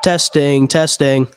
Testing, testing.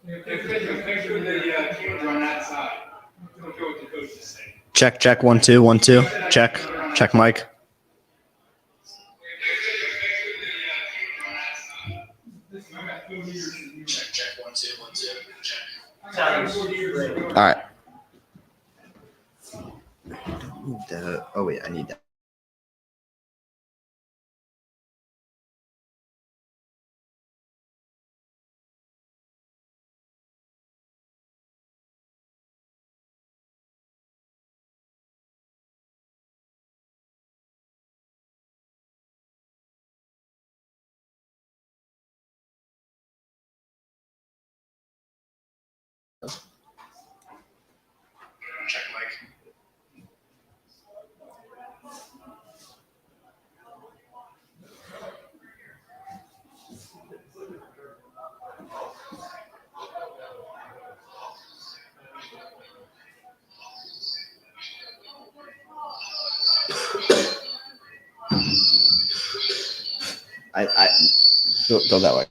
Make sure the cameras are on that side. Don't go with the coach's side. Check 1 2 1 2. Check mic. Check 1 2 1 2. Check. All right. Oh wait, I need that. Check mic. I go that way.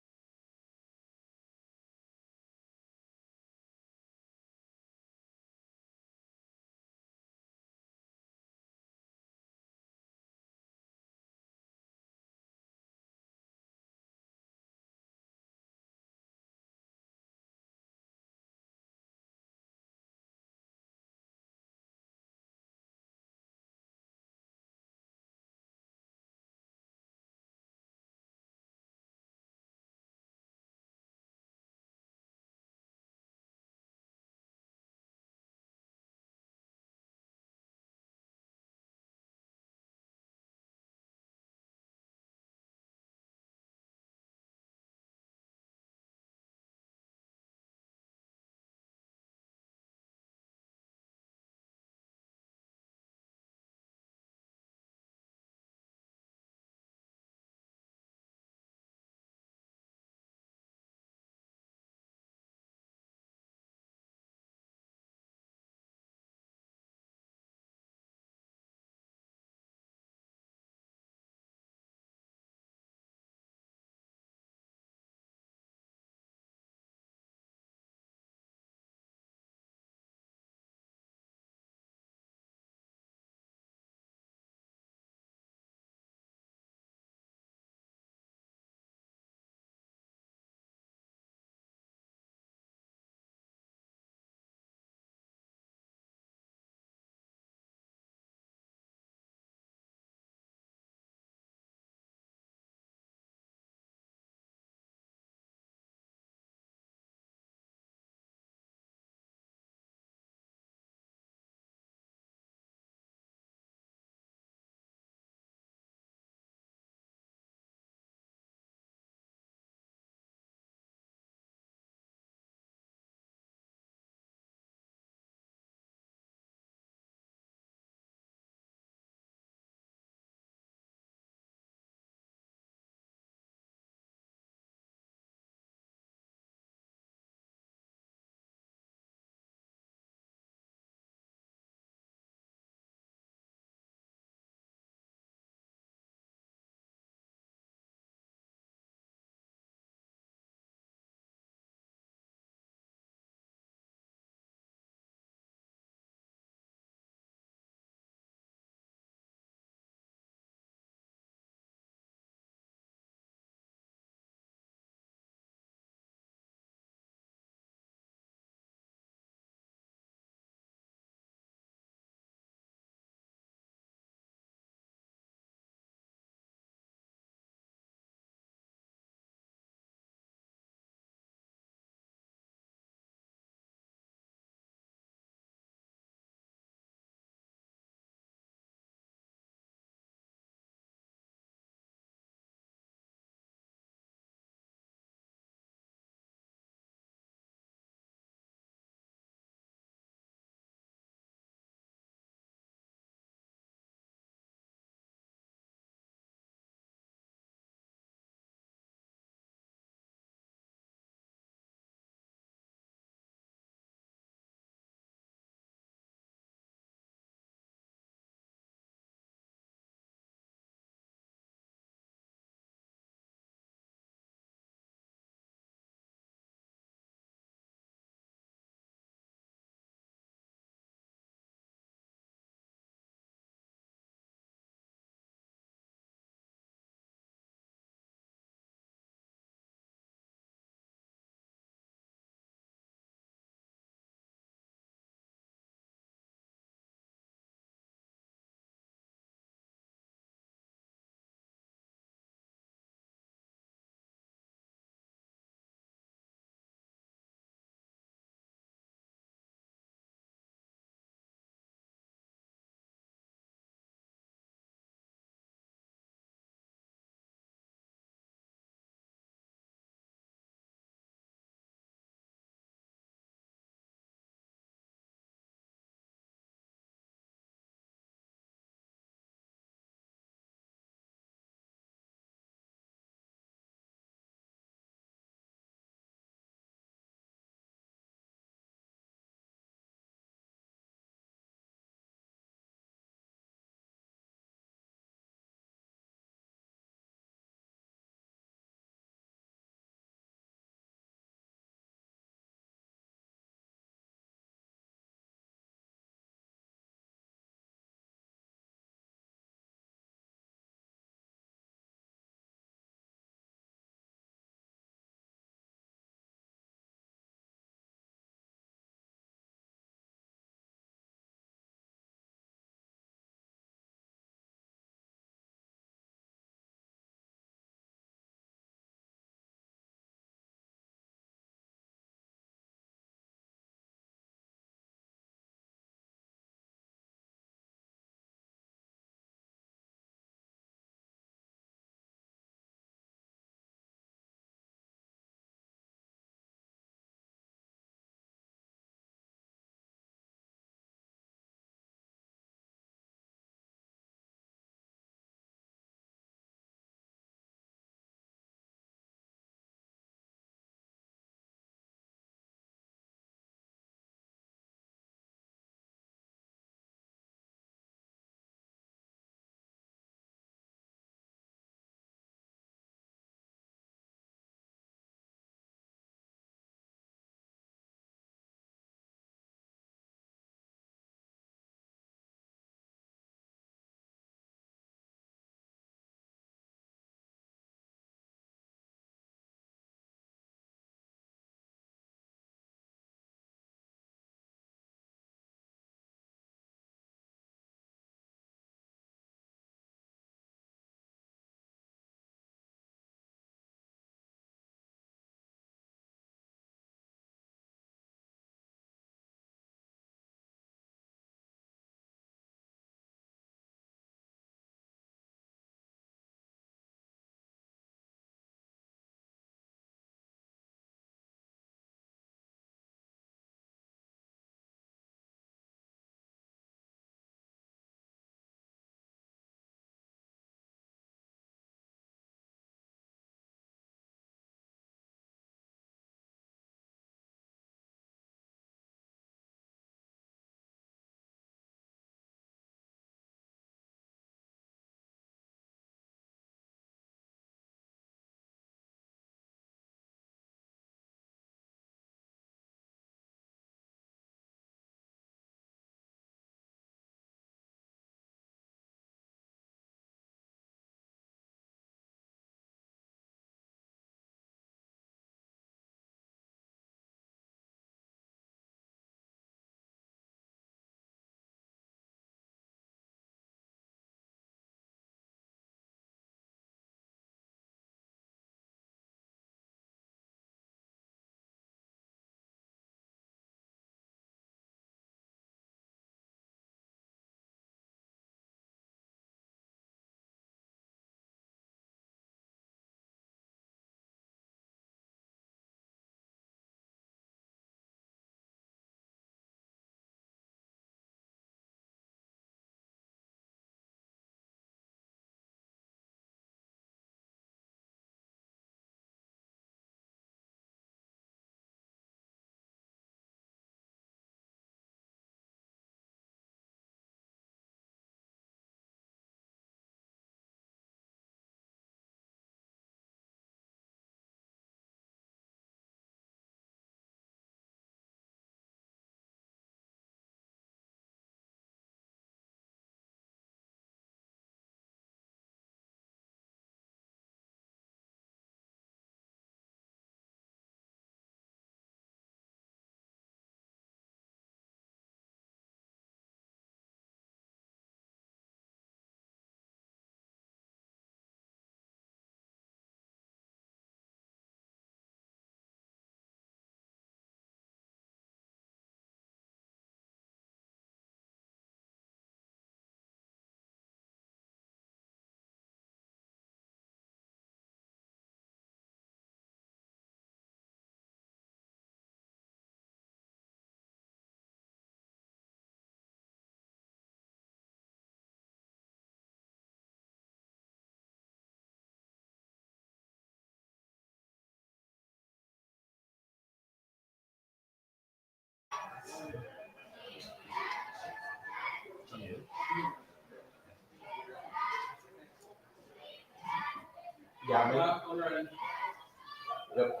Yep.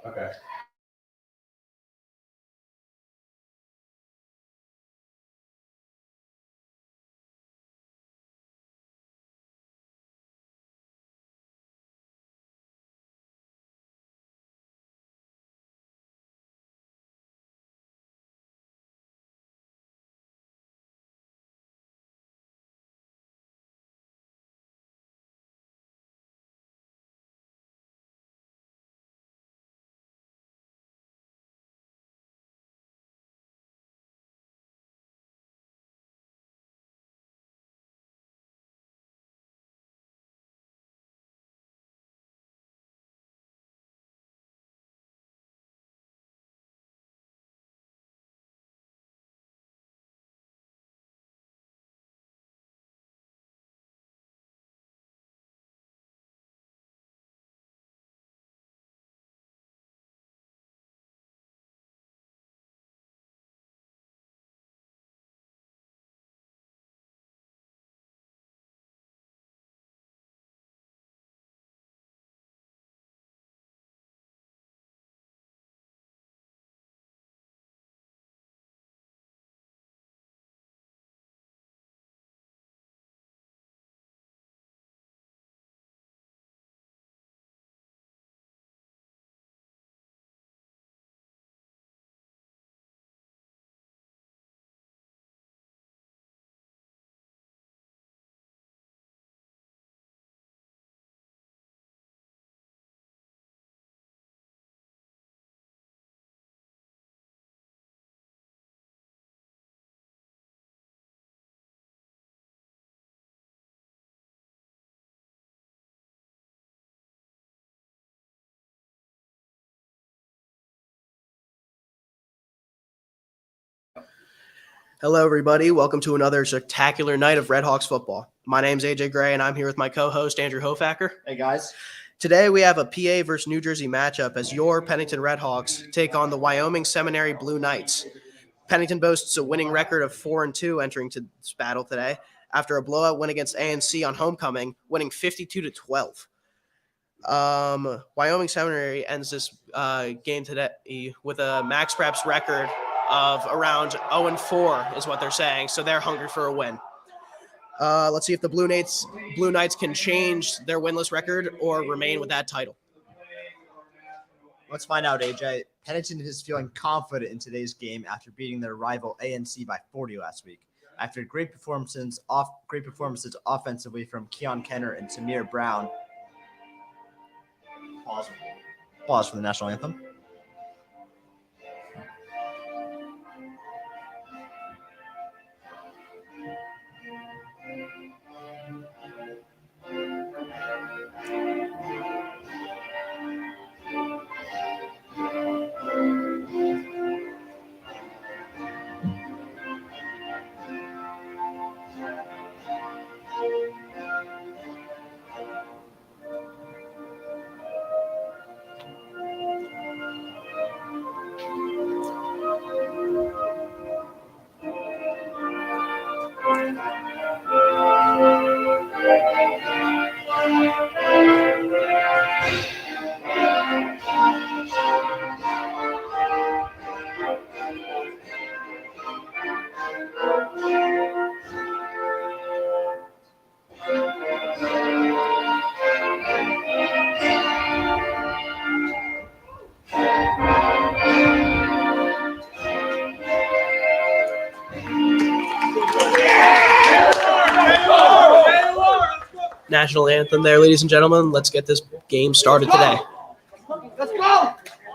Okay. Hello, everybody. Welcome to another spectacular night of Red Hawks football. My name's AJ Gray, and I'm here with my co-host, Andrew Hofacker. Hey, guys. Today, we have a PA versus New Jersey matchup as your Pennington Red Hawks take on the Wyoming Seminary Blue Knights. Pennington boasts a winning record of 4-2 entering to this battle today after a blowout win against ANC on homecoming, winning 52-12. Wyoming Seminary ends this game today with a max preps record of around 0-4 is what they're saying, so they're hungry for a win. Let's see if the Blue Knights can change their winless record or remain with that title. Let's find out, AJ. Pennington is feeling confident in today's game after beating their rival ANC by 40 last week. After great performances offensively from Keon Kenner and Samir Brown. Pause for the national anthem. National anthem there, ladies and gentlemen. Let's get this game started today.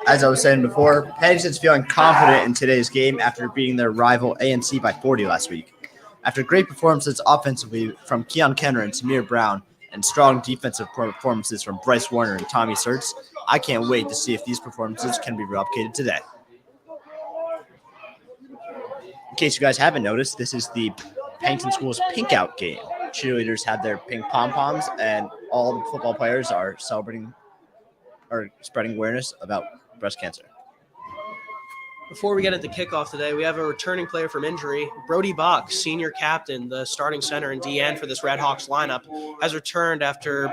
As I was saying before, Pennington's feeling confident in today's game after beating their rival ANC by 40 last week. After great performances offensively from Keon Kenner and Samir Brown and strong defensive performances from Bryce Warner and Tommy Sertz, I can't wait to see if these performances can be replicated today. In case you guys haven't noticed, this is the Pennington School's Pink Out game. Cheerleaders have their pink pom-poms, and all the football players are celebrating or spreading awareness about breast cancer. Before we get into kickoff today, we have a returning player from injury. Brody Bach, senior captain, the starting center and DN for this Red Hawks lineup, has returned after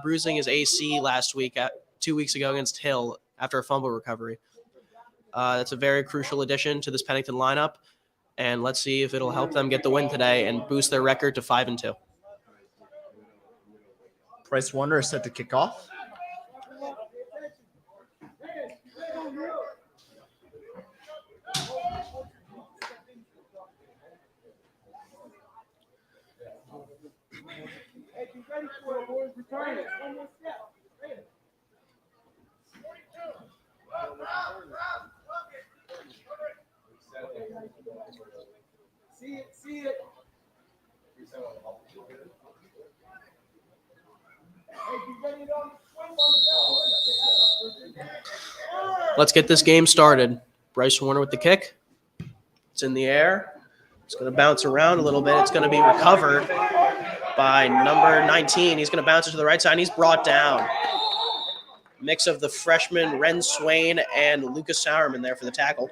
bruising his AC last week, 2 weeks ago against Hill after a fumble recovery. That's a very crucial addition to this Pennington lineup, and let's see if it'll help them get the win today and boost their record to 5-2. Bryce Warner is set to kick off. See it. Let's get this game started. Bryce Warner with the kick. It's in the air. It's going to bounce around a little bit. It's going to be recovered by number 19. He's going to bounce it to the right side, and he's brought down. Mix of the freshman Ren Swain and Lucas Sauerman there for the tackle.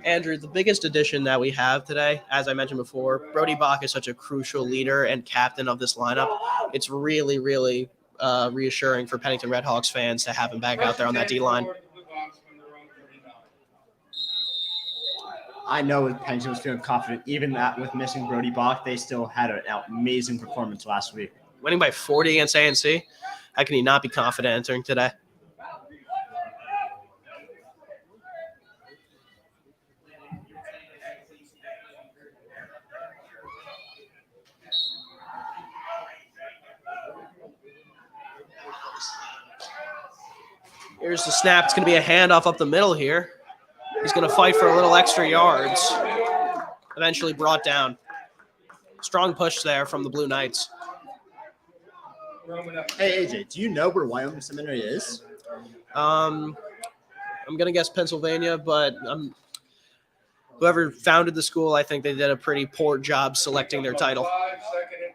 Andrew, the biggest addition that we have today, as I mentioned before, Brody Bach is such a crucial leader and captain of this lineup. It's really, really reassuring for Pennington Red Hawks fans to have him back out there on that D-line. I know Pennington was feeling confident. Even that with missing Brody Bach, they still had an amazing performance last week. Winning by 40 against A&C, how can he not be confident entering today? Here's the snap. It's going to be a handoff up the middle here. He's going to fight for a little extra yards. Eventually brought down. Strong push there from the Blue Knights. Hey, AJ, do you know where Wyoming Seminary is? I'm going to guess Pennsylvania, but whoever founded the school, I think they did a pretty poor job selecting their title. 5, 2nd and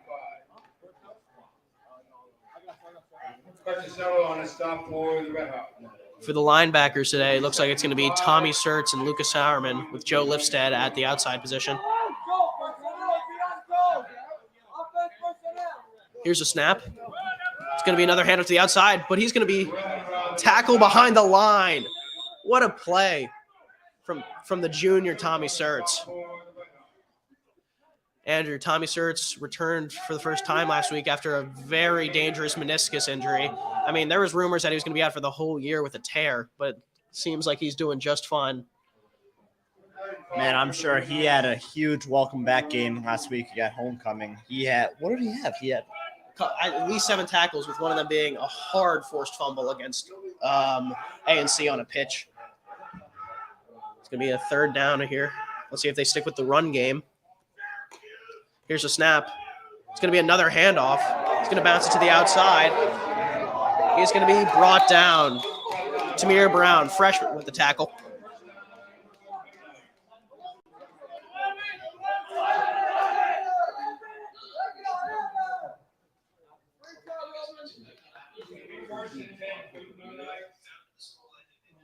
5. On a stop for the Red Hawks. For the linebackers today, it looks like it's going to be Tommy Sertz and Lucas Sauerman with Joe Lifstead at the outside position. Here's a snap. It's going to be another handoff to the outside, but he's going to be tackled behind the line. What a play from the junior Tommy Sertz. Andrew, Tommy Sertz returned for the first time last week after a very dangerous meniscus injury. I mean, there was rumors that he was going to be out for the whole year with a tear, but it seems like he's doing just fine. Man, I'm sure he had a huge welcome back game last week at homecoming. What did he have? He had at least 7 tackles, with one of them being a hard forced fumble against A&C on a pitch. It's going to be a 3rd down here. Let's see if they stick with the run game. Here's a snap. It's going to be another handoff. He's going to bounce it to the outside. He's going to be brought down. Tamir Brown, freshman, with the tackle.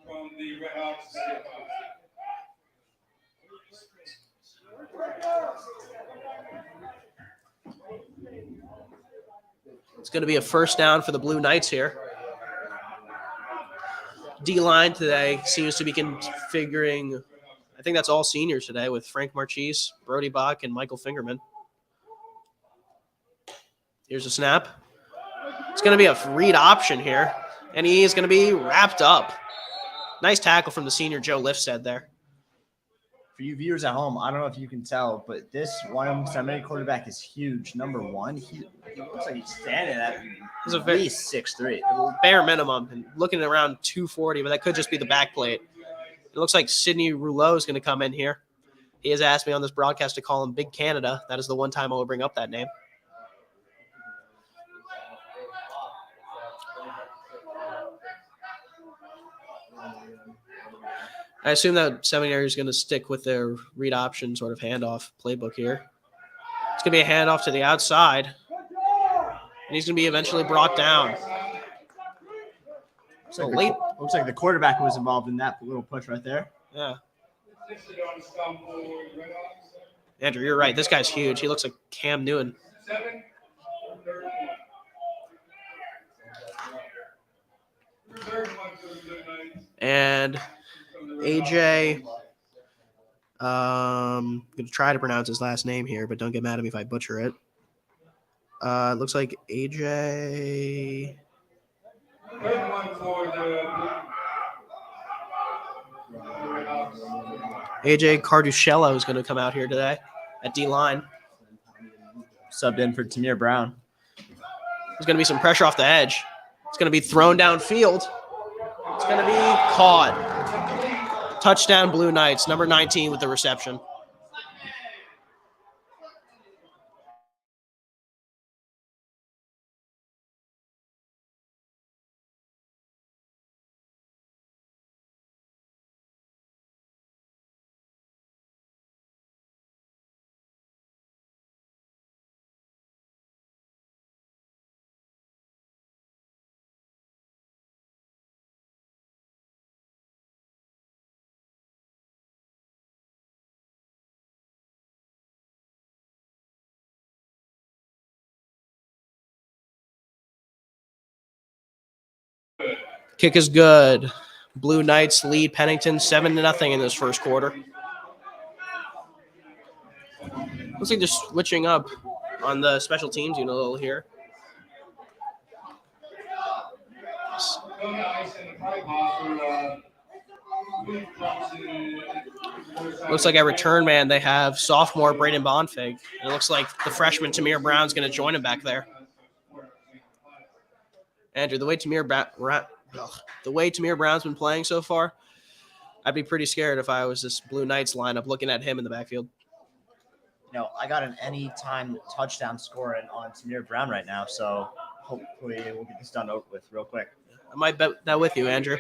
From the Red Hawks. It's going to be a 1st down for the Blue Knights here. D-line today seems to be configuring, I think that's all seniors today, with Frank Marchese, Brody Bach, and Michael Fingerman. Here's a snap. It's going to be a read option here, and he is going to be wrapped up. Nice tackle from the senior Joe Lifstead there. For you viewers at home, I don't know if you can tell, but this Wyoming Seminary quarterback is huge. Number 1, he looks like he's standing at least 6'3". Bare minimum, and looking at around 240, but that could just be the back plate. It looks like Sidney Rouleau is going to come in here. He has asked me on this broadcast to call him Big Canada. That is the one time I will bring up that name. I assume that Seminary is going to stick with their read option sort of handoff playbook here. It's going to be a handoff to the outside. he's going to be eventually brought down. Looks like the quarterback was involved in that little push right there. Yeah. Andrew, you're right. This guy's huge. He looks like Cam Newton. And AJ, I'm going to try to pronounce his last name here, but don't get mad at me if I butcher it. It looks like AJ. AJ Carduscello is going to come out here today at D-line. Subbed in for Tamir Brown. There's going to be some pressure off the edge. It's going to be thrown downfield. It's going to be caught. Touchdown Blue Knights, number 19 with the reception. Kick is good. Blue Knights lead Pennington 7-0 in this first quarter. Looks like they're switching up on the special teams unit a little here. Looks like at return man they have sophomore Braden Bonfig. It looks like the freshman Tamir Brown's going to join him back there. Andrew, the way Tamir Brown's been playing so far, I'd be pretty scared if I was this Blue Knights lineup looking at him in the backfield. I got an anytime touchdown scoring on Tamir Brown right now, so hopefully we'll get this done over with real quick. I might bet that with you, Andrew.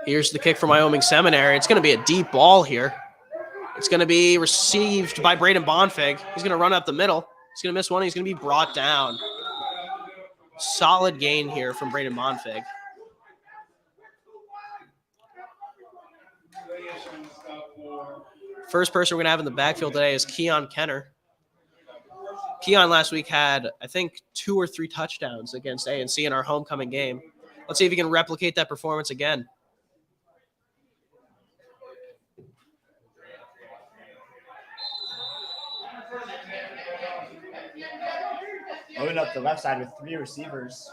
Here's the kick from Wyoming Seminary. It's going to be a deep ball here. It's going to be received by Braden Bonfig. He's going to run up the middle. He's going to miss one. He's going to be brought down. Solid gain here from Braden Bonfig. First person we're going to have in the backfield today is Keon Kenner. Keon last week had, I think, 2 or 3 touchdowns against A&C in our homecoming game. Let's see if he can replicate that performance again. Moving up the left side with 3 receivers.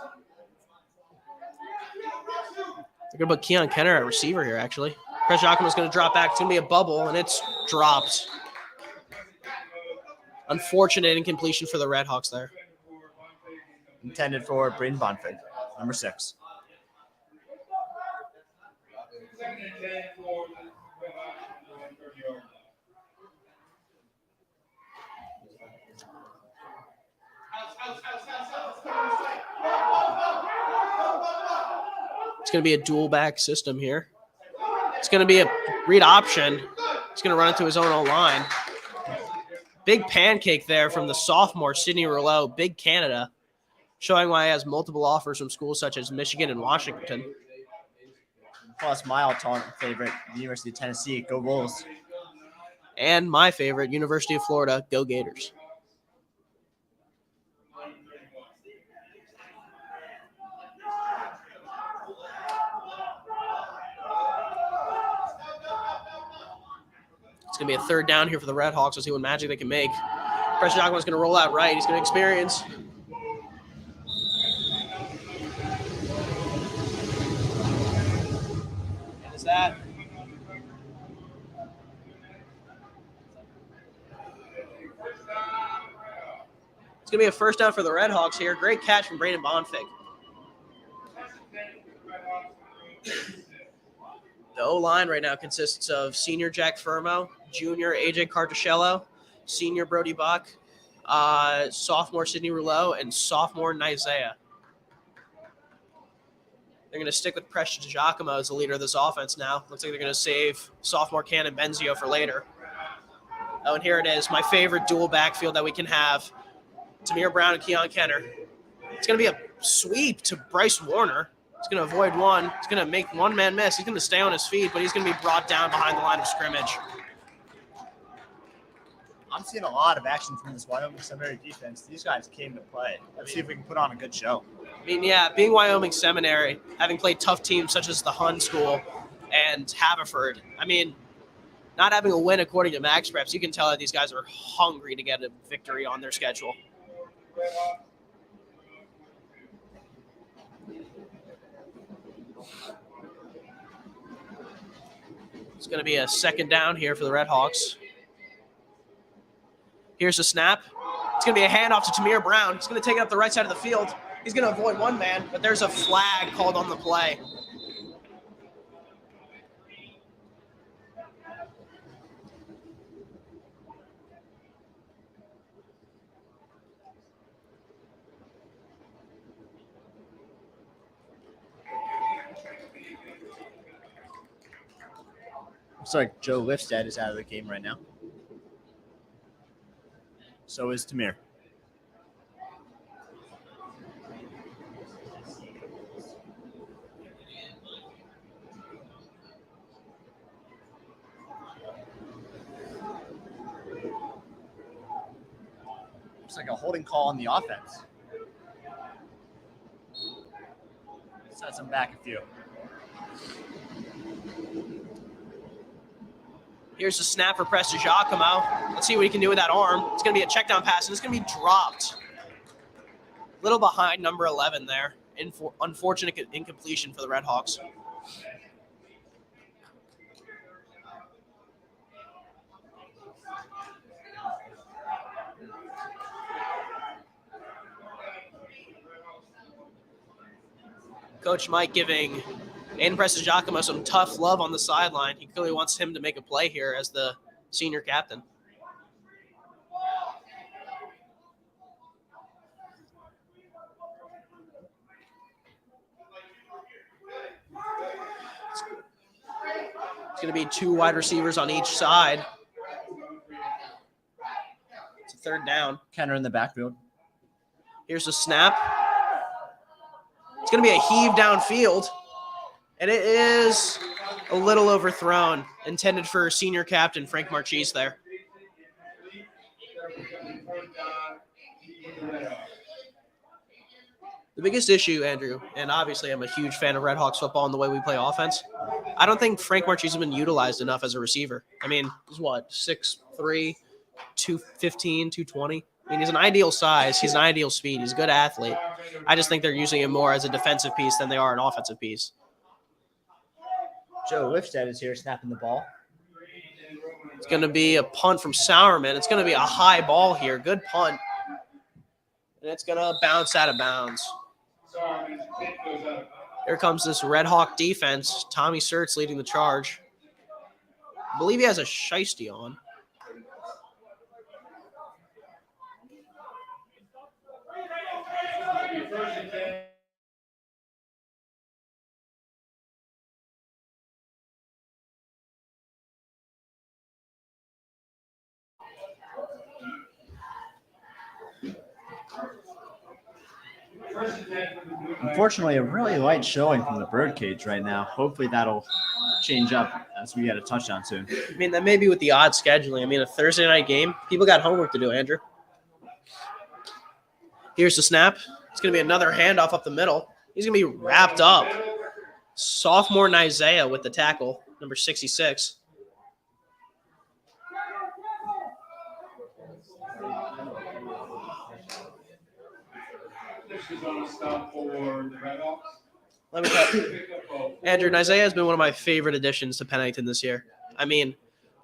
They're going to put Keon Kenner at receiver here, actually. Press Giacomo's going to drop back. It's going to be a bubble, and it's dropped. Unfortunate incompletion for the Redhawks there. Intended for Braden Bonfig, number 6. It's going to be a dual back system here. It's going to be a read option. He's going to run into his own O-line. Big pancake there from the sophomore, Sidney Rouleau, Big Canada, showing why he has multiple offers from schools such as Michigan and Washington. Plus my all-time favorite, the University of Tennessee, go Bulls. And my favorite, University of Florida, go Gators. It's going to be a third down here for the Redhawks. Let's see what magic they can make. Preston Giacomo's going to roll out right. He's going to experience. And is that? It's going to be a first down for the Redhawks here. Great catch from Braden Bonfig. The O-line right now consists of senior Jack Fermo, junior AJ Carticello, senior Brody Bach, sophomore Sidney Rouleau, and sophomore Isaiah. They're going to stick with Preston Giacomo as the leader of this offense now. Looks like they're going to save sophomore Cannon Benzio for later. Oh, and here it is, my favorite dual backfield that we can have. Tamir Brown and Keon Kenner. It's going to be a sweep to Bryce Warner. He's going to avoid one. He's going to make one man miss. He's going to stay on his feet, but he's going to be brought down behind the line of scrimmage. I'm seeing a lot of action from this Wyoming Seminary defense. These guys came to play. Let's see if we can put on a good show. I mean, yeah, being Wyoming Seminary, having played tough teams such as the Hun School and Haverford, I mean, not having a win according to Max Preps, you can tell that these guys are hungry to get a victory on their schedule. It's going to be a second down here for the Red Hawks. Here's the snap. It's going to be a handoff to Tamir Brown. He's going to take it up the right side of the field. He's going to avoid one man, but there's a flag called on the play. Looks like Joe Lifstead is out of the game right now. So is Tamir. Looks like a holding call on the offense. Sets him back a few. Here's the snap for Preston Giacomo. Let's see what he can do with that arm. It's going to be a check down pass, and it's going to be dropped. A little behind number 11 there. Unfortunate incompletion for the Red Hawks. Coach Mike giving Aiden Preston Giacomo some tough love on the sideline. He clearly wants him to make a play here as the senior captain. It's going to be two wide receivers on each side. It's a third down. Kenner in the backfield. Here's the snap. It's going to be a heave downfield. And it is a little overthrown, intended for senior captain Frank Marchese there. The biggest issue, Andrew, and obviously I'm a huge fan of Red Hawks football and the way we play offense, I don't think Frank Marchese has been utilized enough as a receiver. I mean, he's what, 6'3", 215, 220? I mean, he's an ideal size. He's an ideal speed. He's a good athlete. I just think they're using him more as a defensive piece than they are an offensive piece. Joe Lifstead is here snapping the ball. It's going to be a punt from Sourman. It's going to be a high ball here. Good punt. And it's going to bounce out of bounds. Here comes this Red Hawk defense. Tommy Surt's leading the charge. I believe he has a shiesty on. Unfortunately, a really light showing from the birdcage right now. Hopefully that'll change up as we get a touchdown soon. I mean, that may be with the odd scheduling. I mean, a Thursday night game, people got homework to do, Andrew. Here's the snap. It's going to be another handoff up the middle. He's going to be wrapped up. Sophomore Isaiah with the tackle, number 66. Let me tell you, Andrew, Isaiah has been one of my favorite additions to Pennington this year. I mean,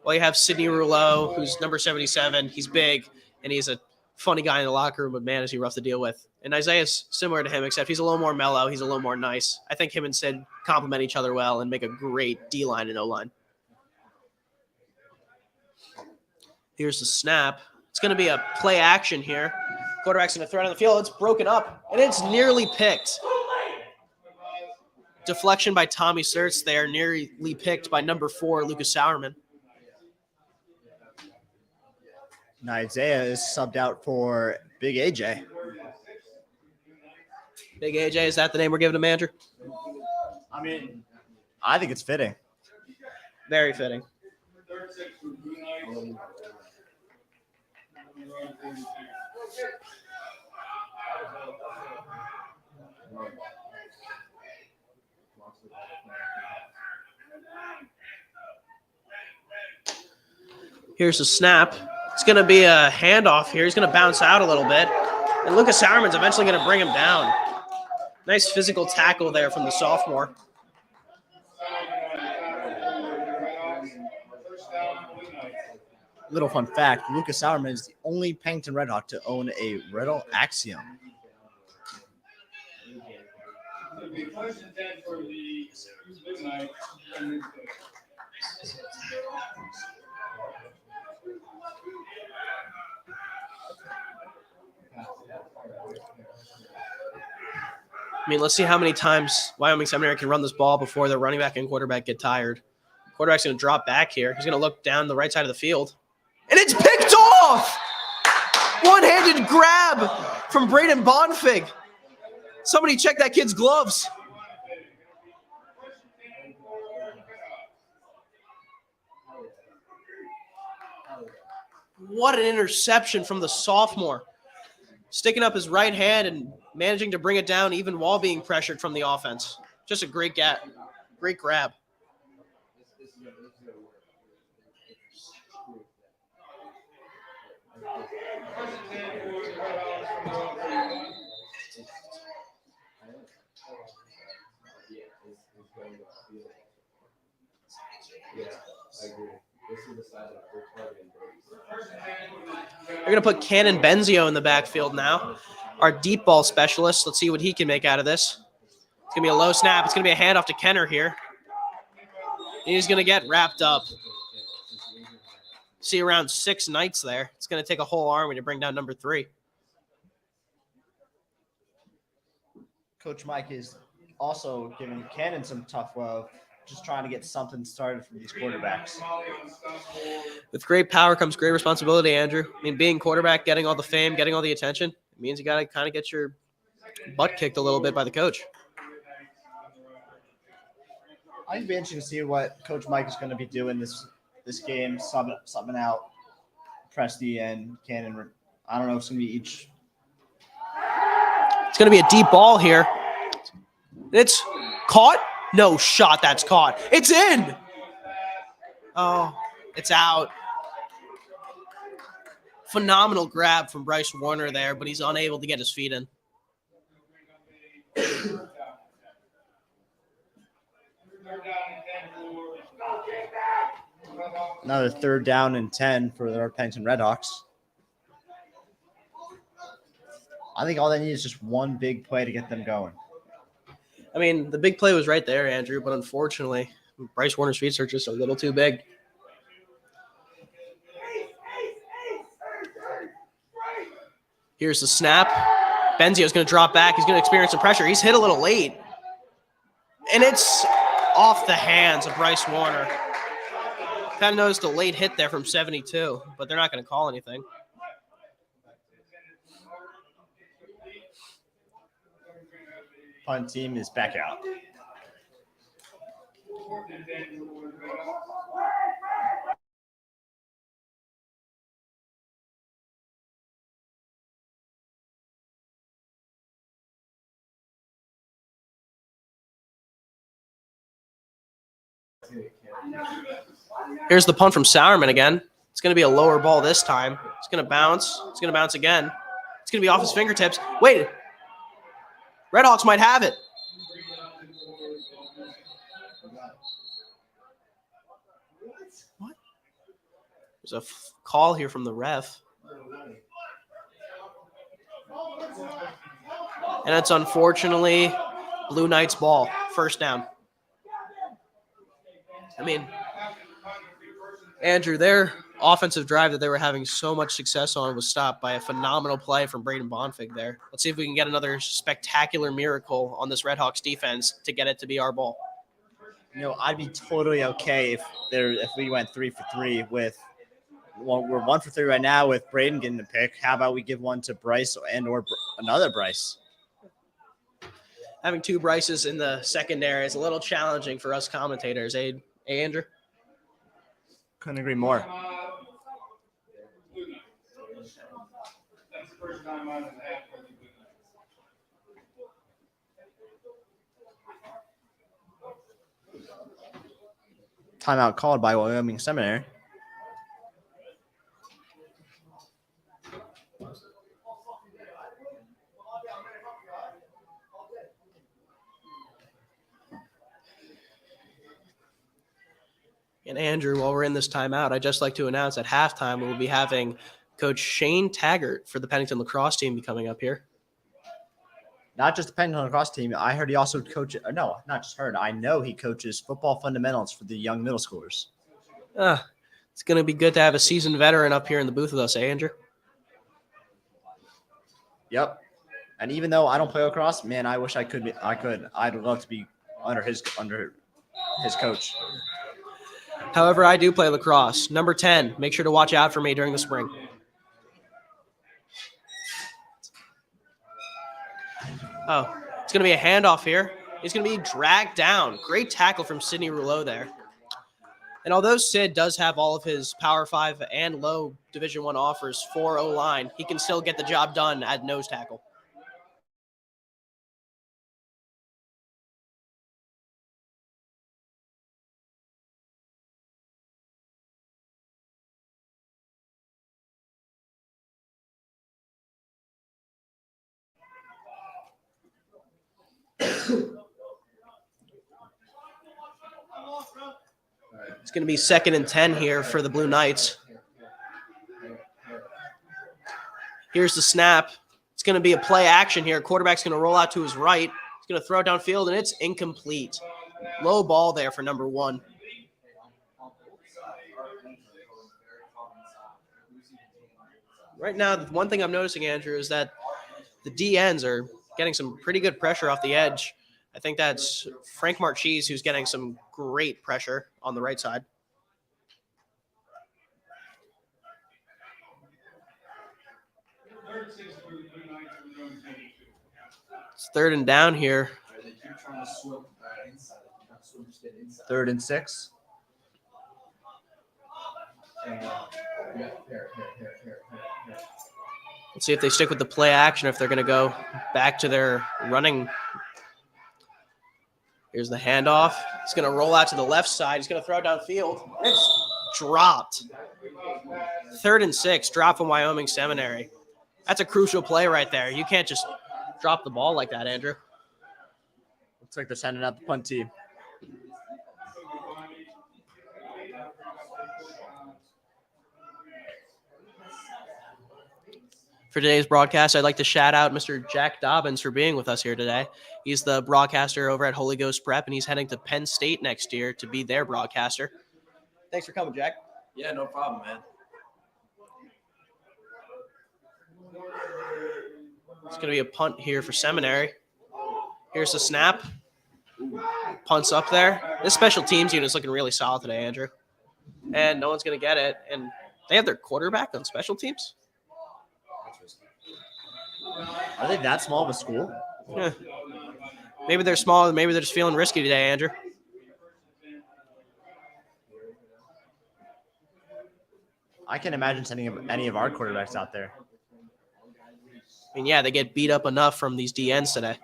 well, you have Sidney Rouleau, who's number 77. He's big, and he's a funny guy in the locker room, but man, is he rough to deal with. And Isaiah's similar to him, except he's a little more mellow. He's a little more nice. I think him and Sid complement each other well and make a great D-line and O-line. Here's the snap. It's going to be a play action here. Quarterback's going to throw it on the field. It's broken up, and it's nearly picked. Deflection by Tommy Sertz there, nearly picked by number 4, Lucas Sauerman. Now Isaiah is subbed out for Big AJ. Big AJ, is that the name we're giving him, Andrew? I mean, I think it's fitting. Very fitting. Here's the snap. It's going to be a handoff here. He's going to bounce out a little bit. And Lucas Sauerman's eventually going to bring him down. Nice physical tackle there from the sophomore. Little fun fact, Lucas Sauerman is the only Pennington Redhawk to own a Riddle Axiom. I mean, let's see how many times Wyoming Seminary can run this ball before their running back and quarterback get tired. Quarterback's going to drop back here. He's going to look down the right side of the field. And it's picked off! One-handed grab from Braden Bonfig. Somebody check that kid's gloves. What an interception from the sophomore. Sticking up his right hand and managing to bring it down even while being pressured from the offense. Just a great grab. They're going to put Cannon Benzio in the backfield now. Our deep ball specialist. Let's see what he can make out of this. It's going to be a low snap. It's going to be a handoff to Kenner here. He's going to get wrapped up. See around 6 Knights there. It's going to take a whole army to bring down number 3. Coach Mike is also giving Cannon some tough love, just trying to get something started from these quarterbacks. With great power comes great responsibility, Andrew. I mean, being quarterback, getting all the fame, getting all the attention, it means you got to kind of get your butt kicked a little bit by the coach. I think it'd be interesting to see what Coach Mike is going to be doing this game, subbing out Presti and Cannon. I don't know if it's going to be each. It's going to be a deep ball here. It's caught. No shot. That's caught. It's in. Oh, it's out. Phenomenal grab from Bryce Warner there, but he's unable to get his feet in. Another 3rd down and 10 for the Pennington Redhawks. I think all they need is just one big play to get them going. I mean, the big play was right there, Andrew, but unfortunately, Bryce Warner's feet are just a little too big. Here's the snap. Benzio's going to drop back. He's going to experience some pressure. He's hit a little late. And it's off the hands of Bryce Warner. Kind of noticed a late hit there from 72, but they're not going to call anything. Punt team is back out. Here's the punt from Sauerman again. It's going to be a lower ball this time. It's going to bounce. It's going to bounce again. It's going to be off his fingertips. Wait. Redhawks might have it. What? There's a call here from the ref. And it's unfortunately Blue Knights ball. First down. I mean, Andrew, their offensive drive that they were having so much success on was stopped by a phenomenal play from Braden Bonfig there. Let's see if we can get another spectacular miracle on this Redhawks defense to get it to be our ball. I'd be totally okay if we went 3 for 3 with we're 1 for 3 right now with Braden getting the pick. How about we give one to Bryce or another Bryce? Having two Bryces in the secondary is a little challenging for us commentators, eh, Andrew? Couldn't agree more. That's the first time I've had for the Blue Knights. Timeout called by Wyoming Seminary. And Andrew, while we're in this timeout, I'd just like to announce at halftime we'll be having Coach Shane Taggart for the Pennington lacrosse team be coming up here. Not just the Pennington lacrosse team. I heard he also coaches. No, not just heard. I know he coaches football fundamentals for the young middle schoolers. It's going to be good to have a seasoned veteran up here in the booth with us, eh, Andrew? Yep. And even though I don't play lacrosse, man, I wish I could. I'd love to be under his coach. However, I do play lacrosse. Number 10, make sure to watch out for me during the spring. Oh, it's going to be a handoff here. He's going to be dragged down. Great tackle from Sidney Rouleau there. And although Sid does have all of his Power 5 and low Division I offers for O-line, he can still get the job done at nose tackle. It's going to be 2nd and 10 here for the Blue Knights. Here's the snap. It's going to be a play action here. Quarterback's going to roll out to his right. He's going to throw it downfield, and it's incomplete. Low ball there for number 1. Right now, the one thing I'm noticing, Andrew, is that the DNs are getting some pretty good pressure off the edge. I think that's Frank Marchese who's getting some great pressure on the right side. It's 3rd and down here. 3rd and 6. Let's see if they stick with the play action, if they're going to go back to their running. Here's the handoff. He's going to roll out to the left side. He's going to throw it downfield. It's dropped. 3rd and 6, drop from Wyoming Seminary. That's a crucial play right there. You can't just drop the ball like that, Andrew. Looks like they're sending out the punt team. For today's broadcast, I'd like to shout out Mr. Jack Dobbins for being with us here today. He's the broadcaster over at Holy Ghost Prep, and he's heading to Penn State next year to be their broadcaster. Thanks for coming, Jack. Yeah, no problem, man. It's going to be a punt here for Seminary. Here's the snap. Punts up there. This special teams unit is looking really solid today, Andrew. And no one's going to get it. And they have their quarterback on special teams? Are they that small of a school? Yeah. Maybe they're small. Maybe they're just feeling risky today, Andrew. I can't imagine sending any of our quarterbacks out there. I mean, yeah, they get beat up enough from these DNs today.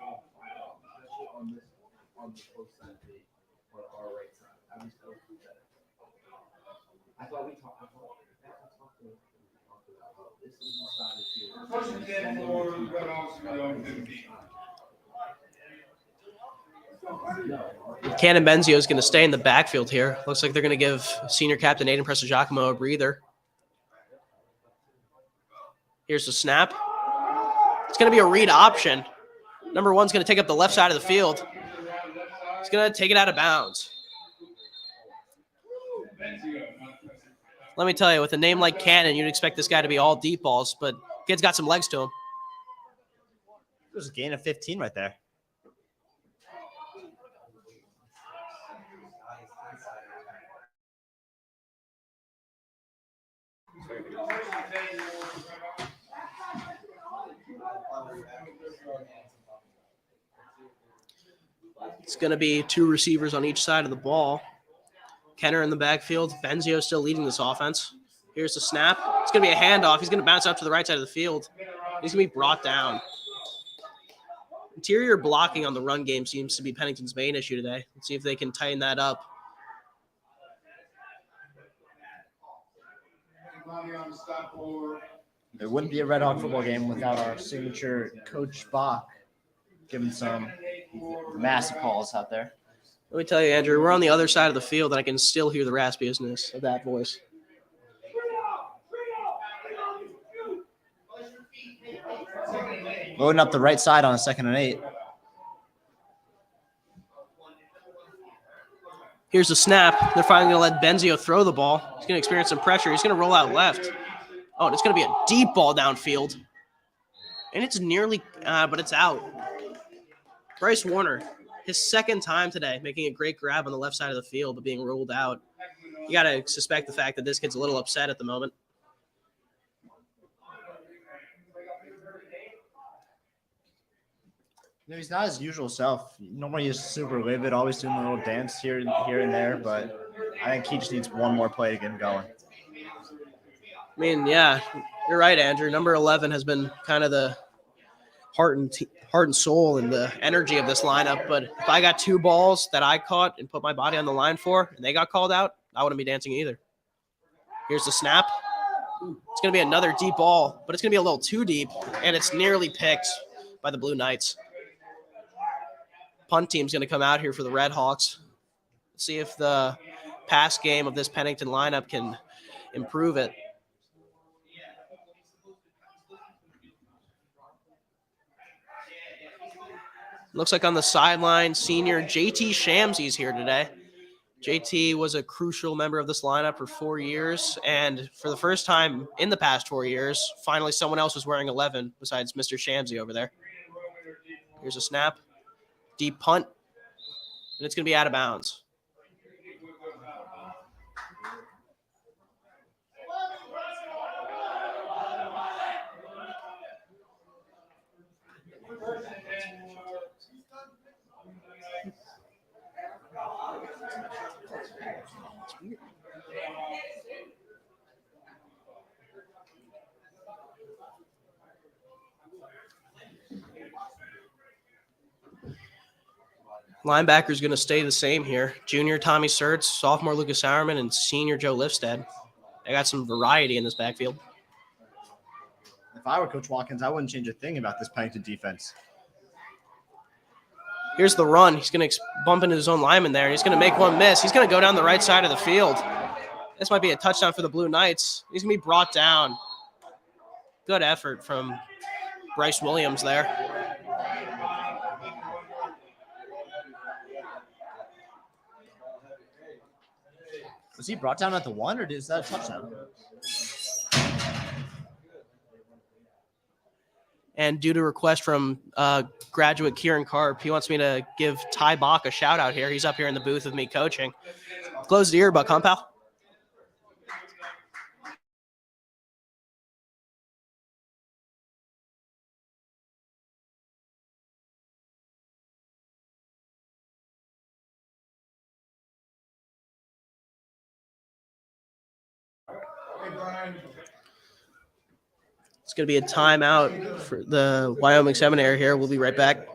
Cannon Benzio is going to stay in the backfield here. Looks like they're going to give senior captain Aiden Prestigiacomo a breather. Here's the snap. It's going to be a read option. Number one's going to take up the left side of the field. He's going to take it out of bounds. Let me tell you, with a name like Cannon, you'd expect this guy to be all deep balls, but kid's got some legs to him. There's a gain of 15 right there. It's going to be two receivers on each side of the ball. Kenner in the backfield. Benzio still leading this offense. Here's the snap. It's going to be a handoff. He's going to bounce out to the right side of the field. He's going to be brought down. Interior blocking on the run game seems to be Pennington's main issue today. Let's see if they can tighten that up. There wouldn't be a Red Hawk football game without our signature Coach Bach giving some massive calls out there. Let me tell you, Andrew, we're on the other side of the field, and I can still hear the raspiness of that voice. Loading up the right side on a 2nd and 8. Here's the snap. They're finally going to let Benzio throw the ball. He's going to experience some pressure. He's going to roll out left. Oh, and it's going to be a deep ball downfield. And it's nearly, but it's out. Bryce Warner, his 2nd time today, making a great grab on the left side of the field, but being ruled out. You got to suspect the fact that this kid's a little upset at the moment. You know, he's not his usual self. Normally he's super vivid, always doing a little dance here and there, but I think he just needs one more play to get him going. I mean, yeah, you're right, Andrew. Number 11 has been kind of the heart and soul and the energy of this lineup. But if I got 2 balls that I caught and put my body on the line for, and they got called out, I wouldn't be dancing either. Here's the snap. It's going to be another deep ball, but it's going to be a little too deep, and it's nearly picked by the Blue Knights. Punt team's going to come out here for the Red Hawks. See if the pass game of this Pennington lineup can improve it. Looks like on the sideline, senior JT Shamsey's here today. JT was a crucial member of this lineup for 4 years, and for the first time in the past 4 years, finally someone else was wearing 11 besides Mr. Shamsey over there. Here's a snap. Deep punt, and it's going to be out of bounds. Linebacker's going to stay the same here. Junior Tommy Sertz, sophomore Lucas Sauerman, and senior Joe Lifstead. They got some variety in this backfield. If I were Coach Watkins, I wouldn't change a thing about this Pennington defense. Here's the run. He's going to bump into his own lineman there, and he's going to make one miss. He's going to go down the right side of the field. This might be a touchdown for the Blue Knights. He's going to be brought down. Good effort from Bryce Williams there. Was he brought down at the 1, or is that a touchdown? And due to request from graduate Kieran Karp, he wants me to give Ty Bach a shout out here. He's up here in the booth with me coaching. Close the earbud, huh, pal? It's going to be a timeout for the Wyoming Seminary here. We'll be right back.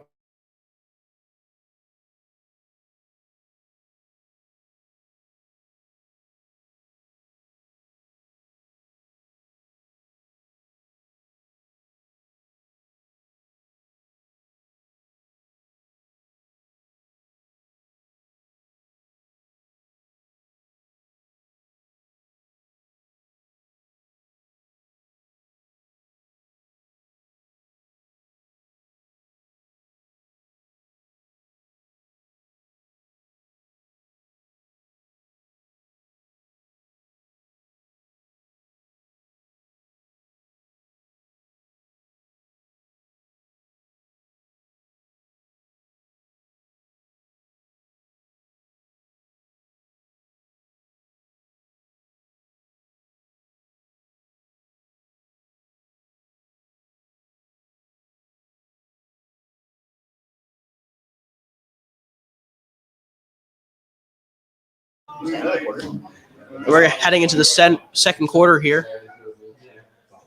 We're heading into the second quarter here.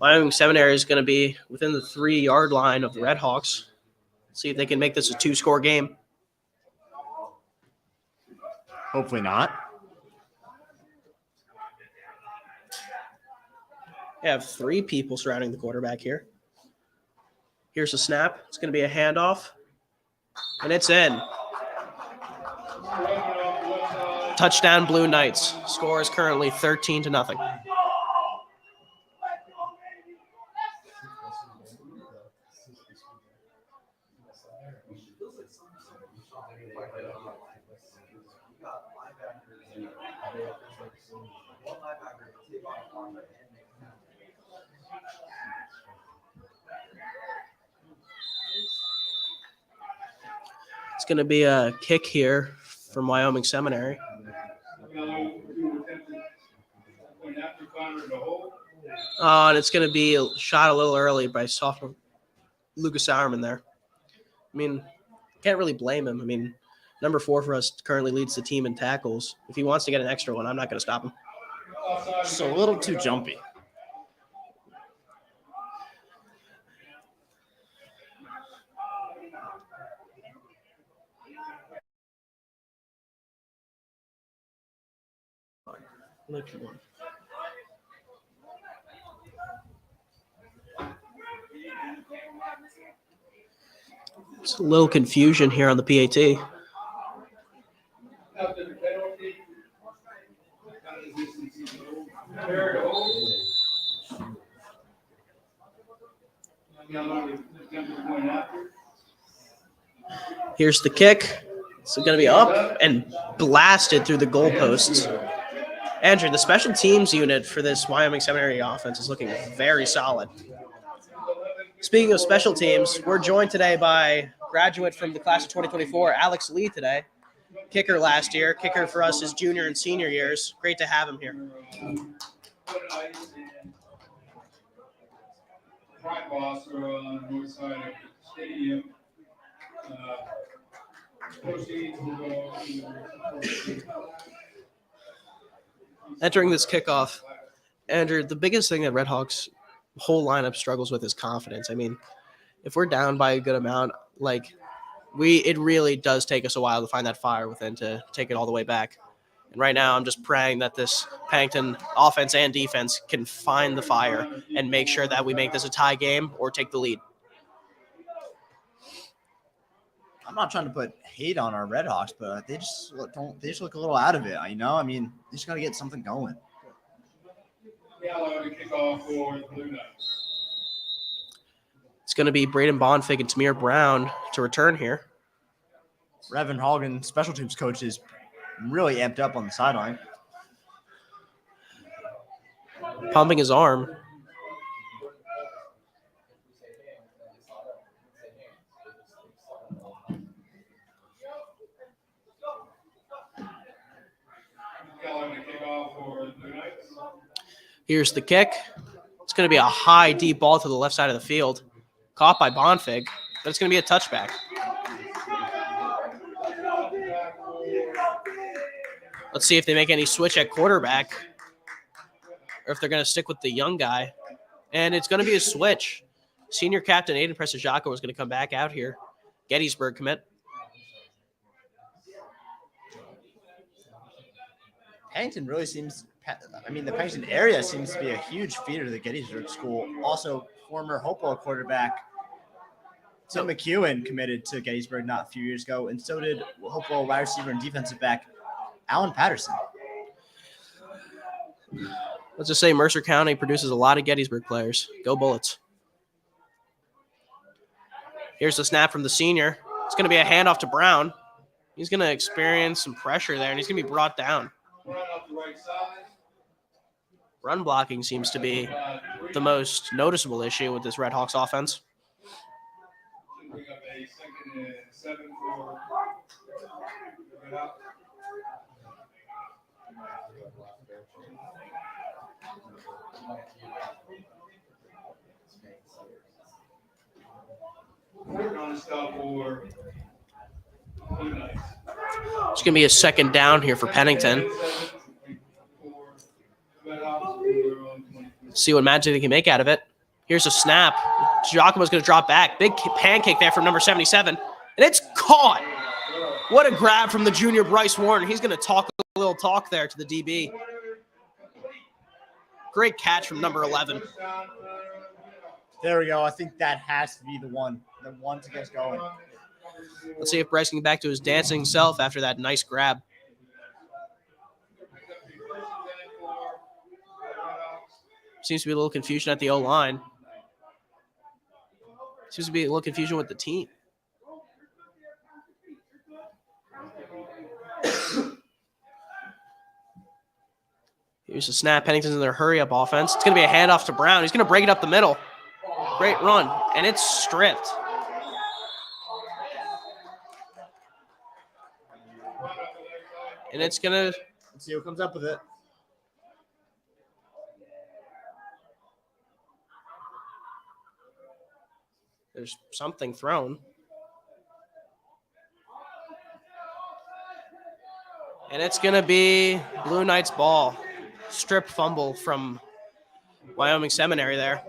Wyoming Seminary is going to be within the 3-yard line of the Red Hawks. See if they can make this a 2-score game. Hopefully not. We have 3 people surrounding the quarterback here. Here's a snap. It's going to be a handoff. And it's in. Touchdown Blue Knights. Score is currently 13-0. It's going to be a kick here from Wyoming Seminary. And it's going to be shot a little early by sophomore Lucas Sauerman there. I mean, can't really blame him. I mean, number 4 for us currently leads the team in tackles. If he wants to get an extra one, I'm not going to stop him. Just a little too jumpy. It's a little confusion here on the PAT. Here's the kick. It's going to be up and blasted through the goalposts. Andrew, the special teams unit for this Wyoming Seminary offense is looking very solid. Speaking of special teams, we're joined today by graduate from the class of 2024, Alex Lee today. Kicker last year. Kicker for us his junior and senior years. Great to have him here. Pride boss on the north side of the stadium. Proceeds will go to Entering this kickoff, Andrew, the biggest thing that Red Hawks whole lineup struggles with is confidence. I mean, if we're down by a good amount, it really does take us a while to find that fire within to take it all the way back. And right now, I'm just praying that this Pennington offense and defense can find the fire and make sure that we make this a tie game or take the lead. I'm not trying to put hate on our Red Hawks, but they just look a little out of it. I mean, they just got to get something going. Gallo to kick off for the Blue Knights. It's going to be Braden Bonfig and Tamir Brown to return here. Revan Hagen, special teams coach, is really amped up on the sideline. Pumping his arm. Gallo to kick off for the Blue Knights. Here's the kick. It's going to be a high, deep ball to the left side of the field. Caught by Bonfig, but it's going to be a touchback. Let's see if they make any switch at quarterback or if they're going to stick with the young guy. And it's going to be a switch. Senior captain Aiden Prestigiaco is going to come back out here. Gettysburg commit. Pennington really seems – the Pennington area seems to be a huge feeder to the Gettysburg School. Also, former Hopewell quarterback Tim McEwen committed to Gettysburg not a few years ago, and so did Hopewell wide receiver and defensive back Alan Patterson. Let's just say Mercer County produces a lot of Gettysburg players. Go Bullets. Here's the snap from the senior. It's going to be a handoff to Brown. He's going to experience some pressure there, and he's going to be brought down. Run off the right side. Run blocking seems to be the most noticeable issue with this Red Hawks offense. Bring up a 2nd and 7 for We're going to stop for Blue Knights. It's going to be a second down here for Pennington. See what magic they can make out of it. Here's a snap. Giacomo's going to drop back. Big pancake there from number 77. And it's caught. What a grab from the junior Bryce Warren. He's going to talk a little talk there to the DB. Great catch from number 11. There we go. I think that has to be the one to get us going. Let's see if Bryce can get back to his dancing self after that nice grab. Seems to be a little confusion at the O-line. Seems to be a little confusion with the team. Here's a snap. Pennington's in their hurry-up offense. It's going to be a handoff to Brown. He's going to break it up the middle. Great run, and it's stripped. And it's going to... Let's see who comes up with it. There's something thrown. And it's going to be Blue Knights ball. Strip fumble from Wyoming Seminary there.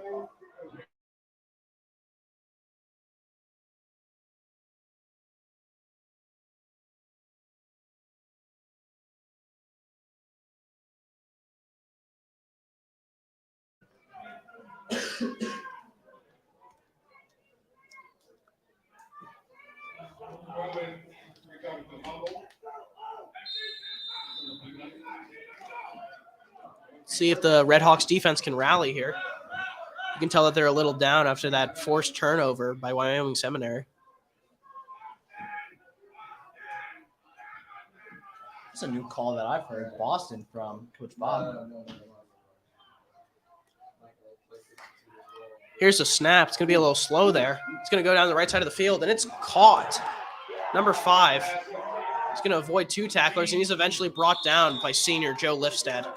See if the Red Hawks defense can rally here. You can tell that they're a little down after that forced turnover by Wyoming Seminary. That's a new call that I've heard. Boston from Coach Bob. Here's a snap. It's going to be a little slow there. It's going to go down the right side of the field, and it's caught. Number 5. He's going to avoid 2 tacklers, and he's eventually brought down by senior Joe Lifstad.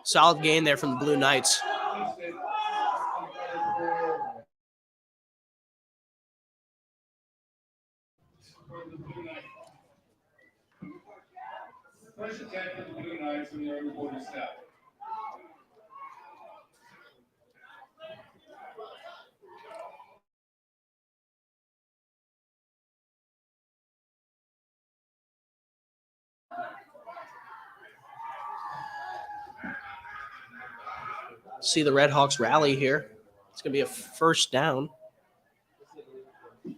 Solid gain there from the Blue Knights. First attack for the Blue Knights when they're over 40 snap. See the Red Hawks rally here. It's going to be a first down. It's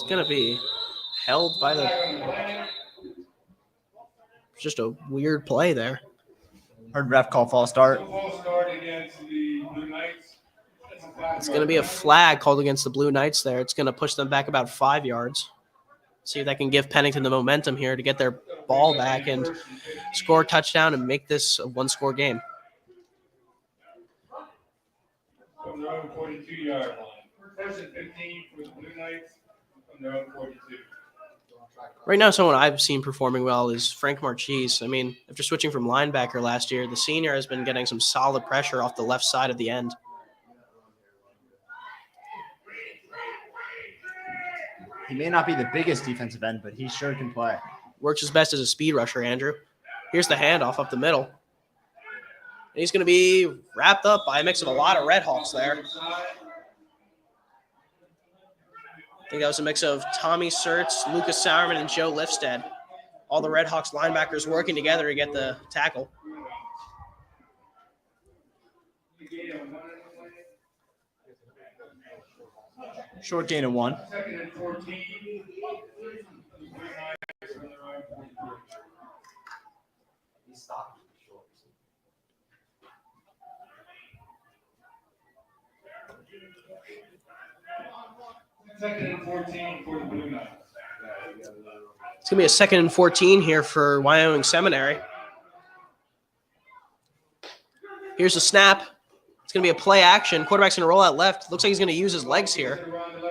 going to be held by the... Just a weird play there. Heard ref call false start. False start against the Blue Knights. It's going to be a flag called against the Blue Knights there. It's going to push them back about 5 yards. See if that can give Pennington the momentum here to get their ball back and score a touchdown and make this a one-score game. From their own 42-yard line. First and 15 for the Blue Knights from their own 42. Right now, someone I've seen performing well is Frank Marchese. I mean, after switching from linebacker last year, the senior has been getting some solid pressure off the left side of the end. He may not be the biggest defensive end, but he sure can play. Works his best as a speed rusher, Andrew. Here's the handoff up the middle. And he's going to be wrapped up by a mix of a lot of Red Hawks there. I think that was a mix of Tommy Sertz, Lucas Sauerman, and Joe Lifstad. All the Red Hawks linebackers working together to get the tackle. Short gain of 1. Second and 14. Second and 14 for the Blue Knights. It's going to be a 2nd and 14 here for Wyoming Seminary. Here's a snap. It's going to be a play action. Quarterback's going to roll out left. Looks like he's going to use his legs here.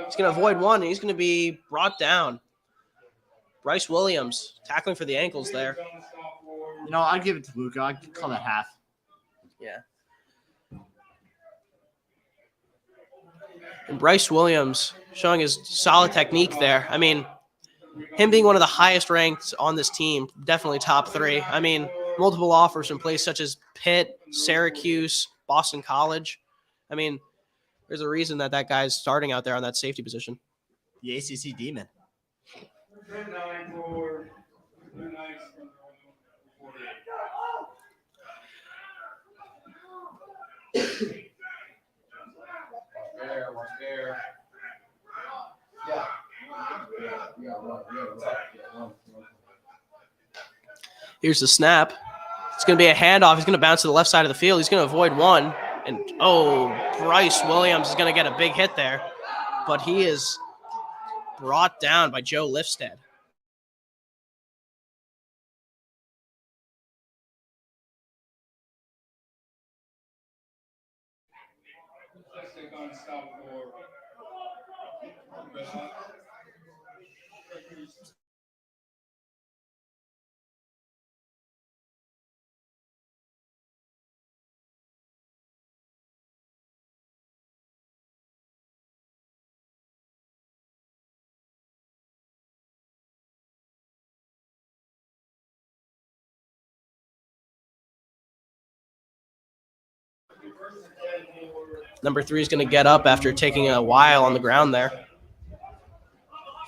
He's going to avoid one, and he's going to be brought down. Bryce Williams tackling for the ankles there. You know, I'd give it to Luca. I'd call that half. Yeah. And Bryce Williams showing his solid technique there. I mean, him being one of the highest ranked on this team, definitely top 3. I mean, multiple offers from places such as Pitt, Syracuse, Boston College. I mean, there's a reason that guy's starting out there on that safety position. The ACC Demon. 10-9 for the Blue Knights from the 48. Watch there. Here's the snap. It's going to be a handoff. He's going to bounce to the left side of the field. He's going to avoid one. And, Bryce Williams is going to get a big hit there. But he is brought down by Joe Lifstead. Let's take on stop for Red Hawks. Number 3 is going to get up after taking a while on the ground there.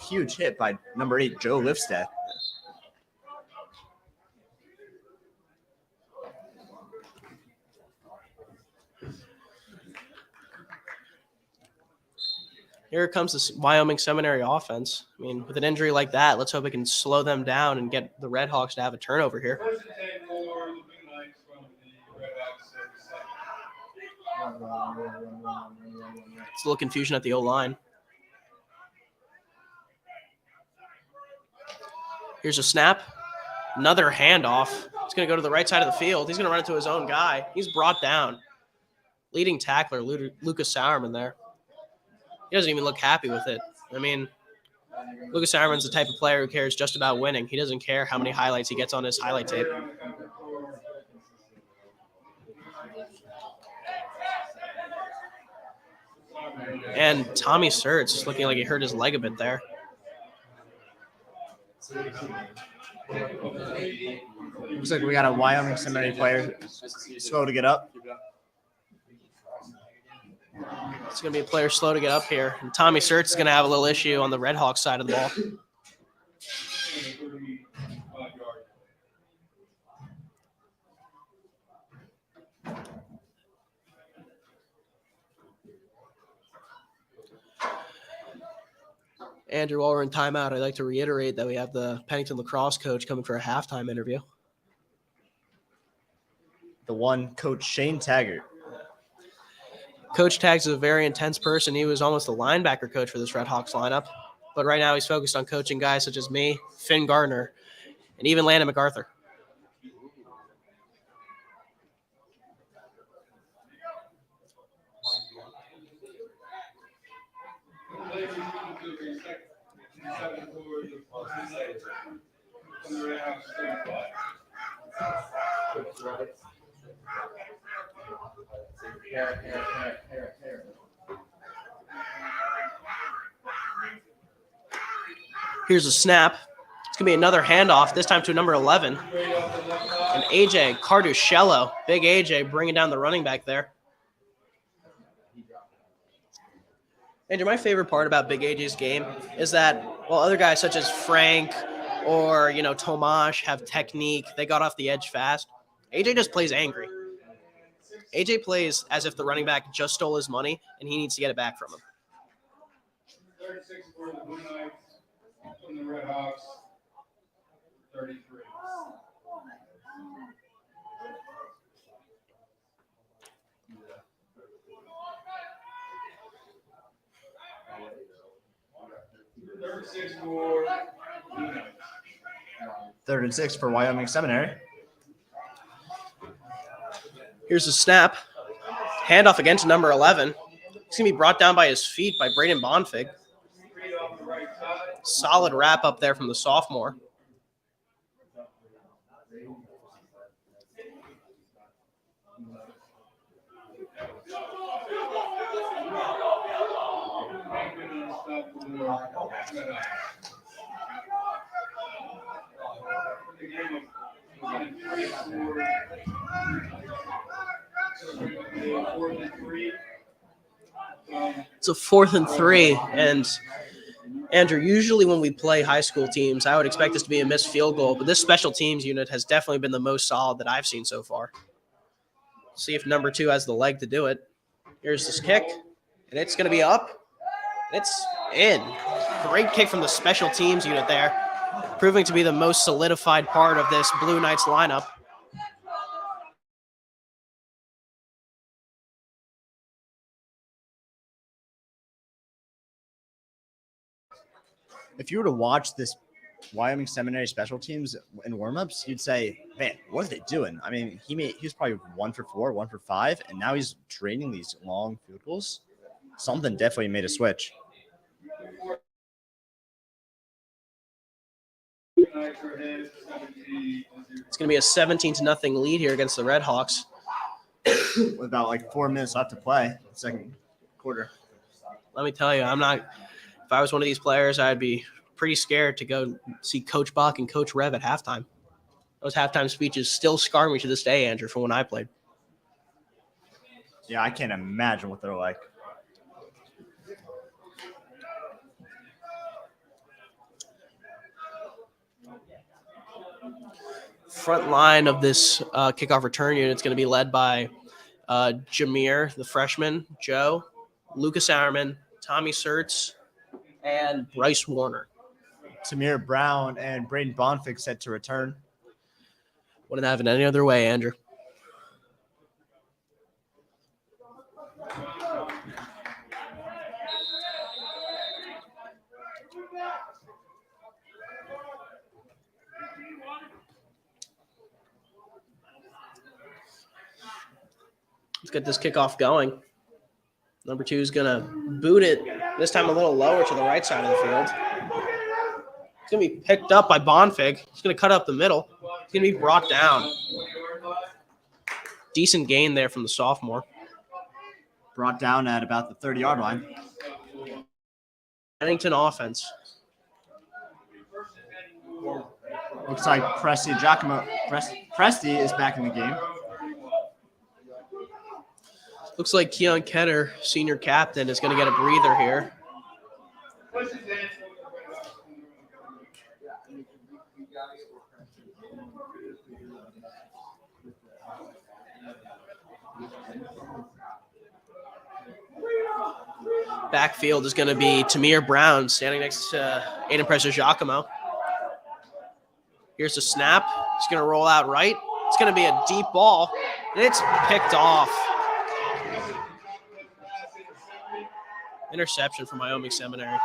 Huge hit by number 8, Joe Lifstead. Here comes this Wyoming Seminary offense. I mean, with an injury like that, let's hope it can slow them down and get the Red Hawks to have a turnover here. 1st and 10 for the Blue Knights from the Red Hawks 37. It's a little confusion at the O-line. Here's a snap. Another handoff. He's going to go to the right side of the field. He's going to run into his own guy. He's brought down. Leading tackler, Lucas Sauerman there. He doesn't even look happy with it. I mean, Lucas Sauerman's the type of player who cares just about winning. He doesn't care how many highlights he gets on his highlight tape. And Tommy Surtz looking like he hurt his leg a bit there. Looks like we got a Wyoming Seminary player slow to get up. It's going to be a player slow to get up here. And Tommy Surtz is going to have a little issue on the Red Hawks side of the ball. Andrew, while we're in timeout, I'd like to reiterate that we have the Pennington lacrosse coach coming for a halftime interview. The one, Coach Shane Taggart. Coach Tags is a very intense person. He was almost a linebacker coach for this Red Hawks lineup. But right now he's focused on coaching guys such as me, Finn Gardner, and even Landon MacArthur. Here's a snap. It's going to be another handoff, this time to number 11. And AJ Carduscello, big AJ, bringing down the running back there. Andrew, my favorite part about Big AJ's game is that while other guys such as Frank or, Tomash have technique, they got off the edge fast, AJ just plays angry. AJ plays as if the running back just stole his money and he needs to get it back from him. 36 for the Blue Knights from the Red Hawks, 33. Third and 6 for Wyoming Seminary. Here's a snap. Handoff again to number 11. He's going to be brought down by his feet by Braden Bonfig. Solid wrap up there from the sophomore. It's a 4th and 3, and Andrew, usually when we play high school teams, I would expect this to be a missed field goal, but this special teams unit has definitely been the most solid that I've seen so far. See if number 2 has the leg to do it. Here's this kick, and it's going to be up. It's in. Great kick from the special teams unit there, proving to be the most solidified part of this Blue Knights lineup. If you were to watch this Wyoming Seminary special teams in warmups, you'd say, man, what are they doing? I mean, he was probably 1 for 4, 1 for 5, and now he's draining these long field goals. Something definitely made a switch. It's It's going to be a 17-0 lead here against the Red Hawks. With about like 4 minutes left to play, second quarter. Let me tell you, if I was one of these players, I'd be pretty scared to go see Coach Bach and Coach Rev at halftime. Those halftime speeches still scar me to this day, Andrew, from when I played. Yeah, I can't imagine what they're like. Front line of this kickoff return unit is going to be led by Jameer, the freshman, Joe, Lucas Auerman, Tommy Sertz, and Bryce Warner. Tamir Brown and Braden Bonfig set to return. Wouldn't have it any other way, Andrew. Let's get this kickoff going. Number 2 is going to boot it, this time a little lower to the right side of the field. It's going to be picked up by Bonfig. He's going to cut up the middle. It's going to be brought down. Decent gain there from the sophomore. Brought down at about the 30-yard line. Pennington offense. Looks like Presti is back in the game. Looks like Keon Kenner, senior captain, is going to get a breather here. Backfield is going to be Tamir Brown standing next to Aiden Presser-Giacomo. Here's the snap. He's going to roll out right. It's going to be a deep ball, and it's picked off. Interception from Wyoming Seminary.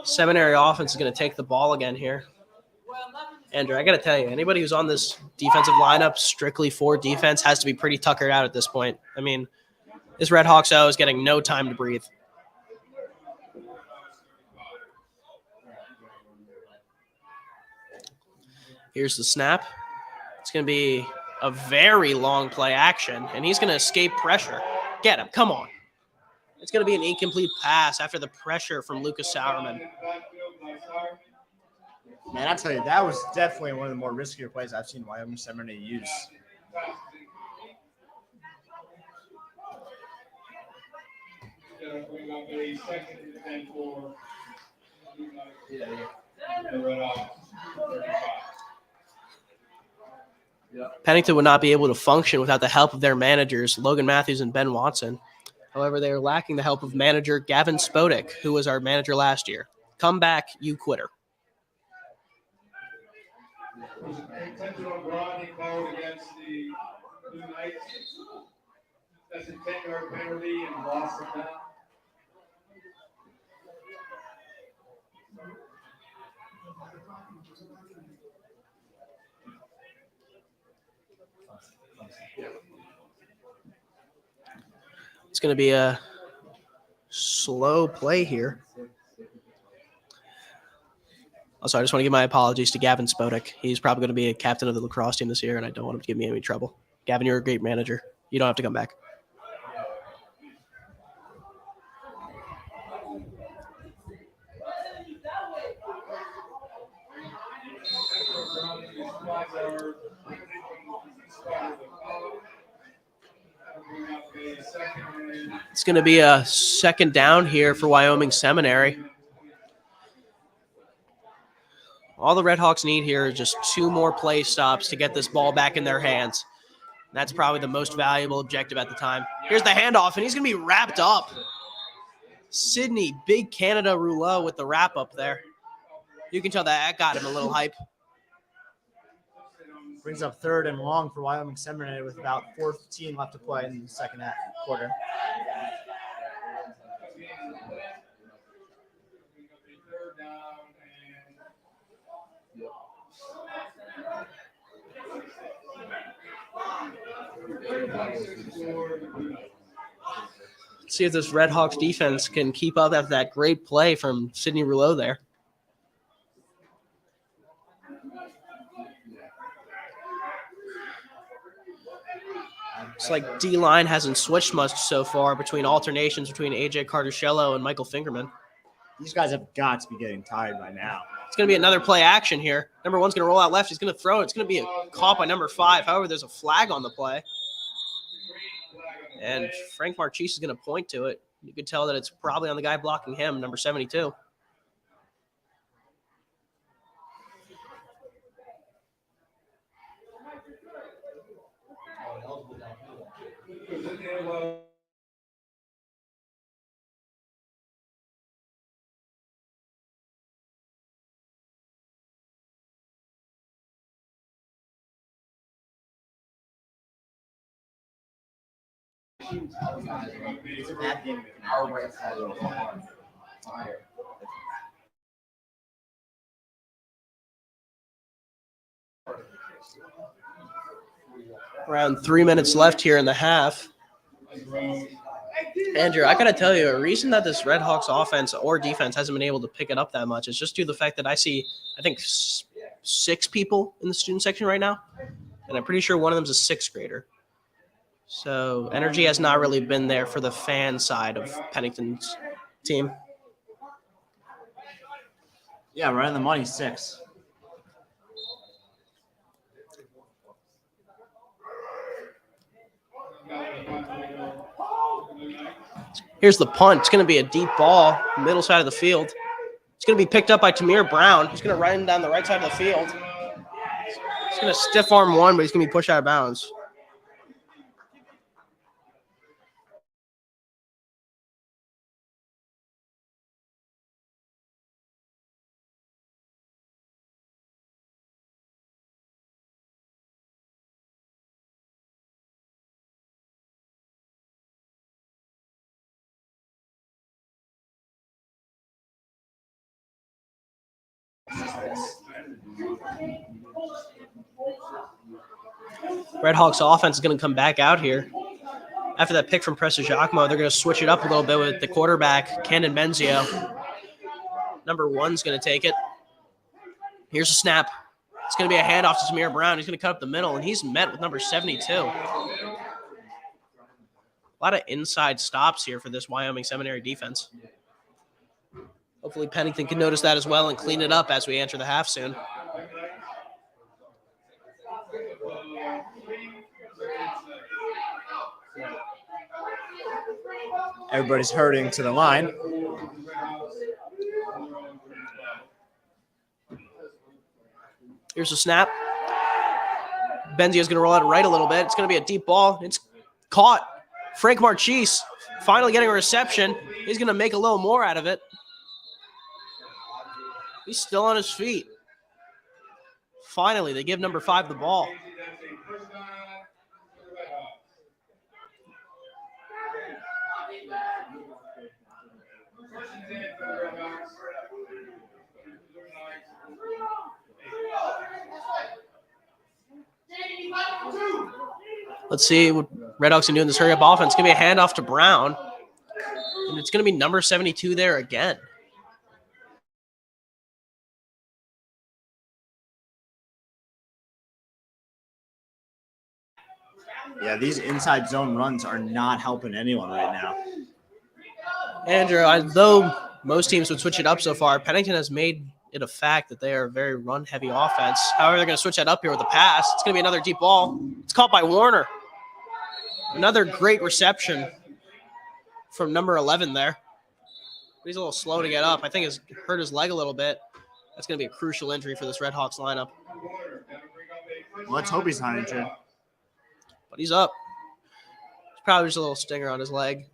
Seminary offense is going to take the ball again here. Andrew, I got to tell you, anybody who's on this defensive lineup strictly for defense has to be pretty tuckered out at this point. I mean, this Red Hawks O is getting no time to breathe. Here's the snap. It's going to be a very long play action, and he's going to escape pressure. Get him. Come on. It's going to be an incomplete pass after the pressure from Lucas Sauerman. Man, I tell you, that was definitely one of the more riskier plays I've seen Wyoming Seminary use. Pennington would not be able to function without the help of their managers, Logan Matthews and Ben Watson. However, they are lacking the help of manager Gavin Spodek, who was our manager last year. Come back, you quitter. Was intentional grounding called against the Blue Knights. That's a 10-yard penalty and loss of down. It's going to be a slow play here. Also, I just want to give my apologies to Gavin Spodek. He's probably going to be a captain of the lacrosse team this year, and I don't want him to give me any trouble. Gavin, you're a great manager. You don't have to come back. It's going to be a second down here for Wyoming Seminary. All the Redhawks need here is just 2 more play stops to get this ball back in their hands. That's probably the most valuable objective at the time. Here's the handoff, and he's going to be wrapped up. Sydney, Big Canada Rouleau with the wrap up there. You can tell that got him a little hype. Brings up 3rd and long for Wyoming Seminary with about 4:15 left to play in the second quarter. See if this Redhawks defense can keep up after that great play from Sydney Rouleau there. It's like D-line hasn't switched much so far between alternations between AJ Carduccello and Michael Fingerman. These guys have got to be getting tired by now. It's going to be another play action here. Number 1's going to roll out left. He's going to throw it. It's going to be a caught by number 5. However, there's a flag on the play. And Frank Marchese is going to point to it. You could tell that it's probably on the guy blocking him, number 72. Around 3 minutes left here in the half. Andrew, I got to tell you, a reason that this Redhawks offense or defense hasn't been able to pick it up that much is just due to the fact that I see, I think, 6 people in the student section right now. And I'm pretty sure one of them is a 6th grader. So energy has not really been there for the fan side of Pennington's team. Yeah, right on the money, 6. Here's the punt. It's going to be a deep ball, middle side of the field. It's going to be picked up by Tamir Brown. He's going to run him down the right side of the field. He's going to stiff arm one, but he's going to be pushed out of bounds. Redhawks offense is going to come back out here. After that pick from Presta Giacomo, they're going to switch it up a little bit with the quarterback, Kenan Menzio. Number 1's going to take it. Here's a snap. It's going to be a handoff to Tamir Brown. He's going to cut up the middle, and he's met with number 72. A lot of inside stops here for this Wyoming Seminary defense. Hopefully Pennington can notice that as well and clean it up as we enter the half soon. Everybody's hurting to the line. Here's a snap. Benzio's going to roll out right a little bit. It's going to be a deep ball. It's caught. Frank Marchese finally getting a reception. He's going to make a little more out of it. He's still on his feet. Finally, they give number 5 the ball. Let's see what Red Hawks can do in this hurry-up offense. It's going to be a handoff to Brown. And it's going to be number 72 there again. Yeah, these inside zone runs are not helping anyone right now. Andrew, though most teams would switch it up so far, Pennington has made it a fact that they are a very run-heavy offense. However, they're going to switch that up here with a pass. It's going to be another deep ball. It's caught by Warner. Another great reception from number 11 there. He's a little slow to get up. I think he's hurt his leg a little bit. That's going to be a crucial injury for this Red Hawks lineup. Well, let's hope he's not injured. But he's up. It's probably just a little stinger on his leg.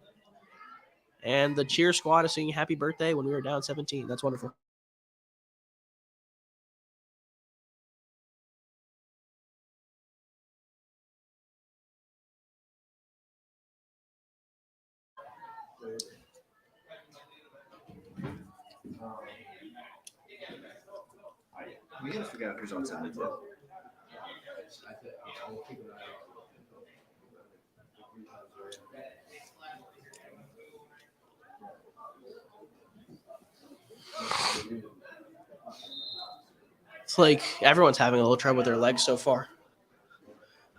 And the cheer squad is singing happy birthday when we were down 17. That's wonderful. We gotta figure out who's on 72. It's like everyone's having a little trouble with their legs so far.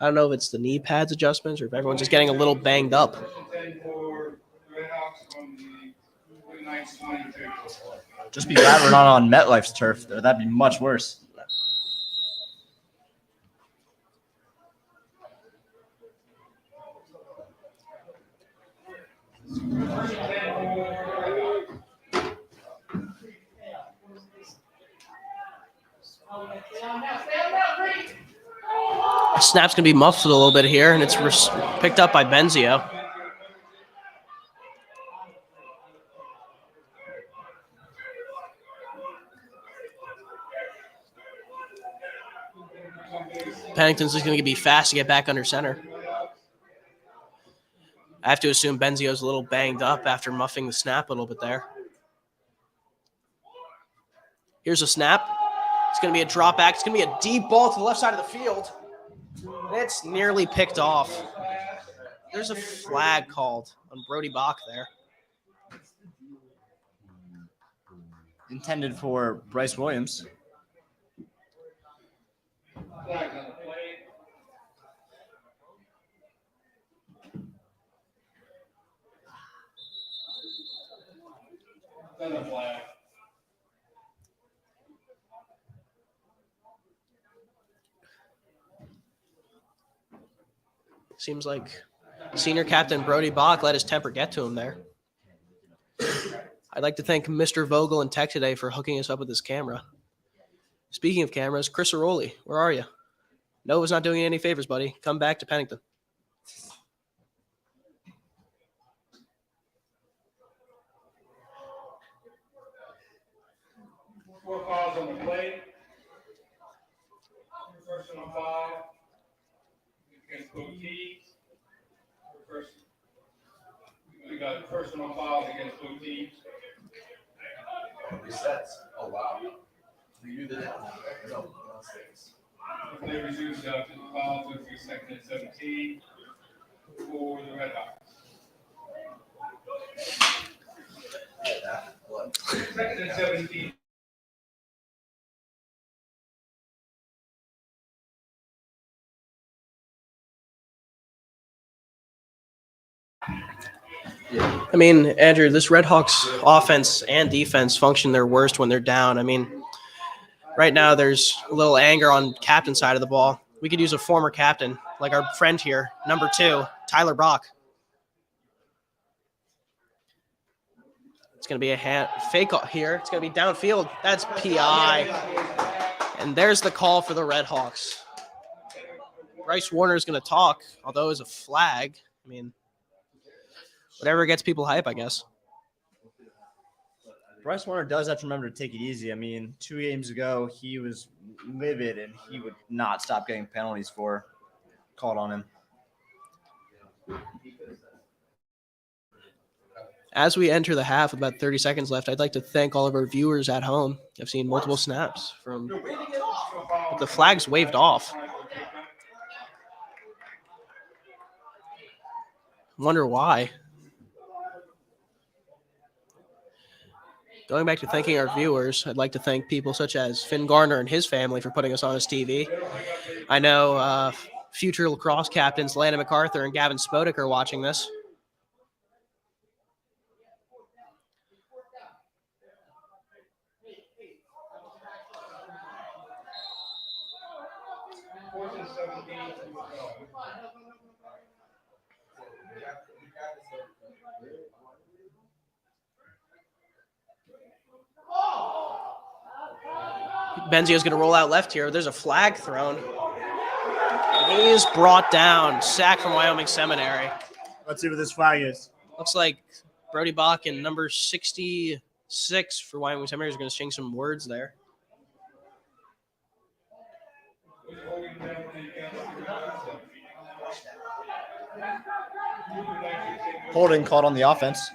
I don't know if it's the knee pads adjustments or if everyone's just getting a little banged up. Just be glad we're not on MetLife's turf. That'd be much worse. Snap's going to be muffled a little bit here, and it's picked up by Benzio. Pennington's just going to be fast to get back under center. I have to assume Benzio's a little banged up after muffing the snap a little bit there. Here's a snap. It's going to be a drop back. It's going to be a deep ball to the left side of the field. And it's nearly picked off. There's a flag called on Brody Bach there. Intended for Bryce Williams. Seems like senior captain Brody Bach let his temper get to him there. I'd like to thank Mr. Vogel and Tech today for hooking us up with this camera. Speaking of cameras, Chris Aroli, where are you? Nova's not doing you any favors, buddy. Come back to Pennington. Four fouls on the plate. Personal foul against Boutique. We got personal fouls against Boutique. Resets. Oh, wow. You did that. No. They resumed the fouls with the second and 17 for the Red Hawks. Second and 17. I mean, Andrew, this Red Hawks offense and defense function their worst when they're down. I mean, right now there's a little anger on captain side of the ball. We could use a former captain, like our friend here, number 2, Tyler Brock. It's going to be a fake here. It's going to be downfield. That's PI. And there's the call for the Red Hawks. Bryce Warner is going to talk, although it's a flag. I mean, whatever gets people hype, I guess. Bryce Warner does have to remember to take it easy. I mean, 2 games ago, he was livid and he would not stop getting penalties for called on him. As we enter the half with about 30 seconds left, I'd like to thank all of our viewers at home. I've seen multiple snaps from the flags waved off. Wonder why. Going back to thanking our viewers, I'd like to thank people such as Finn Garner and his family for putting us on his TV. I know future lacrosse captains Landon MacArthur and Gavin Spodek are watching this. Benzio's going to roll out left here. There's a flag thrown. He is brought down. Sack from Wyoming Seminary. Let's see what this flag is. Looks like Brody Bach and number 66 for Wyoming Seminary is going to change some words there. Holding called on the offense.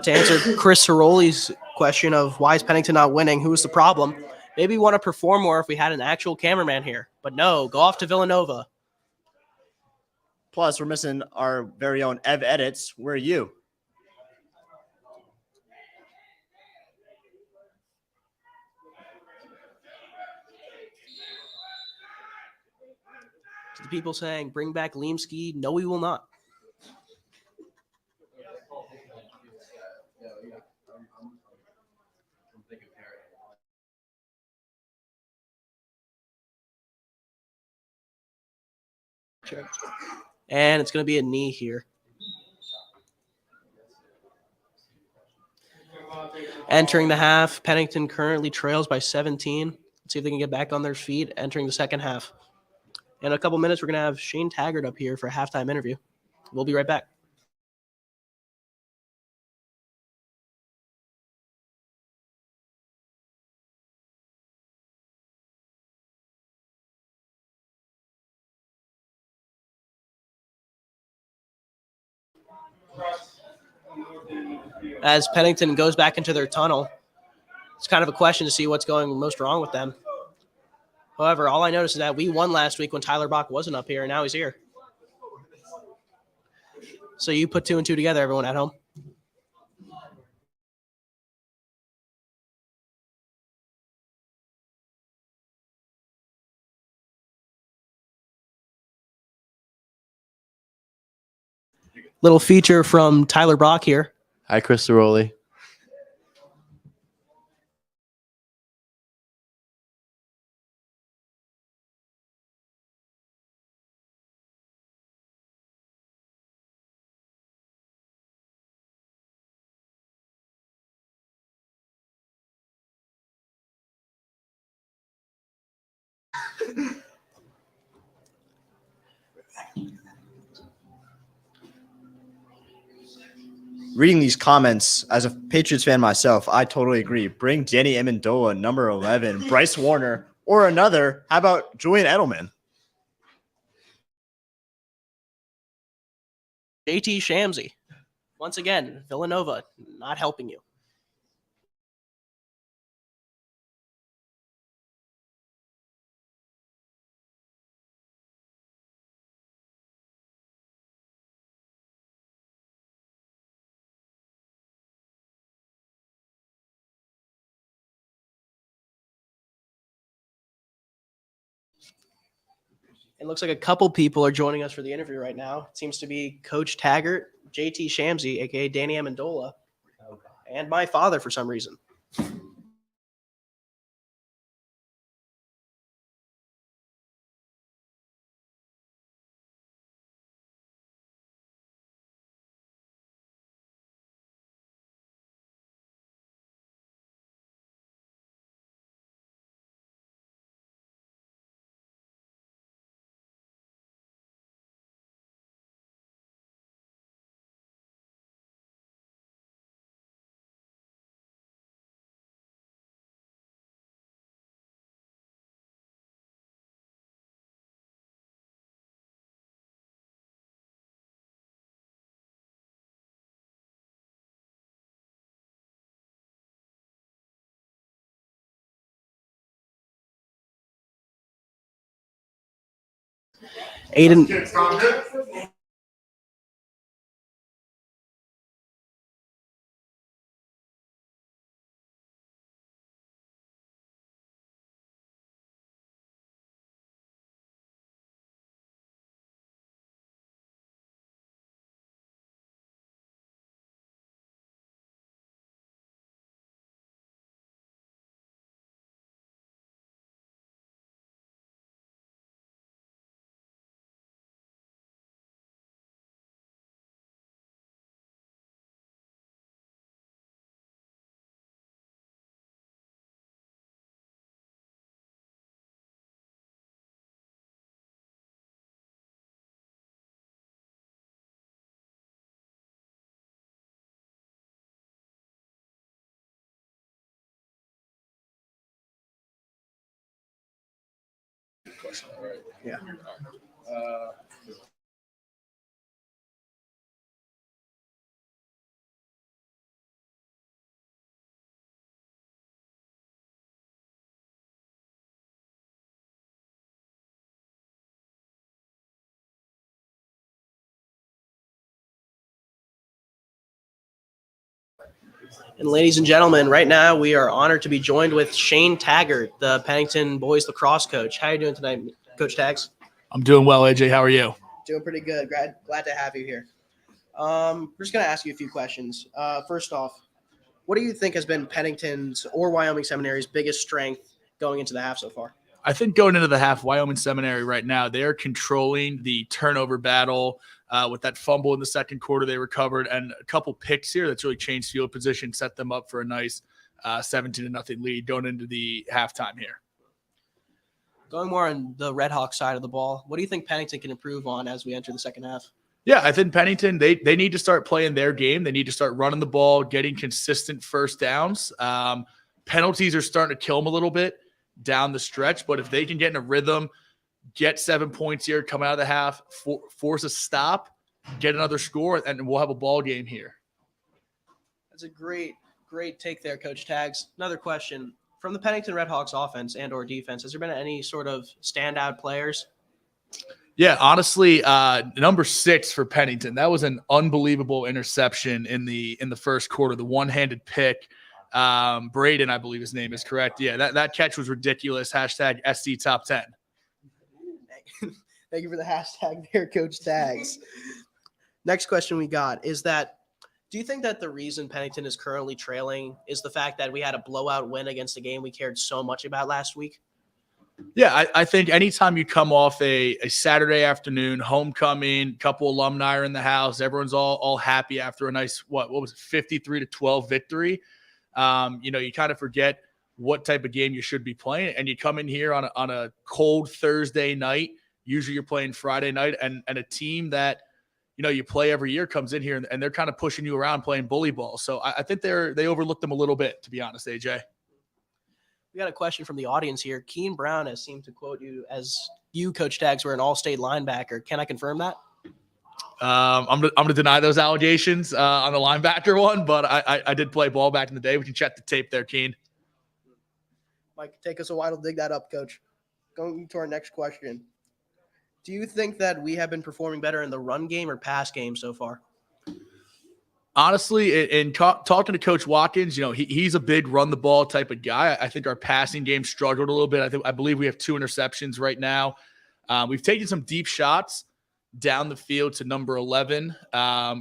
To answer Chris Ciroli's question of why is Pennington not winning, who's the problem? Maybe we want to perform more if we had an actual cameraman here. But no, go off to Villanova. Plus, we're missing our very own Ev Edits. Where are you? To the people saying, bring back Leemski, no, we will not. And it's going to be a knee here. Entering the half, Pennington currently trails by 17. Let's see if they can get back on their feet entering the second half. In a couple minutes, we're going to have Shane Taggart up here for a halftime interview. We'll be right back. As Pennington goes back into their tunnel, it's kind of a question to see what's going most wrong with them. However, all I noticed is that we won last week when Tyler Bach wasn't up here, and now he's here. So you put 2 and 2 together, everyone at home. Little feature from Tyler Bach here. Hi, Chris Ciroli. Reading these comments, as a Patriots fan myself, I totally agree. Bring Danny Amendola, number 11, Bryce Warner, or another. How about Julian Edelman? JT Shamsey. Once again, Villanova not helping you. It looks like a couple people are joining us for the interview right now. It seems to be Coach Taggart, JT Shamsey, a.k.a. Danny Amendola, and my father for some reason. Aiden, Kids, calm down. Yeah. And ladies and gentlemen, right now we are honored to be joined with Shane Taggart, the Pennington boys lacrosse coach. How are you doing tonight, Coach Tags? I'm doing well, AJ. How are you? Doing pretty good. Glad to have you here. We're just going to ask you a few questions. First off, what do you think has been Pennington's or Wyoming Seminary's biggest strength going into the half so far? I think going into the half, Wyoming Seminary right now, they're controlling the turnover battle with that fumble in the second quarter they recovered and a couple picks here that's really changed field position, set them up for a nice 17-0 lead going into the halftime here. Going more on the Red Hawk side of the ball, what do you think Pennington can improve on as we enter the second half? Yeah, I think Pennington, they need to start playing their game. They need to start running the ball, getting consistent first downs. Penalties are starting to kill them a little bit down the stretch, but if they can get in a rhythm, get 7 points here, come out of the half, force a stop, get another score, and we'll have a ball game here. That's a great take there, Coach Tags. Another question. From the Pennington Red Hawks offense and or defense, has there been any sort of standout players? Yeah, honestly, number 6 for Pennington. That was an unbelievable interception in the first quarter, the one-handed pick. Braden, I believe his name is correct. Yeah, that catch was ridiculous. Hashtag SC Top 10. Thank you for the hashtag there, Coach Tags. Next question we got is that, do you think that the reason Pennington is currently trailing is the fact that we had a blowout win against a game we cared so much about last week? Yeah, I think anytime you come off a Saturday afternoon, homecoming, couple alumni are in the house, everyone's all happy after a nice, what was it, 53-12 victory. You kind of forget what type of game you should be playing, and you come in here on a cold Thursday night. Usually you're playing Friday night, and a team that you play every year comes in here and they're kind of pushing you around playing bully ball. So I think they overlooked them a little bit, to be honest, AJ. We got a question from the audience here. Keen Brown has seemed to quote you as you, Coach Tags, were an all-state linebacker. Can I confirm that? I'm gonna deny those allegations on the linebacker one, but I did play ball back in the day. We can check the tape there, Keen. Might take us a while to dig that up, Coach. Going to our next question. Do you think that we have been performing better in the run game or pass game so far? Honestly, in talking to Coach Watkins, he's a big run the ball type of guy. I think our passing game struggled a little bit. I believe we have 2 interceptions right now. We've taken some deep shots down the field to number 11,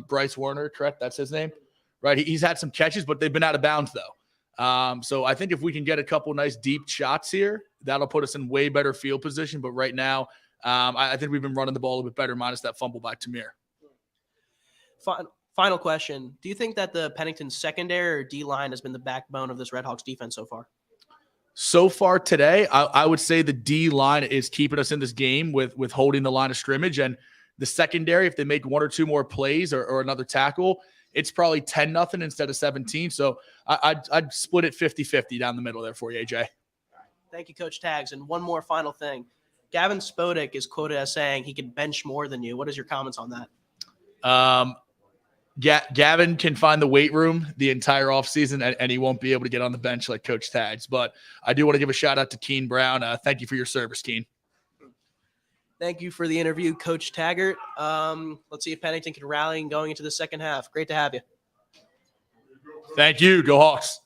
Bryce Warner, correct? That's his name, right? He's had some catches, but they've been out of bounds though. So I think if we can get a couple nice deep shots here, that'll put us in way better field position. But right now, I think we've been running the ball a little bit better, minus that fumble by Tamir. Final question. Do you think that the Pennington secondary or D-line has been the backbone of this Red Hawks defense so far? So far today, I would say the D-line is keeping us in this game with holding the line of scrimmage. And the secondary, if they make 1 or 2 more plays or another tackle, it's probably 10-0 instead of 17. So I'd split it 50-50 down the middle there for you, AJ. Thank you, Coach Tags. And one more final thing. Gavin Spodek is quoted as saying he can bench more than you. What is your comments on that? Gavin can find the weight room the entire offseason, and he won't be able to get on the bench like Coach Tags. But I do want to give a shout-out to Keen Brown. Thank you for your service, Keen. Thank you for the interview, Coach Taggart. Let's see if Pennington can rally and going into the second half. Great to have you. Thank you. Go Hawks.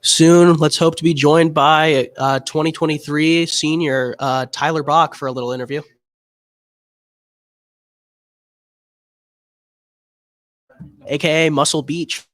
Soon, let's hope to be joined by 2023 senior Tyler Bach for a little interview. AKA Muscle Beach.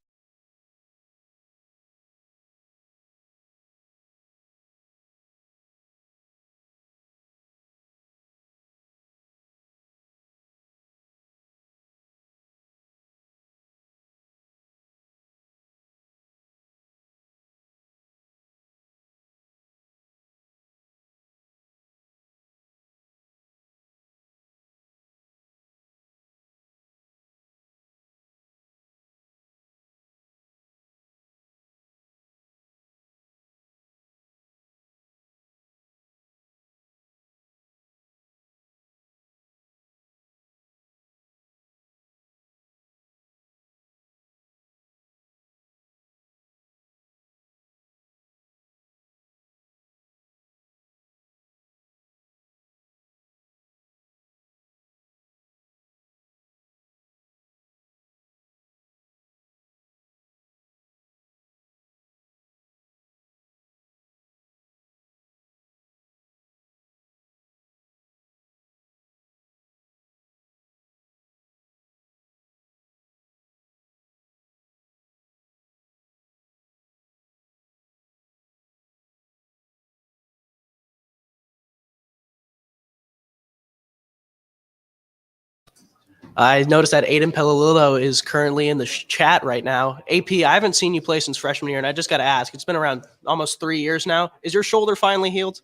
I noticed that Aiden Pelililo is currently in the chat right now. AP, I haven't seen you play since freshman year, and I just got to ask. It's been around almost 3 years now. Is your shoulder finally healed?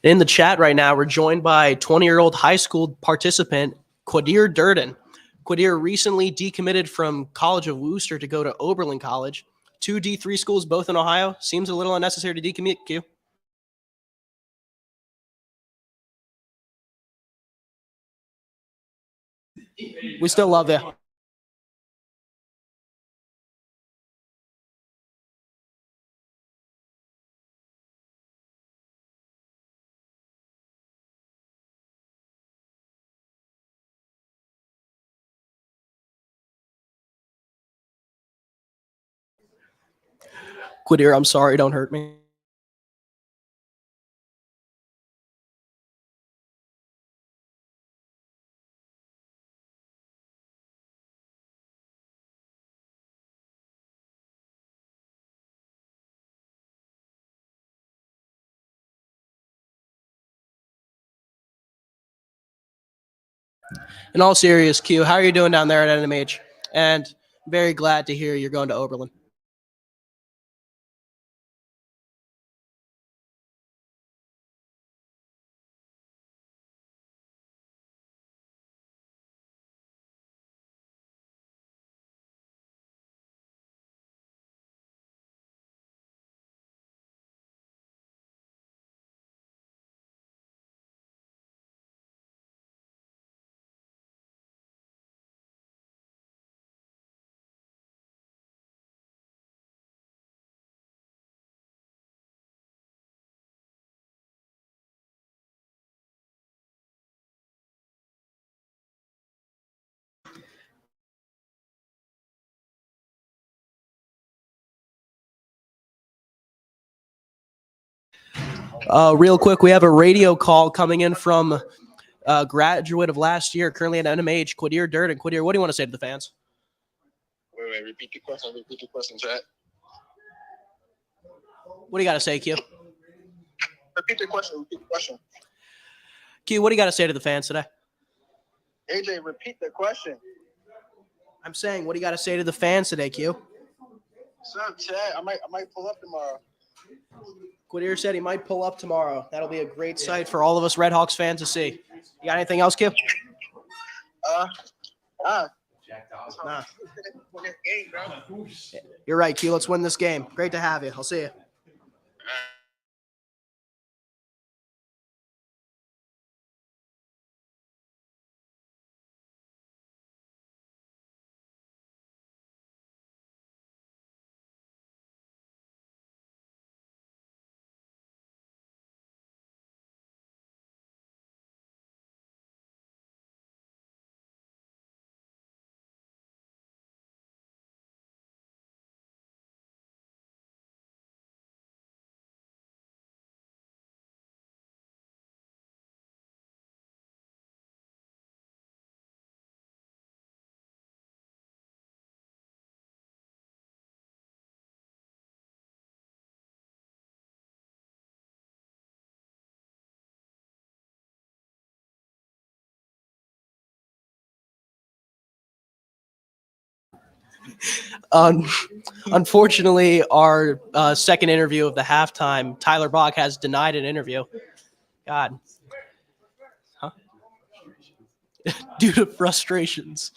In the chat right now, we're joined by 20-year-old high school participant Quadir Durden. Quadir recently decommitted from College of Wooster to go to Oberlin College. 2 D3 schools, both in Ohio. Seems a little unnecessary to decommit, Q. We still love you. Quadir, I'm sorry. Don't hurt me. In all serious, Q, how are you doing down there at NMH? And very glad to hear you're going to Oberlin. Real quick, we have a radio call coming in from a graduate of last year, currently at NMH, Quadir Durden. Quadir, what do you want to say to the fans? Wait, repeat the question. Repeat the question, chat. What do you got to say, Q? Repeat the question. Repeat the question. Q, what do you got to say to the fans today? AJ, repeat the question. I'm saying, what do you got to say to the fans today, Q? What's up, chat? I might pull up tomorrow. Quadir said he might pull up tomorrow. That'll be a great sight for all of us Red Hawks fans to see. You got anything else, Q? Nah. Game, bro. You're right, Q. Let's win this game. Great to have you. I'll see you. Unfortunately, our second interview of the halftime, Tyler Bach has denied an interview. God. Huh? Due to frustrations.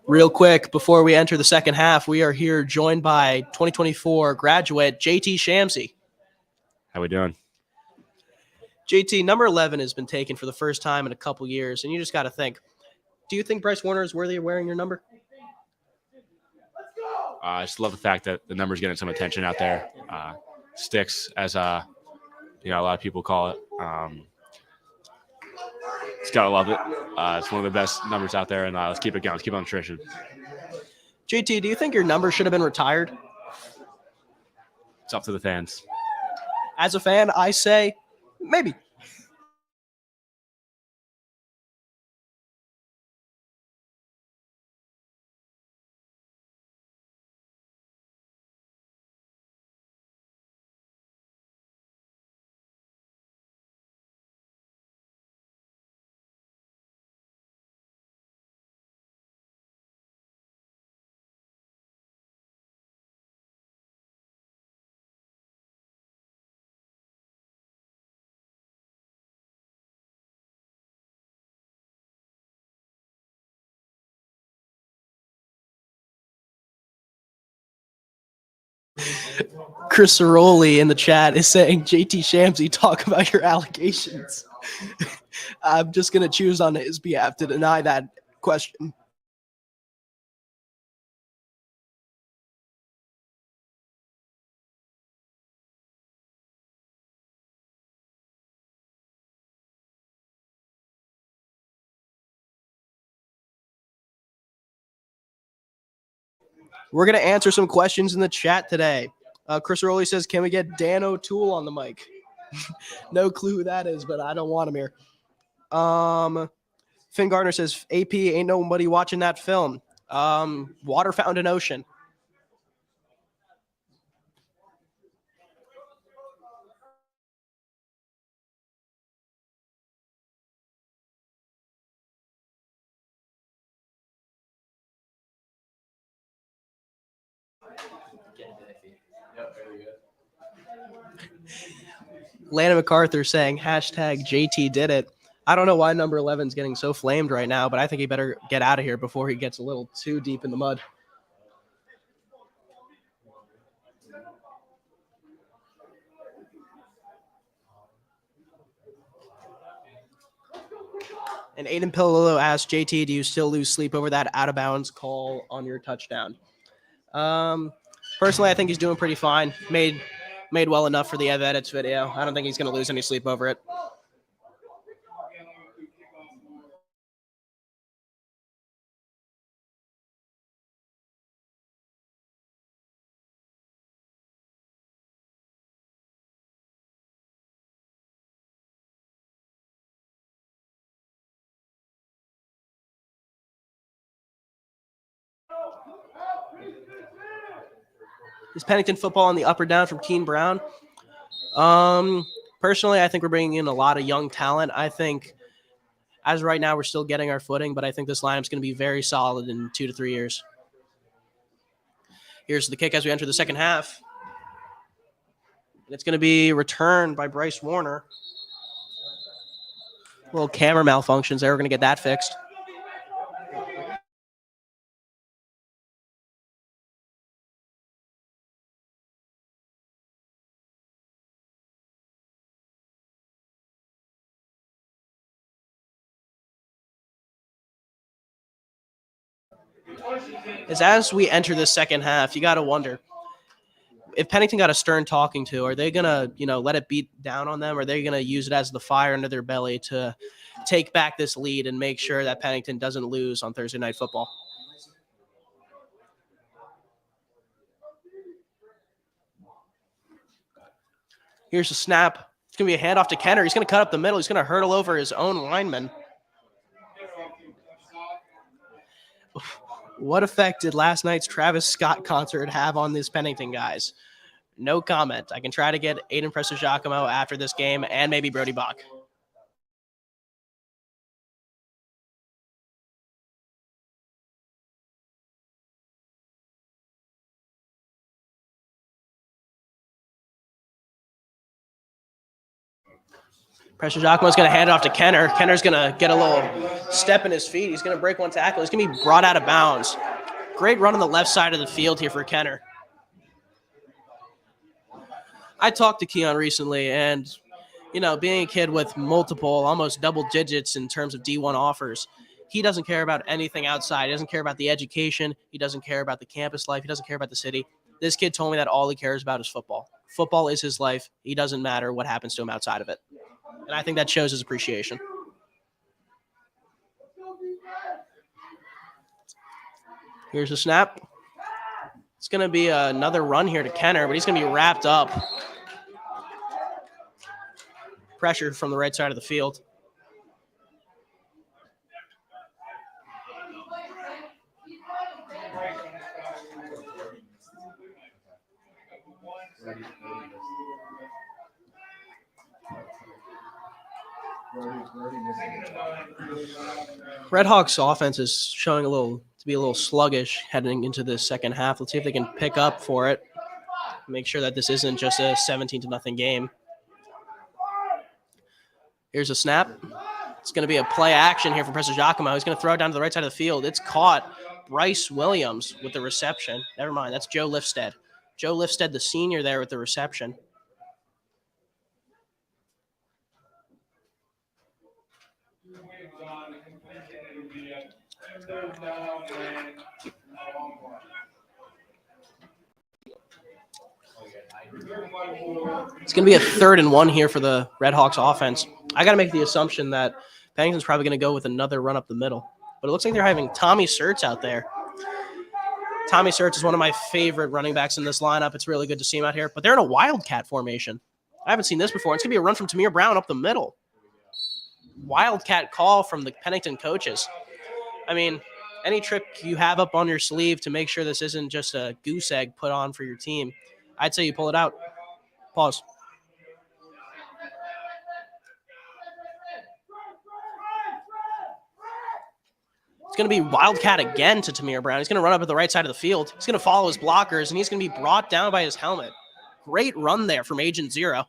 Real quick, before we enter the second half, we are here joined by 2024 graduate JT Shamsey. How we doing? JT, number 11 has been taken for the first time in a couple years, and you just got to think, do you think Bryce Warner is worthy of wearing your number? I just love the fact that the number's getting some attention out there. Sticks, as a lot of people call it. Just gotta love it. It's one of the best numbers out there, and let's keep it going. Let's keep on the tradition. JT, do you think your number should have been retired? It's up to the fans. As a fan, I say maybe. Chris Ceroli in the chat is saying, JT Shamsey, talk about your allegations. I'm just going to choose on his behalf to deny that question. We're going to answer some questions in the chat today. Chris Rowley says, can we get Dan O'Toole on the mic? No clue who that is, but I don't want him here. Finn Gardner says, AP, ain't nobody watching that film. Water found an ocean. Landon MacArthur saying, hashtag JT did it. I don't know why number 11 is getting so flamed right now, but I think he better get out of here before he gets a little too deep in the mud. And Aiden Pillolo asked, JT, do you still lose sleep over that out-of-bounds call on your touchdown? Personally, I think he's doing pretty fine. Made well enough for the Ev Edits video. I don't think he's going to lose any sleep over it. Is Pennington football on the up or down from Keene Brown? Personally, I think we're bringing in a lot of young talent. I think as right now, we're still getting our footing, but I think this lineup's going to be very solid in 2 to 3 years. Here's the kick as we enter the second half. And it's going to be returned by Bryce Warner. Little camera malfunctions there. We're going to get that fixed. As we enter the second half, you got to wonder, if Pennington got a stern talking to, are they going to, let it beat down on them? Or are they going to use it as the fire under their belly to take back this lead and make sure that Pennington doesn't lose on Thursday Night Football? Here's a snap. It's going to be a handoff to Kenner. He's going to cut up the middle. He's going to hurdle over his own lineman. What effect did last night's Travis Scott concert have on this Pennington guys? No comment. I can try to get Aiden Prestigiacomo after this game and maybe Brody Bach. Pressure Giacomo's going to hand it off to Kenner. Kenner's going to get a little step in his feet. He's going to break one tackle. He's going to be brought out of bounds. Great run on the left side of the field here for Kenner. I talked to Keon recently, and, you know, being a kid with multiple, almost double digits in terms of D1 offers, he doesn't care about anything outside. He doesn't care about the education. He doesn't care about the campus life. He doesn't care about the city. This kid told me that all he cares about is football. Football is his life. He doesn't matter what happens to him outside of it. And I think that shows his appreciation. Here's a snap. It's going to be another run here to Kenner, but he's going to be wrapped up. Pressure from the right side of the field. Redhawks offense is showing to be a little sluggish heading into the second half. Let's see if they can pick up for it. Make sure that this isn't just a 17-0 game. Here's a snap. It's going to be a play action here for Pressure Giacomo. He's going to throw it down to the right side of the field. It's caught. Bryce Williams with the reception. Never mind. That's Joe Lifstead. Joe Lifstead, the senior, there with the reception. It's going to be a 3rd and 1 here for the Redhawks offense. I got to make the assumption that Pennington's probably going to go with another run up the middle. But it looks like they're having Tommy Sertz out there. Tommy Sertz is one of my favorite running backs in this lineup. It's really good to see him out here. But they're in a wildcat formation. I haven't seen this before. It's going to be a run from Tamir Brown up the middle. Wildcat call from the Pennington coaches. I mean, any trick you have up on your sleeve to make sure this isn't just a goose egg put on for your team, I'd say you pull it out. Pause. It's going to be wildcat again to Tamir Brown. He's going to run up at the right side of the field. He's going to follow his blockers, and he's going to be brought down by his helmet. Great run there from Agent Zero.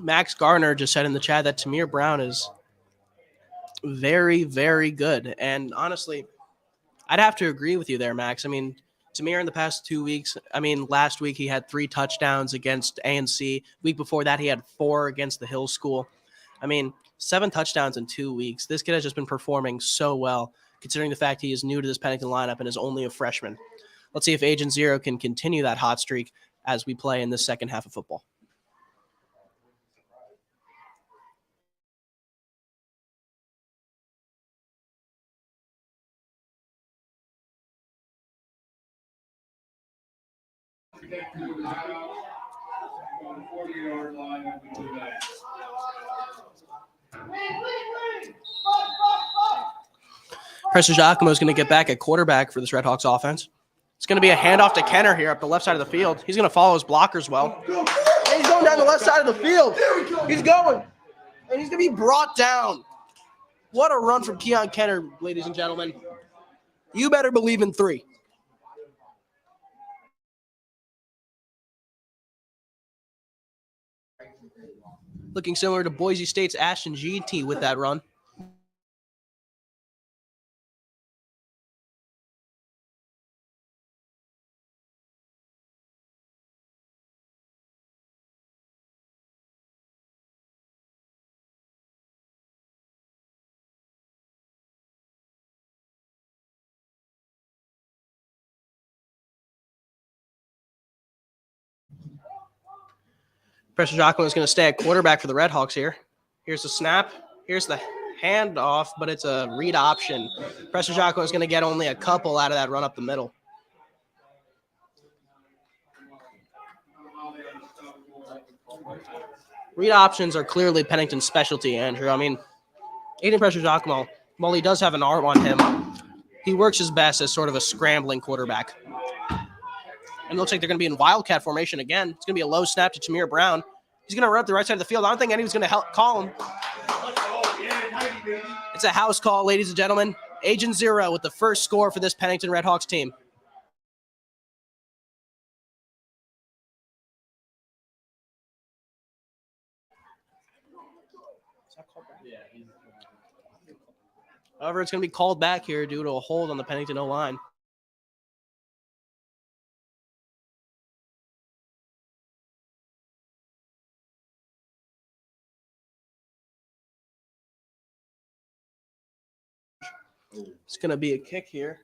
Max Garner just said in the chat that Tamir Brown is very, very good. And honestly, I'd have to agree with you there, Max. I mean, Tamir in the past 2 weeks, last week he had 3 touchdowns against ANC. Week before that, he had 4 against the Hill School. 7 touchdowns in 2 weeks. This kid has just been performing so well, considering the fact he is new to this Pennington lineup and is only a freshman. Let's see if Agent Zero can continue that hot streak as we play in the second half of football. Get to the house, on the 40-yard line of the Blue Knights. Pressure Giacomo is going to get back at quarterback for this Redhawks offense. It's going to be a handoff to Kenner here up the left side of the field. He's going to follow his blockers well. And he's going down the left side of the field. He's going. And he's going to be brought down. What a run from Keon Kenner, ladies and gentlemen. You better believe in 3. Looking similar to Boise State's Ashton GT with that run. Pressure Giacomo is going to stay at quarterback for the Redhawks here. Here's the snap. Here's the handoff, but it's a read option. Pressure Giacomo is going to get only a couple out of that run up the middle. Read options are clearly Pennington's specialty, Andrew. I mean, 18 pressure Giacomo, while he does have an arm on him, he works his best as sort of a scrambling quarterback. And it looks like they're going to be in wildcat formation again. It's going to be a low snap to Tamir Brown. He's going to run up the right side of the field. I don't think anyone's going to help call him. It's a house call, ladies and gentlemen. Agent Zero with the first score for this Pennington Redhawks team. However, it's going to be called back here due to a hold on the Pennington O-line. It's going to be a kick here.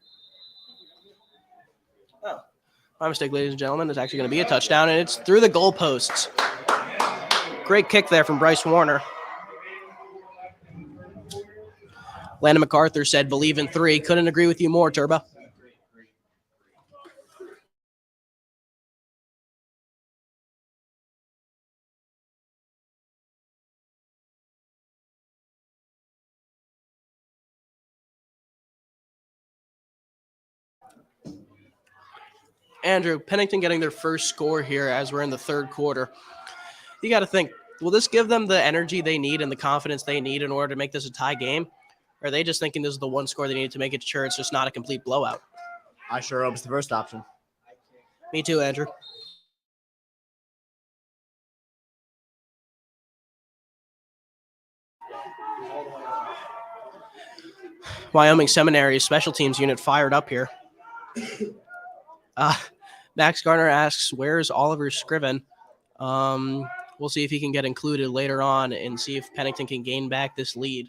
Oh, my mistake, ladies and gentlemen. It's actually going to be a touchdown, and it's through the goalposts. Great kick there from Bryce Warner. Landon MacArthur said, "Believe in 3." Couldn't agree with you more, Turbo. Andrew, Pennington getting their first score here as we're in the third quarter. You got to think, will this give them the energy they need and the confidence they need in order to make this a tie game? Or are they just thinking this is the one score they need to make it sure it's just not a complete blowout? I sure hope it's the first option. Me too, Andrew. Wyoming Seminary special teams unit fired up here. Max Garner asks, "Where's Oliver Scriven?" We'll see if he can get included later on and see if Pennington can gain back this lead.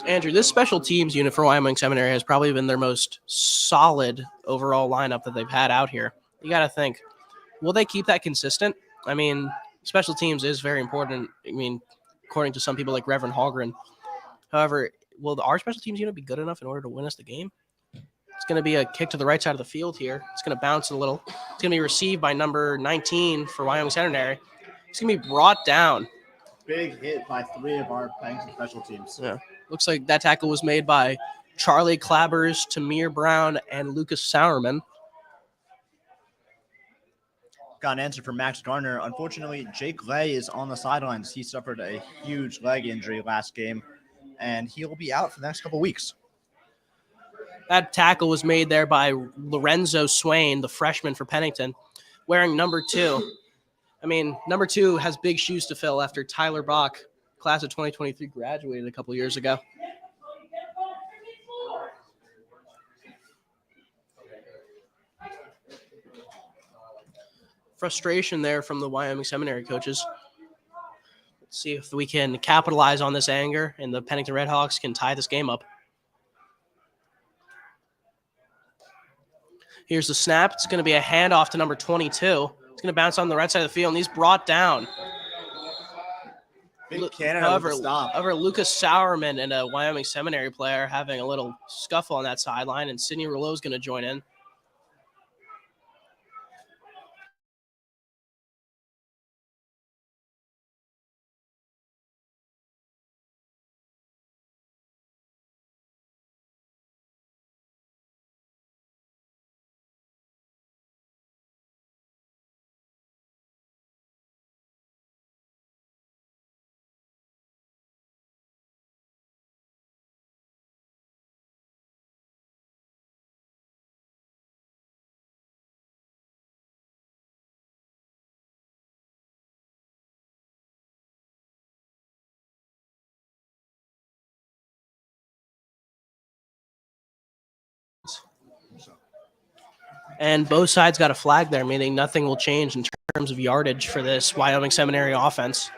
Andrew, this special teams unit for Wyoming Seminary has probably been their most solid overall lineup that they've had out here. You got to think, will they keep that consistent? I mean, special teams is very important. I mean, according to some people like Reverend Hallgren. However, will our special teams unit be good enough in order to win us the game? It's going to be a kick to the right side of the field here. It's going to bounce a little. It's going to be received by number 19 for Wyoming Seminary. It's going to be brought down. Big hit by 3 of our Pennington special teams. Yeah. Looks like that tackle was made by Charlie Clabbers, Tamir Brown, and Lucas Sauerman. Got an answer from Max Garner. Unfortunately, Jake Lay is on the sidelines. He suffered a huge leg injury last game, and he'll be out for the next couple weeks. That tackle was made there by Lorenzo Swain, the freshman for Pennington, wearing number 2. I mean, number 2 has big shoes to fill after Tyler Bach, class of 2023, graduated a couple years ago. Frustration there from the Wyoming Seminary coaches. Let's see if we can capitalize on this anger and the Pennington Redhawks can tie this game up. Here's the snap. It's going to be a handoff to number 22. It's going to bounce on the right side of the field, and he's brought down. Big Canada However, stop. Lucas Sauerman and a Wyoming Seminary player having a little scuffle on that sideline, and Sidney Rouleau is going to join in. And both sides got a flag there, meaning nothing will change in terms of yardage for this Wyoming Seminary offense.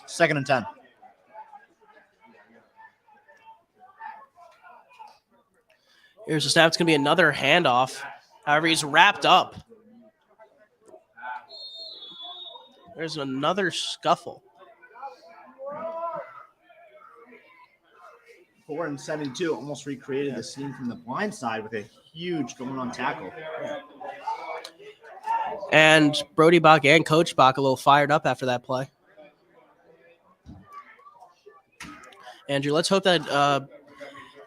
2nd and 10. Here's the snap. It's going to be another handoff. However, he's wrapped up. There's another scuffle. 4 and 72 almost recreated the scene from the blind side with a huge going on tackle. And Brody Bach and Coach Bach a little fired up after that play. Andrew, let's hope that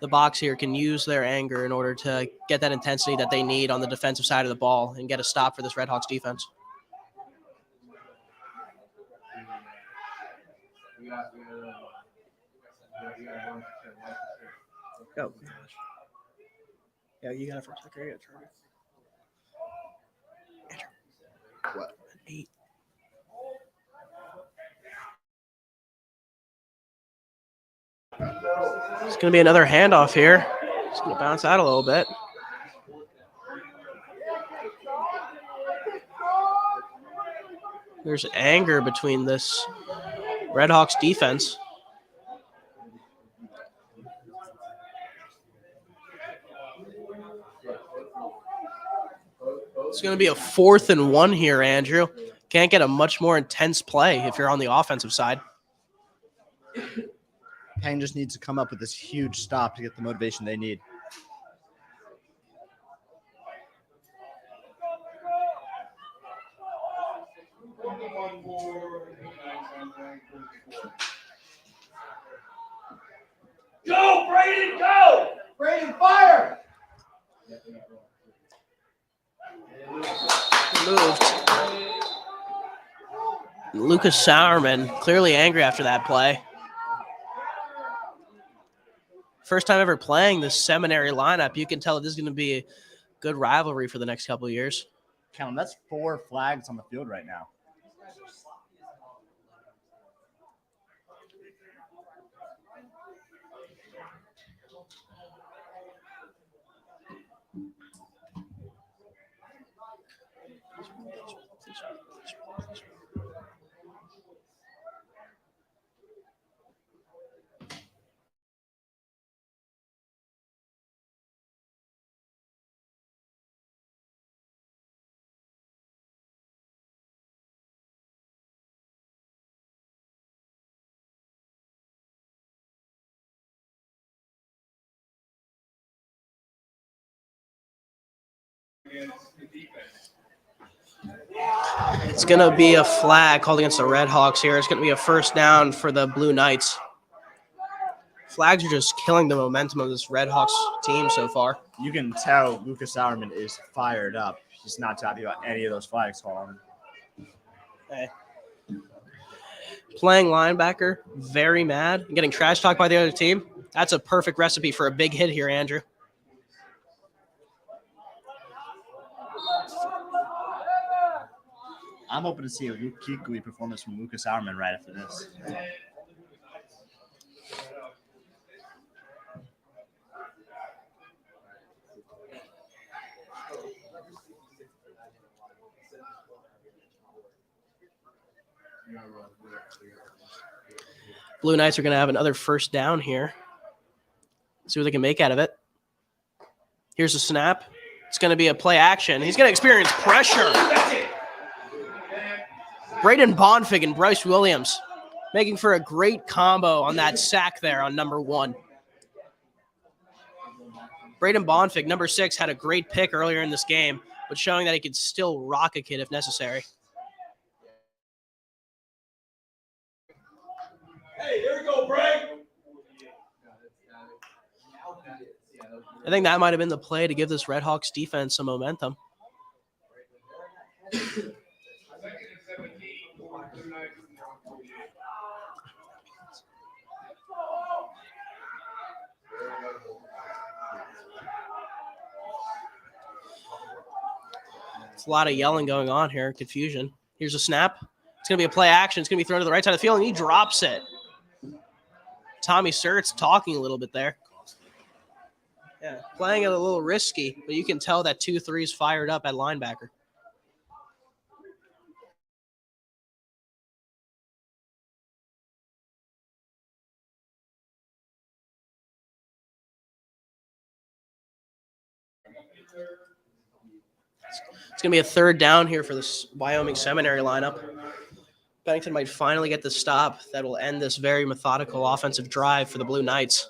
the Bucs here can use their anger in order to get that intensity that they need on the defensive side of the ball and get a stop for this Red Hawks defense. Oh. Yeah, you got it for a second. Andrew. What? 8. It's going to be another handoff here. It's going to bounce out a little bit. There's anger between this Red Hawks defense. It's going to be a 4th and 1 here, Andrew. Can't get a much more intense play if you're on the offensive side. Penn just needs to come up with this huge stop to get the motivation they need. Go, Braden, go! Braden, fire! Moved. Lucas Sauerman clearly angry after that play. First time ever playing this Seminary lineup. You can tell this is going to be a good rivalry for the next couple of years. Count, that's 4 flags on the field right now. It's going to be a flag called against the Red Hawks here. It's going to be a first down for the Blue Knights. Flags are just killing the momentum of this Red Hawks team so far. You can tell Lucas Sauerman is fired up. He's not happy about any of those flags falling. Hey. Playing linebacker, very mad, getting trash talked by the other team. That's a perfect recipe for a big hit here, Andrew. I'm hoping to see a Luke Kuechly performance from Lucas Sauerman right after this. Blue Knights are going to have another first down here. See what they can make out of it. Here's a snap. It's going to be a play action. He's going to experience pressure. Braden Bonfig and Bryce Williams making for a great combo on that sack there on number 1. Braden Bonfig, number 6, had a great pick earlier in this game, but showing that he could still rock a kid if necessary. Hey, there we go, Bray! I think that might have been the play to give this Red Hawks defense some momentum. It's a lot of yelling going on here, confusion. Here's a snap. It's going to be a play action. It's going to be thrown to the right side of the field, and he drops it. Tommy Surt's talking a little bit there. Yeah, playing it a little risky, but you can tell that 2-3 is fired up at linebacker. It's going to be a third down here for this Wyoming Seminary lineup. Pennington might finally get the stop that will end this very methodical offensive drive for the Blue Knights.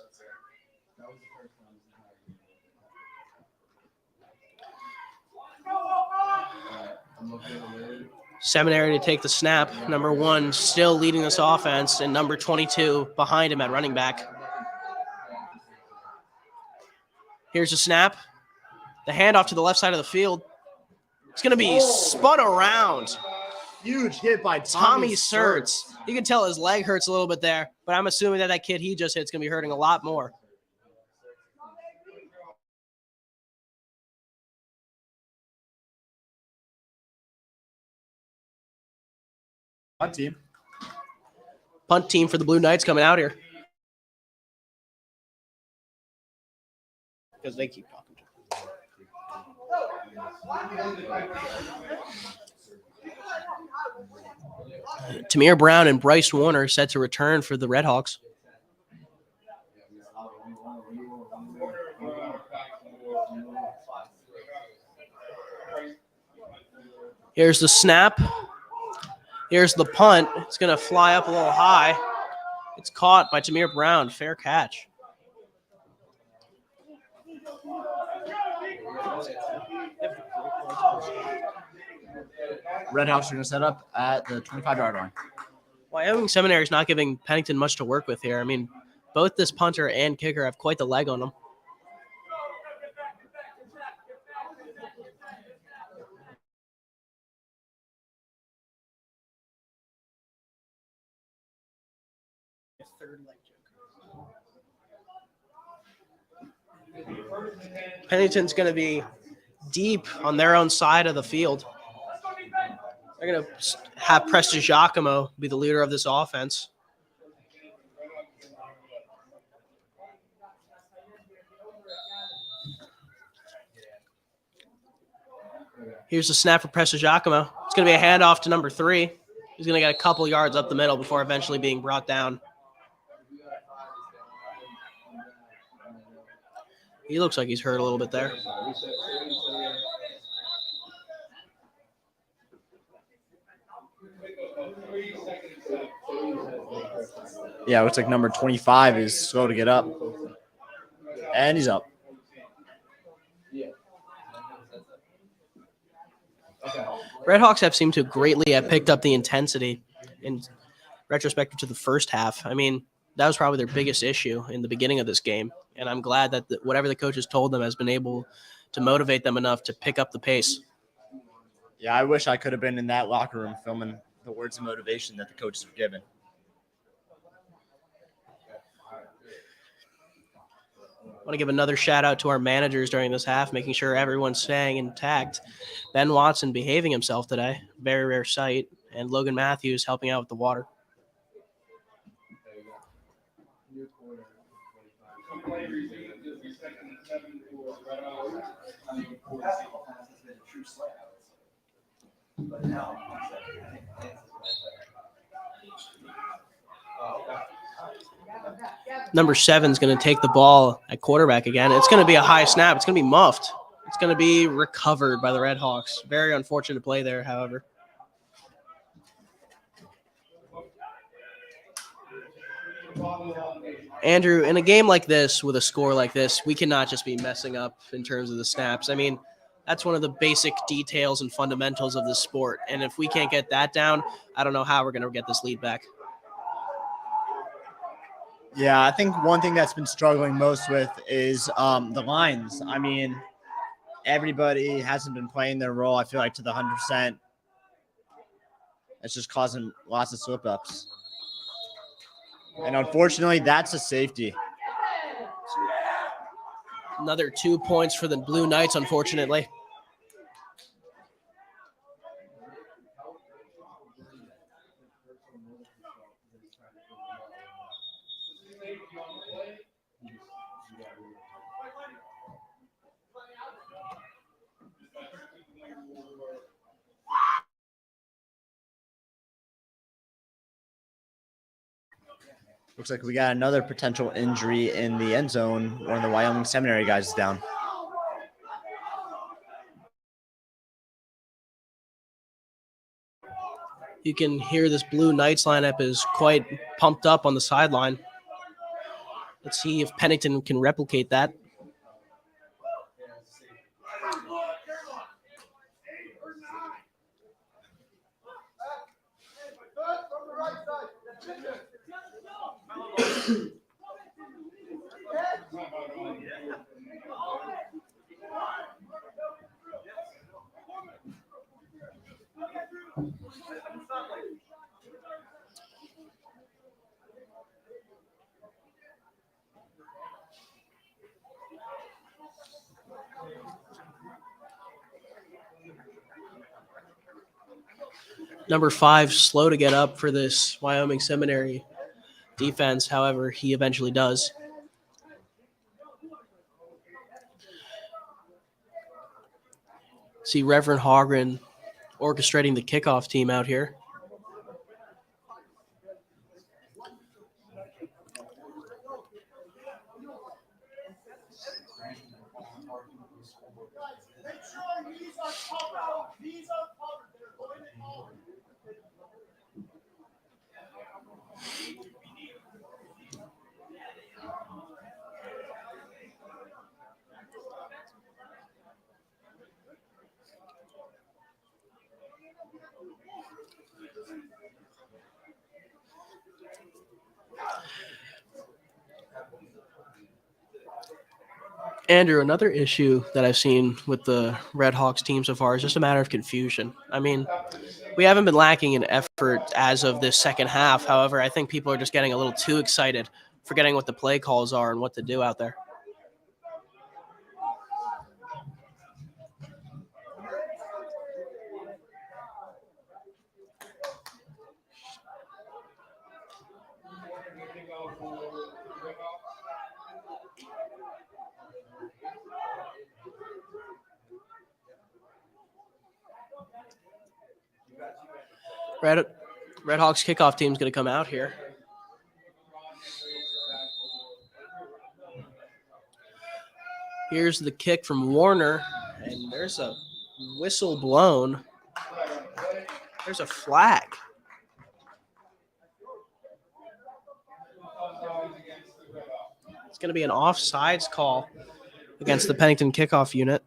Seminary to take the snap. Number 1 still leading this offense, and number 22 behind him at running back. Here's a snap. The handoff to the left side of the field. It's going to be spun around. Huge hit by Tommy Sertz. You can tell his leg hurts a little bit there, but I'm assuming that kid he just hit's going to be hurting a lot more. Punt team for the Blue Knights coming out here. Because they keep talking. Tamir Brown and Bryce Warner set to return for the Redhawks. Here's the snap. Here's the punt. It's going to fly up a little high. It's caught by Tamir Brown. Fair catch. Redhawks are going to set up at the 25-yard line. Wyoming Seminary is not giving Pennington much to work with here. I mean, both this punter and kicker have quite the leg on them. Pennington's going to be deep on their own side of the field. They're going to have Preston Giacomo be the leader of this offense. Here's the snap for Preston Giacomo. It's going to be a handoff to number 3. He's going to get a couple yards up the middle before eventually being brought down. He looks like he's hurt a little bit there. Yeah, it looks like number 25 is slow to get up. And he's up. Redhawks have seemed to greatly have picked up the intensity in retrospect to the first half. I mean, that was probably their biggest issue in the beginning of this game. And I'm glad that whatever the coaches told them has been able to motivate them enough to pick up the pace. Yeah, I wish I could have been in that locker room filming the words of motivation that the coaches have given. I want to give another shout out to our managers during this half, making sure everyone's staying intact. Ben Watson behaving himself today, very rare sight, and Logan Matthews helping out with the water. Number 7 is going to take the ball at quarterback again. It's going to be a high snap. It's going to be muffed. It's going to be recovered by the Redhawks. Very unfortunate play there, however. Andrew, in a game like this, with a score like this, we cannot just be messing up in terms of the snaps. I mean, that's one of the basic details and fundamentals of the sport. And if we can't get that down, I don't know how we're going to get this lead back. Yeah, I think one thing that's been struggling most with is the lines. I mean, everybody hasn't been playing their role, I feel like, to the 100%. It's just causing lots of slip-ups. And unfortunately, that's a safety. Another 2 points for the Blue Knights, unfortunately. Looks like we got another potential injury in the end zone. One of the Wyoming Seminary guys is down. You can hear this Blue Knights lineup is quite pumped up on the sideline. Let's see if Pennington can replicate that. Number 5, slow to get up for this Wyoming Seminary defense. However, he eventually does. See Reverend Hogren orchestrating the kickoff team out here. Andrew, another issue that I've seen with the Red Hawks team so far is just a matter of confusion. I mean, we haven't been lacking in effort as of this second half. However, I think people are just getting a little too excited, forgetting what the play calls are and what to do out there. Red Hawks kickoff team is going to come out here. Here's the kick from Warner, and there's a whistle blown. There's a flag. It's going to be an offsides call against the Pennington kickoff unit.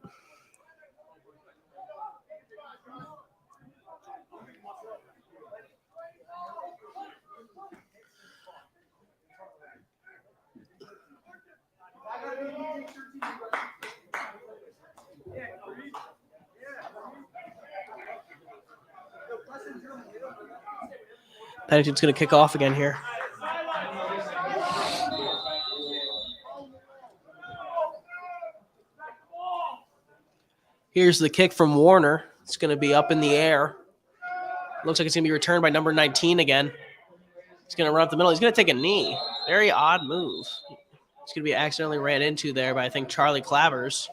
Pennington's going to kick off again here. Here's the kick from Warner. It's going to be up in the air. Looks like it's going to be returned by number 19 again. He's going to run up the middle. He's going to take a knee. Very odd move. He's going to be accidentally ran into there by, I think, Charlie Clabbers.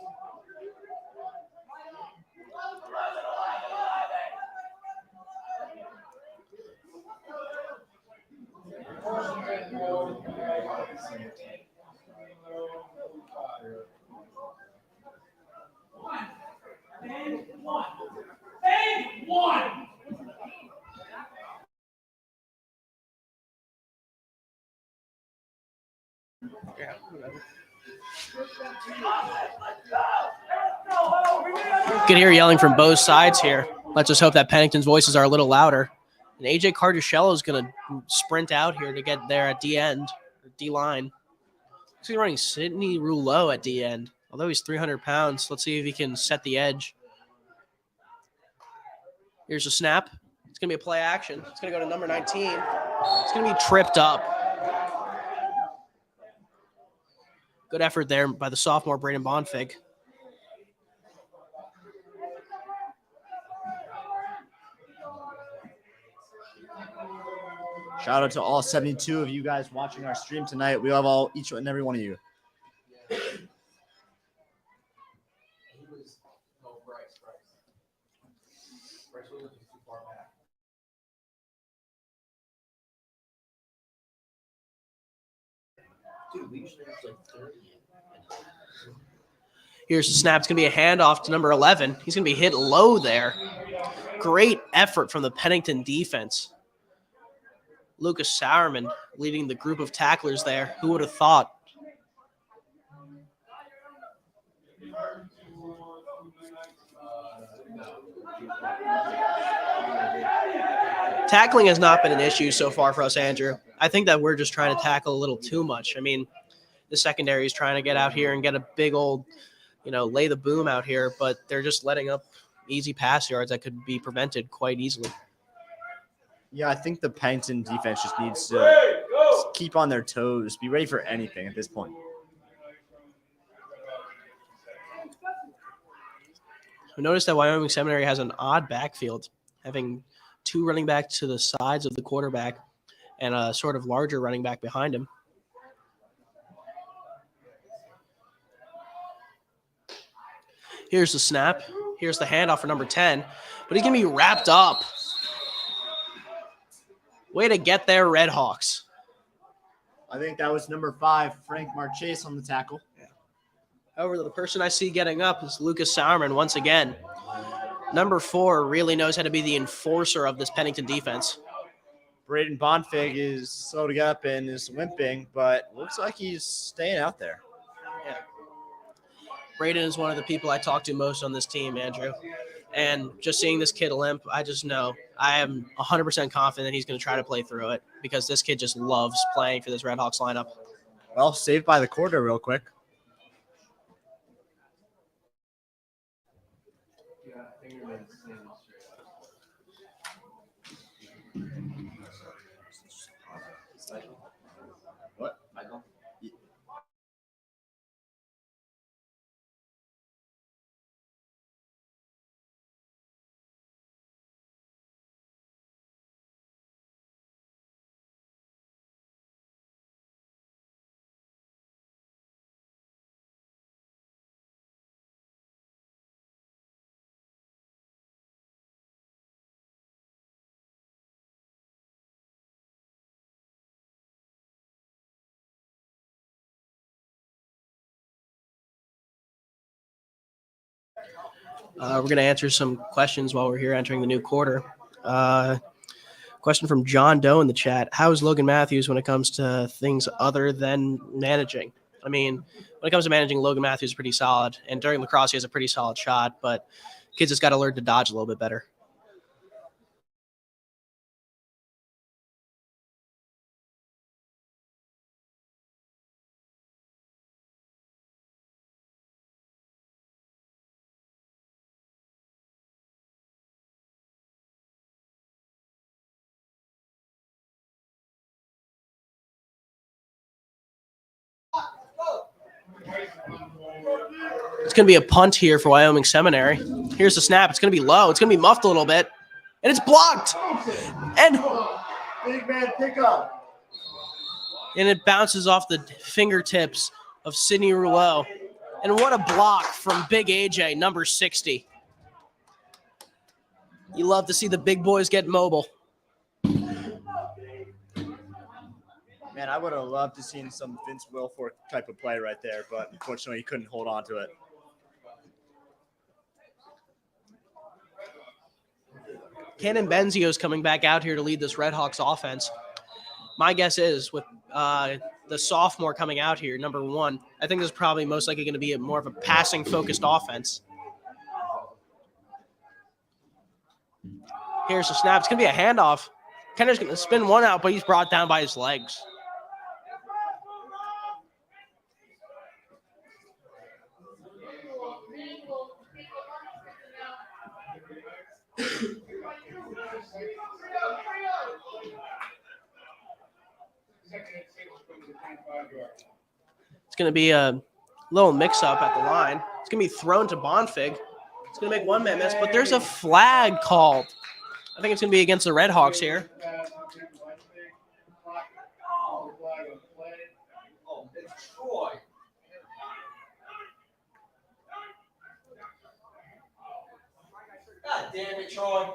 You can hear yelling from both sides here. Let's just hope that Pennington's voices are a little louder. And AJ Carduccello is going to sprint out here to get there at D end, or D line. He's running Sidney Rouleau at D end. Although he's 300 pounds, let's see if he can set the edge. Here's a snap. It's going to be a play action. It's going to go to number 19. It's going to be tripped up. Good effort there by the sophomore Braden Bonfig. Shout out to all 72 of you guys watching our stream tonight. We love each and every one of you. Here's the snap. It's going to be a handoff to number 11. He's going to be hit low there. Great effort from the Pennington defense. Lucas Sauerman leading the group of tacklers there. Who would have thought? Tackling has not been an issue so far for us, Andrew. I think that we're just trying to tackle a little too much. I mean, the secondary is trying to get out here and get a big old, lay the boom out here, but they're just letting up easy pass yards that could be prevented quite easily. Yeah, I think the Pennington defense just needs to keep on their toes, be ready for anything at this point. We noticed that Wyoming Seminary has an odd backfield, having two running backs to the sides of the quarterback and a sort of larger running back behind him. Here's the snap. Here's the handoff for number 10. But he's going to be wrapped up. Way to get there, Red Hawks. I think that was number 5, Frank Marchese on the tackle. However, the person I see getting up is Lucas Sauerman once again. Number 4 really knows how to be the enforcer of this Pennington defense. Braden Bonfig is slow to get up and is limping, but looks like he's staying out there. Yeah. Braden is one of the people I talk to most on this team, Andrew. And just seeing this kid limp, I just know I am 100% confident he's going to try to play through it because this kid just loves playing for this Red Hawks lineup. Well, saved by the quarter real quick. What, Michael? We're going to answer some questions while we're here entering the new quarter. Question from John Doe in the chat. How is Logan Matthews when it comes to things other than managing? I mean, when it comes to managing, Logan Matthews is pretty solid. And during lacrosse, he has a pretty solid shot. But kids just got to learn to dodge a little bit better. It's going to be a punt here for Wyoming Seminary. Here's the snap. It's going to be low. It's going to be muffed a little bit. And it's blocked. And Big man pickup. And it bounces off the fingertips of Sidney Rouleau. And what a block from Big AJ, number 60. You love to see the big boys get mobile. Man, I would have loved to seen some Vince Wilfork type of play right there, but unfortunately he couldn't hold on to it. Cannon Benzio's coming back out here to lead this Red Hawks offense. My guess is with the sophomore coming out here, number 1, I think this is probably most likely going to be more of a passing-focused offense. Here's the snap. It's going to be a handoff. Kenner's going to spin one out, but he's brought down by his legs. It's going to be a little mix-up at the line. It's going to be thrown to Bonfig. It's going to make one man miss, but there's a flag called. I think it's going to be against the Red Hawks here. God damn it, Troy.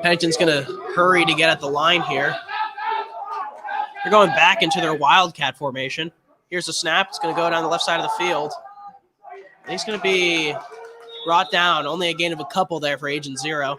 Pennington's going to hurry to get at the line here. They're going back into their Wildcat formation. Here's the snap. It's going to go down the left side of the field. And he's going to be brought down. Only a gain of a couple there for Agent Zero.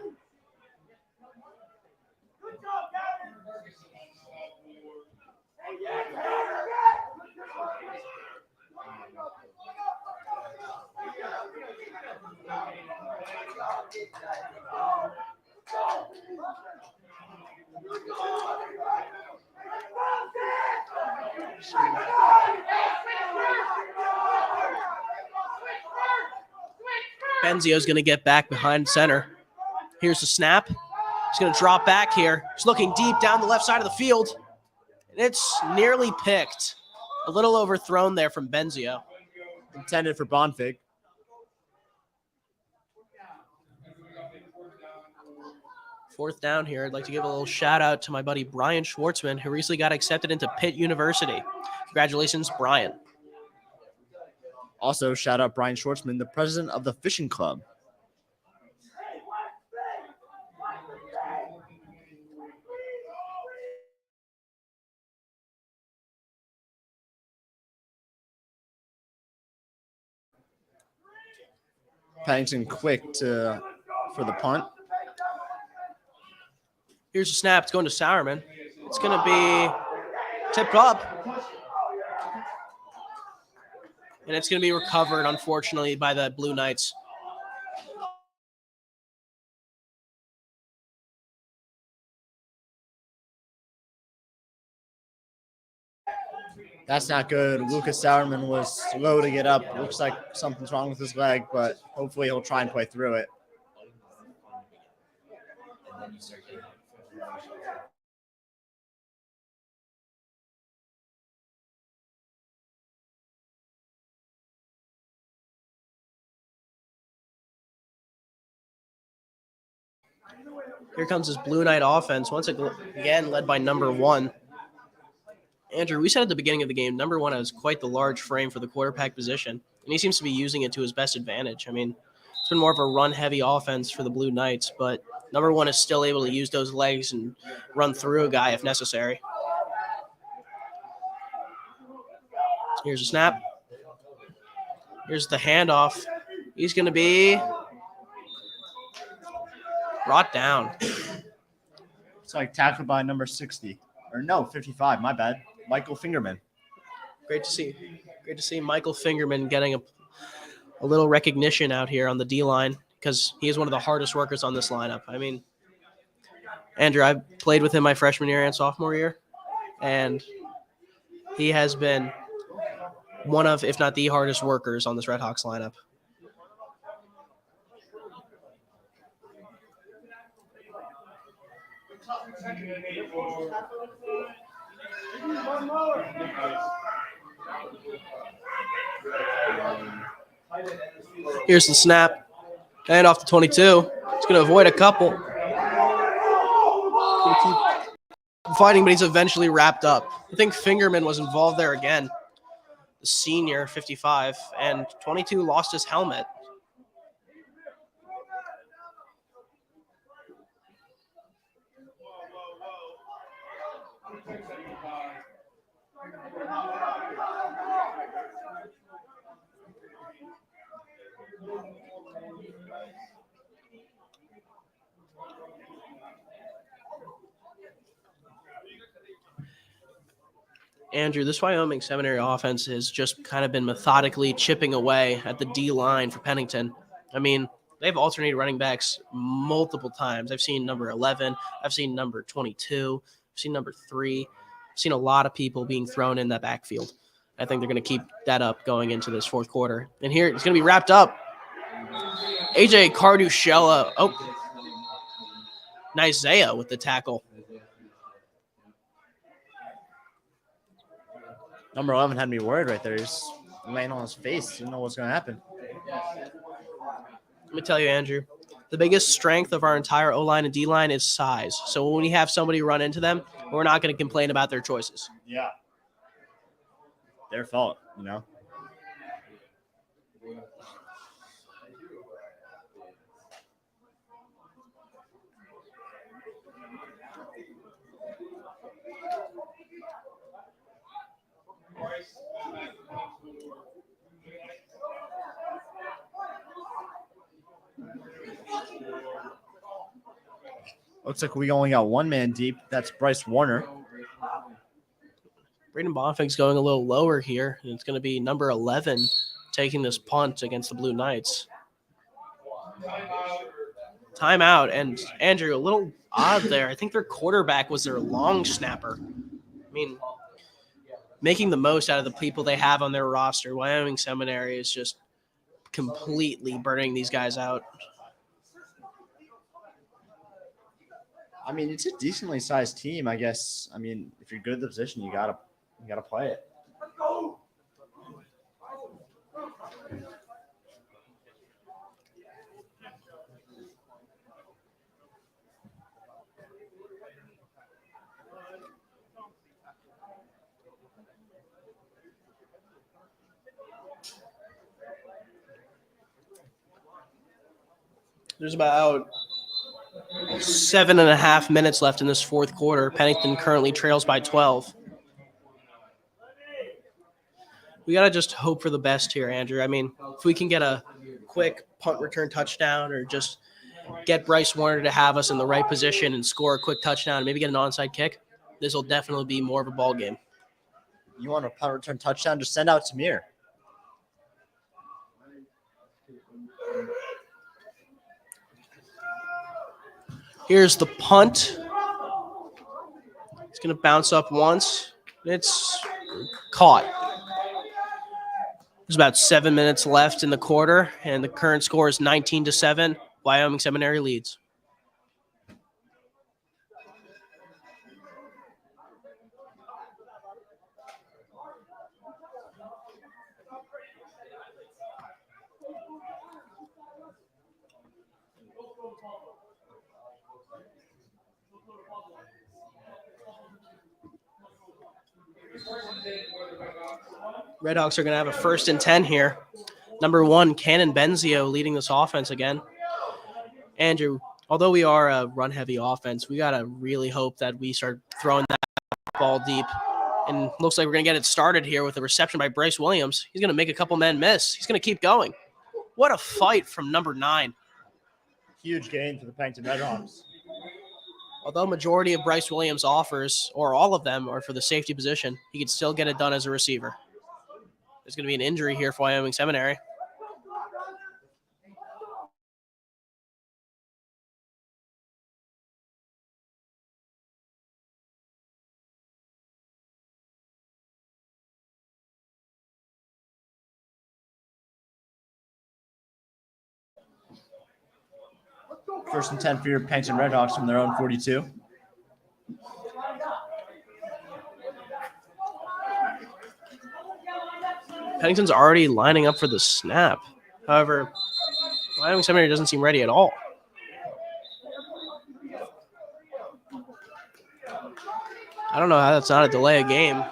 Benzio's going to get back behind center. Here's the snap. He's going to drop back here. He's looking deep down the left side of the field. It's nearly picked. A little overthrown there from Benzio. Intended for Bonfig. Fourth down here. I'd like to give a little shout out to my buddy Brian Schwartzman, who recently got accepted into Pitt University. Congratulations, Brian. Also, shout out Brian Schwartzman, the president of the fishing club. Pennington quick for the punt. Here's a snap. It's going to Sauerman. It's going to be tipped up. And it's going to be recovered, unfortunately, by the Blue Knights. That's not good. Lucas Sauerman was slow to get up. Looks like something's wrong with his leg, but hopefully he'll try and play through it. Here comes his Blue Knight offense, once again led by number 1. Andrew, we said at the beginning of the game, number 1 has quite the large frame for the quarterback position, and he seems to be using it to his best advantage. I mean, it's been more of a run-heavy offense for the Blue Knights, but number 1 is still able to use those legs and run through a guy if necessary. Here's a snap. Here's the handoff. He's going to be brought down. It's like tackled by number 60. Or no, 55, my bad. Michael Fingerman. Great to see Michael Fingerman getting a little recognition out here on the D-line because he is one of the hardest workers on this lineup. I mean, Andrew, I played with him my freshman year and sophomore year, and he has been one of, if not the hardest workers on this Red Hawks lineup. Here's the snap. And off the 22. He's going to avoid a couple. Going to keep fighting, but he's eventually wrapped up. I think Fingerman was involved there again. The senior, 55, and 22 lost his helmet. Andrew, this Wyoming Seminary offense has just kind of been methodically chipping away at the D line for Pennington. I mean, they've alternated running backs multiple times. I've seen number 11. I've seen number 22. I've seen number 3. I've seen a lot of people being thrown in that backfield. I think they're going to keep that up going into this fourth quarter. And here it's going to be wrapped up. AJ Carducella. Oh, Nizea with the tackle. Number 11 had me worried right there. He's laying on his face. Didn't know what's going to happen. Let me tell you, Andrew, the biggest strength of our entire O-line and D-line is size. So when we have somebody run into them, we're not going to complain about their choices. Yeah. Their fault, you know. Looks like we only got one man deep. That's Bryce Warner. Braden Bonfig's going a little lower here. And it's going to be number 11 taking this punt against the Blue Knights. Timeout. And Andrew, a little odd there. I think their quarterback was their long snapper. I mean, making the most out of the people they have on their roster. Wyoming Seminary is just completely burning these guys out. I mean, it's a decently sized team, I guess. I mean, if you're good at the position, you gotta play it. There's about 7.5 minutes left in this fourth quarter. Pennington currently trails by 12. We got to just hope for the best here, Andrew. I mean, if we can get a quick punt return touchdown or just get Bryce Warner to have us in the right position and score a quick touchdown and maybe get an onside kick, this will definitely be more of a ball game. You want a punt return touchdown? Just send out Samir. Here's the punt. It's going to bounce up once. It's caught. There's about 7 minutes left in the quarter, and the current score is 19-7. Wyoming Seminary leads. Redhawks are going to have a 1st and 10 here. Number 1, Cannon Benzio leading this offense again. Andrew, although we are a run-heavy offense, we got to really hope that we start throwing that ball deep. And looks like we're going to get it started here with a reception by Bryce Williams. He's going to make a couple men miss. He's going to keep going. What a fight from number 9. Huge gain for the Pennington Redhawks. Although majority of Bryce Williams' offers, or all of them, are for the safety position, he can still get it done as a receiver. There's going to be an injury here for Wyoming Seminary. First and 10 for your Pennington Redhawks from their own 42. Pennington's already lining up for the snap. However, Wyoming Seminary doesn't seem ready at all. I don't know how that's not a delay of game.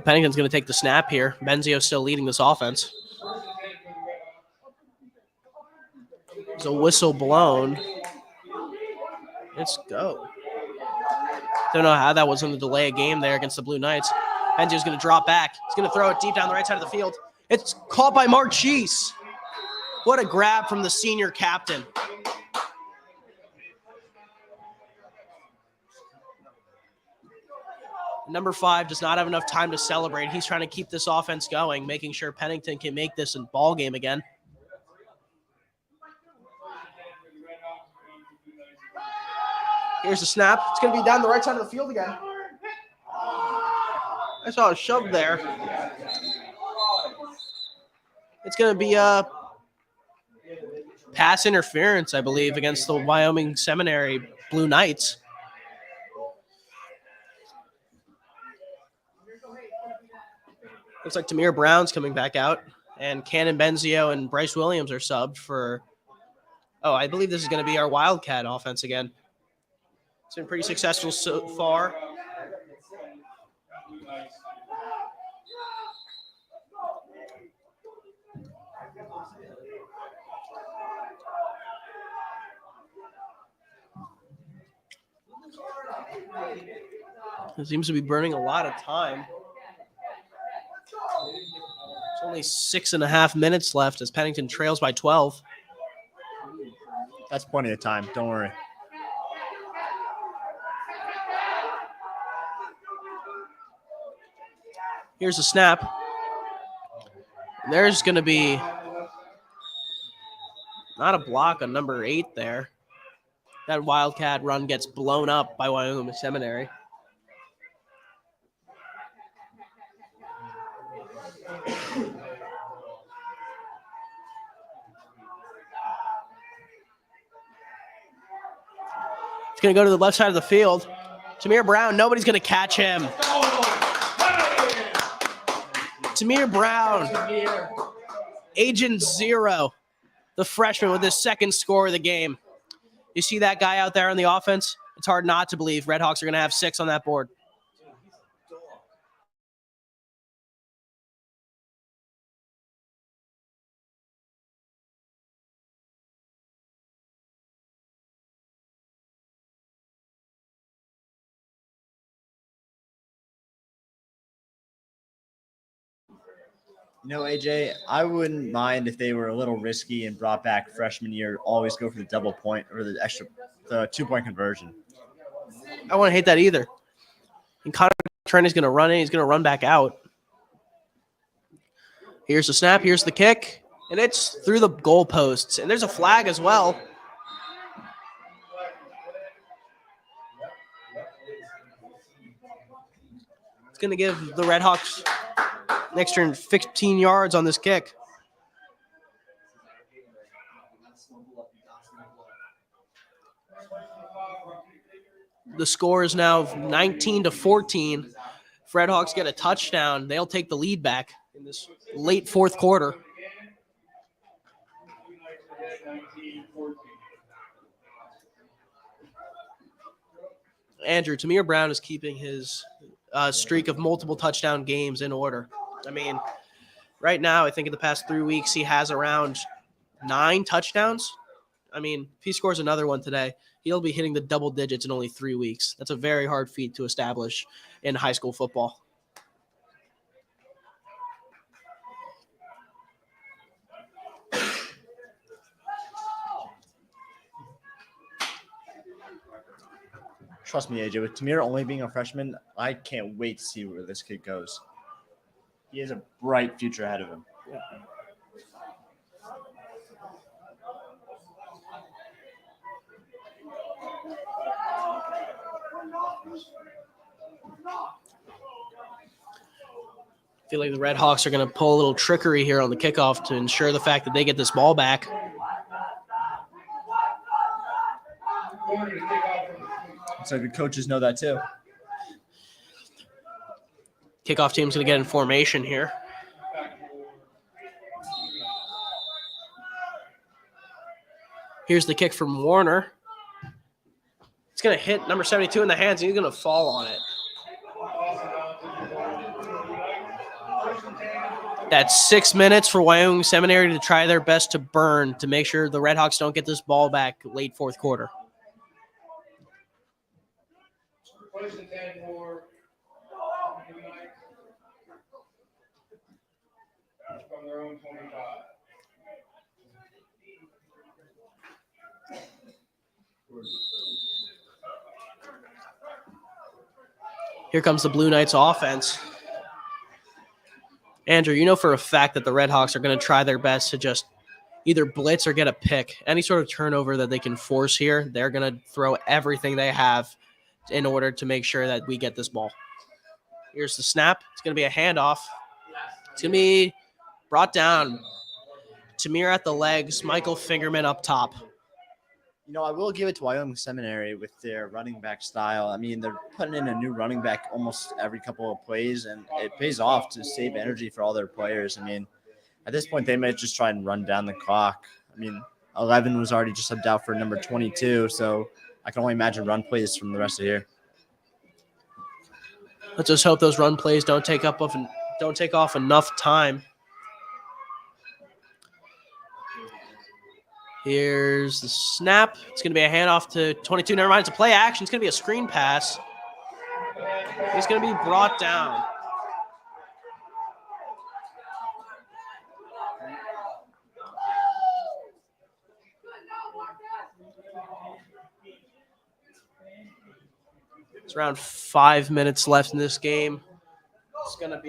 Pennington's going to take the snap here. Benzio still leading this offense. There's a whistle blown. Let's go. Don't know how that wasn't a delay of game there against the Blue Knights. Benzio's going to drop back. He's going to throw it deep down the right side of the field. It's caught by Marchese. What a grab from the senior captain. Number 5 does not have enough time to celebrate. He's trying to keep this offense going, making sure Pennington can make this a ball game again. Here's the snap. It's going to be down the right side of the field again. I saw a shove there. It's going to be a pass interference, I believe, against the Wyoming Seminary Blue Knights. Looks like Tamir Brown's coming back out, and Cannon Benzio and Bryce Williams are subbed for, I believe this is going to be our Wildcat offense again. It's been pretty successful so far. It seems to be burning a lot of time. There's only 6.5 minutes left as Pennington trails by 12. That's plenty of time. Don't worry. Here's a snap. There's going to be not a block on number 8 there. That Wildcat run gets blown up by Wyoming Seminary. It's going to go to the left side of the field. Tamir Brown, nobody's going to catch him. Tamir Brown, Agent Zero, the freshman with his second score of the game. You see that guy out there on the offense? It's hard not to believe Redhawks are going to have 6 on that board. You know, AJ, I wouldn't mind if they were a little risky and brought back freshman year, always go for the double point or the 2-point conversion. I wouldn't hate that either. And Connor Trent is going to run in. He's going to run back out. Here's the snap. Here's the kick. And it's through the goalposts. And there's a flag as well. It's going to give the Redhawks an extra 15 yards on this kick. The score is now 19-14. If Redhawks get a touchdown, they'll take the lead back in this late fourth quarter. Andrew, Tamir Brown is keeping his streak of multiple touchdown games in order. I mean, right now, I think in the past 3 weeks, he has around 9 touchdowns. I mean, if he scores another one today, he'll be hitting the double digits in only 3 weeks. That's a very hard feat to establish in high school football. Trust me, AJ, with Tamir only being a freshman, I can't wait to see where this kid goes. He has a bright future ahead of him. I feel like the Redhawks are going to pull a little trickery here on the kickoff to ensure the fact that they get this ball back. So the coaches know that too. Kickoff team's going to get in formation here. Here's the kick from Warner. It's going to hit number 72 in the hands, and he's going to fall on it. That's 6 minutes for Wyoming Seminary to try their best to burn to make sure the Redhawks don't get this ball back late fourth quarter. First and 10 for from their own 25. Here comes the Blue Knights offense. Andrew, you know for a fact that the Redhawks are going to try their best to just either blitz or get a pick. Any sort of turnover that they can force here, they're going to throw everything they have in order to make sure that we get this ball. Here's the snap. It's going to be a handoff. It's going to be brought down. Tamir at the legs, Michael Fingerman up top. You know, I will give it to Wyoming Seminary with their running back style. I mean, they're putting in a new running back almost every couple of plays, and it pays off to save energy for all their players. I mean, at this point, they might just try and run down the clock. I mean, 11 was already just subbed out for number 22, so I can only imagine run plays from the rest of here. Let's just hope those run plays don't take off enough time. Here's the snap. It's going to be a handoff to 22. Never mind. It's a play action. It's going to be a screen pass. He's going to be brought down. It's around 5 minutes left in this game. It's going to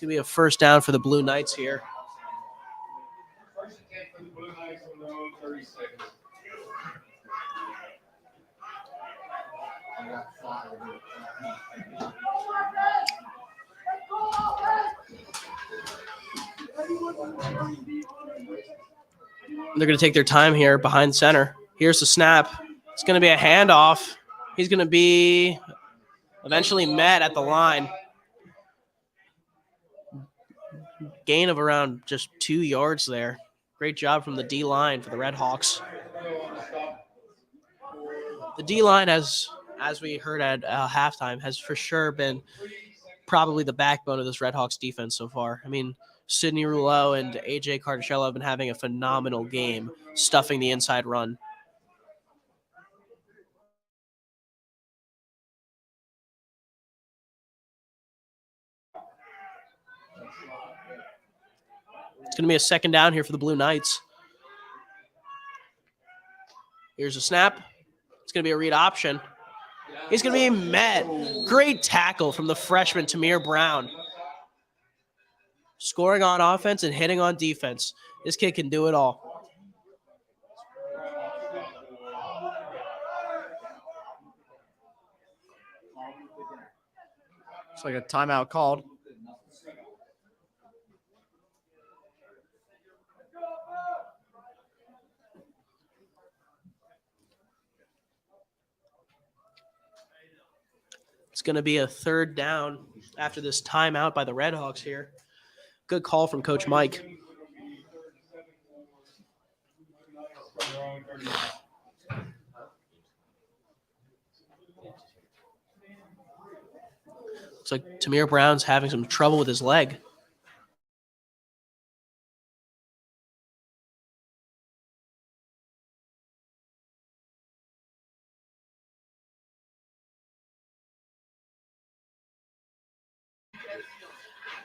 be a first down for the Blue Knights here. First and 10 for the Blue Knights on their own 36. They're going to take their time here behind center. Here's the snap. It's going to be a handoff. He's going to be eventually met at the line. Gain of around just 2 yards there. Great job from the D-line for the Red Hawks. The D-line has, as we heard at halftime, has for sure been probably the backbone of this Red Hawks defense so far. I mean, Sidney Rouleau and A.J. Carticello have been having a phenomenal game stuffing the inside run. It's going to be a second down here for the Blue Knights. Here's a snap. It's going to be a read option. He's going to be met. Great tackle from the freshman, Tamir Brown. Scoring on offense and hitting on defense. This kid can do it all. It's like a timeout called. It's going to be a third down after this timeout by the Red Hawks here. Good call from Coach Mike. Looks like Tamir Brown's having some trouble with his leg.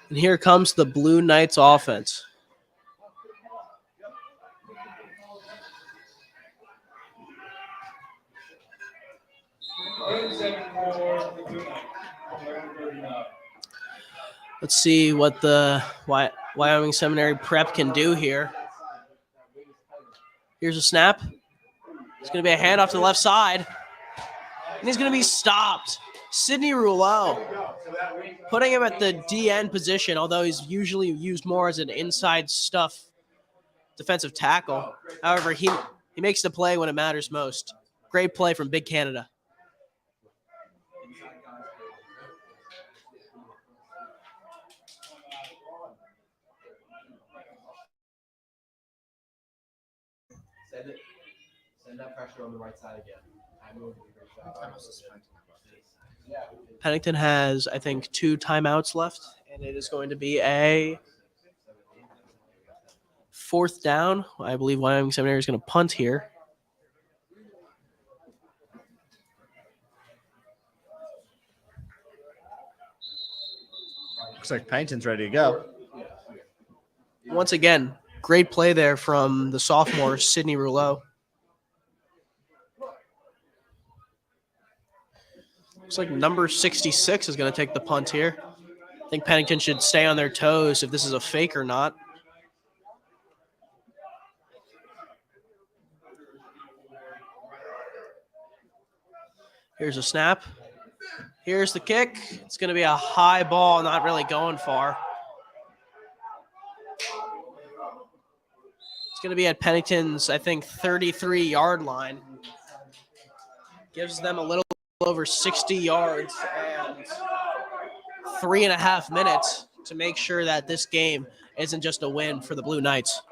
And here comes the Blue Knights offense. Let's see what the Wyoming Seminary prep can do here. Here's a snap. It's going to be a handoff to the left side. And he's going to be stopped. Sidney Rouleau putting him at the DN position, although he's usually used more as an inside stuff defensive tackle. However, he makes the play when it matters most. Great play from Big Canada. Send that pressure on the right side again. Pennington has, I think, 2 timeouts left, and it is going to be a fourth down. I believe Wyoming Seminary is going to punt here. Looks like Pennington's ready to go. Once again, great play there from the sophomore, Sidney Rouleau. Looks like number 66 is going to take the punt here. I think Pennington should stay on their toes if this is a fake or not. Here's a snap. Here's the kick. It's going to be a high ball, not really going far. It's going to be at Pennington's, I think, 33-yard line. Gives them a little over 60 yards and 3.5 minutes to make sure that this game isn't just a win for the Blue Knights.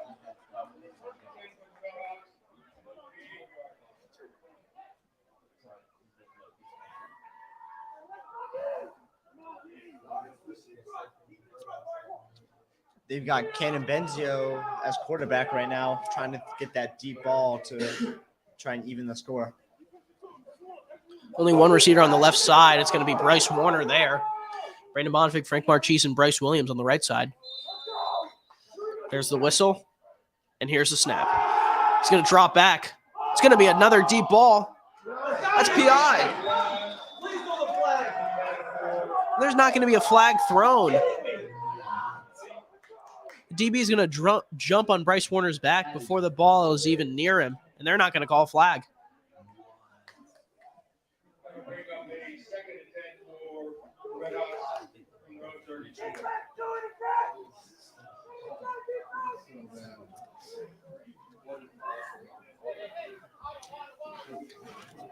They've got Cannon Benzio as quarterback right now, trying to get that deep ball to try and even the score. Only one receiver on the left side. It's going to be Bryce Warner there. Brandon Bonfig, Frank Marchese, and Bryce Williams on the right side. There's the whistle, and here's the snap. He's going to drop back. It's going to be another deep ball. That's PI. There's not going to be a flag thrown. DB is going to jump on Bryce Warner's back before the ball is even near him, and they're not going to call a flag.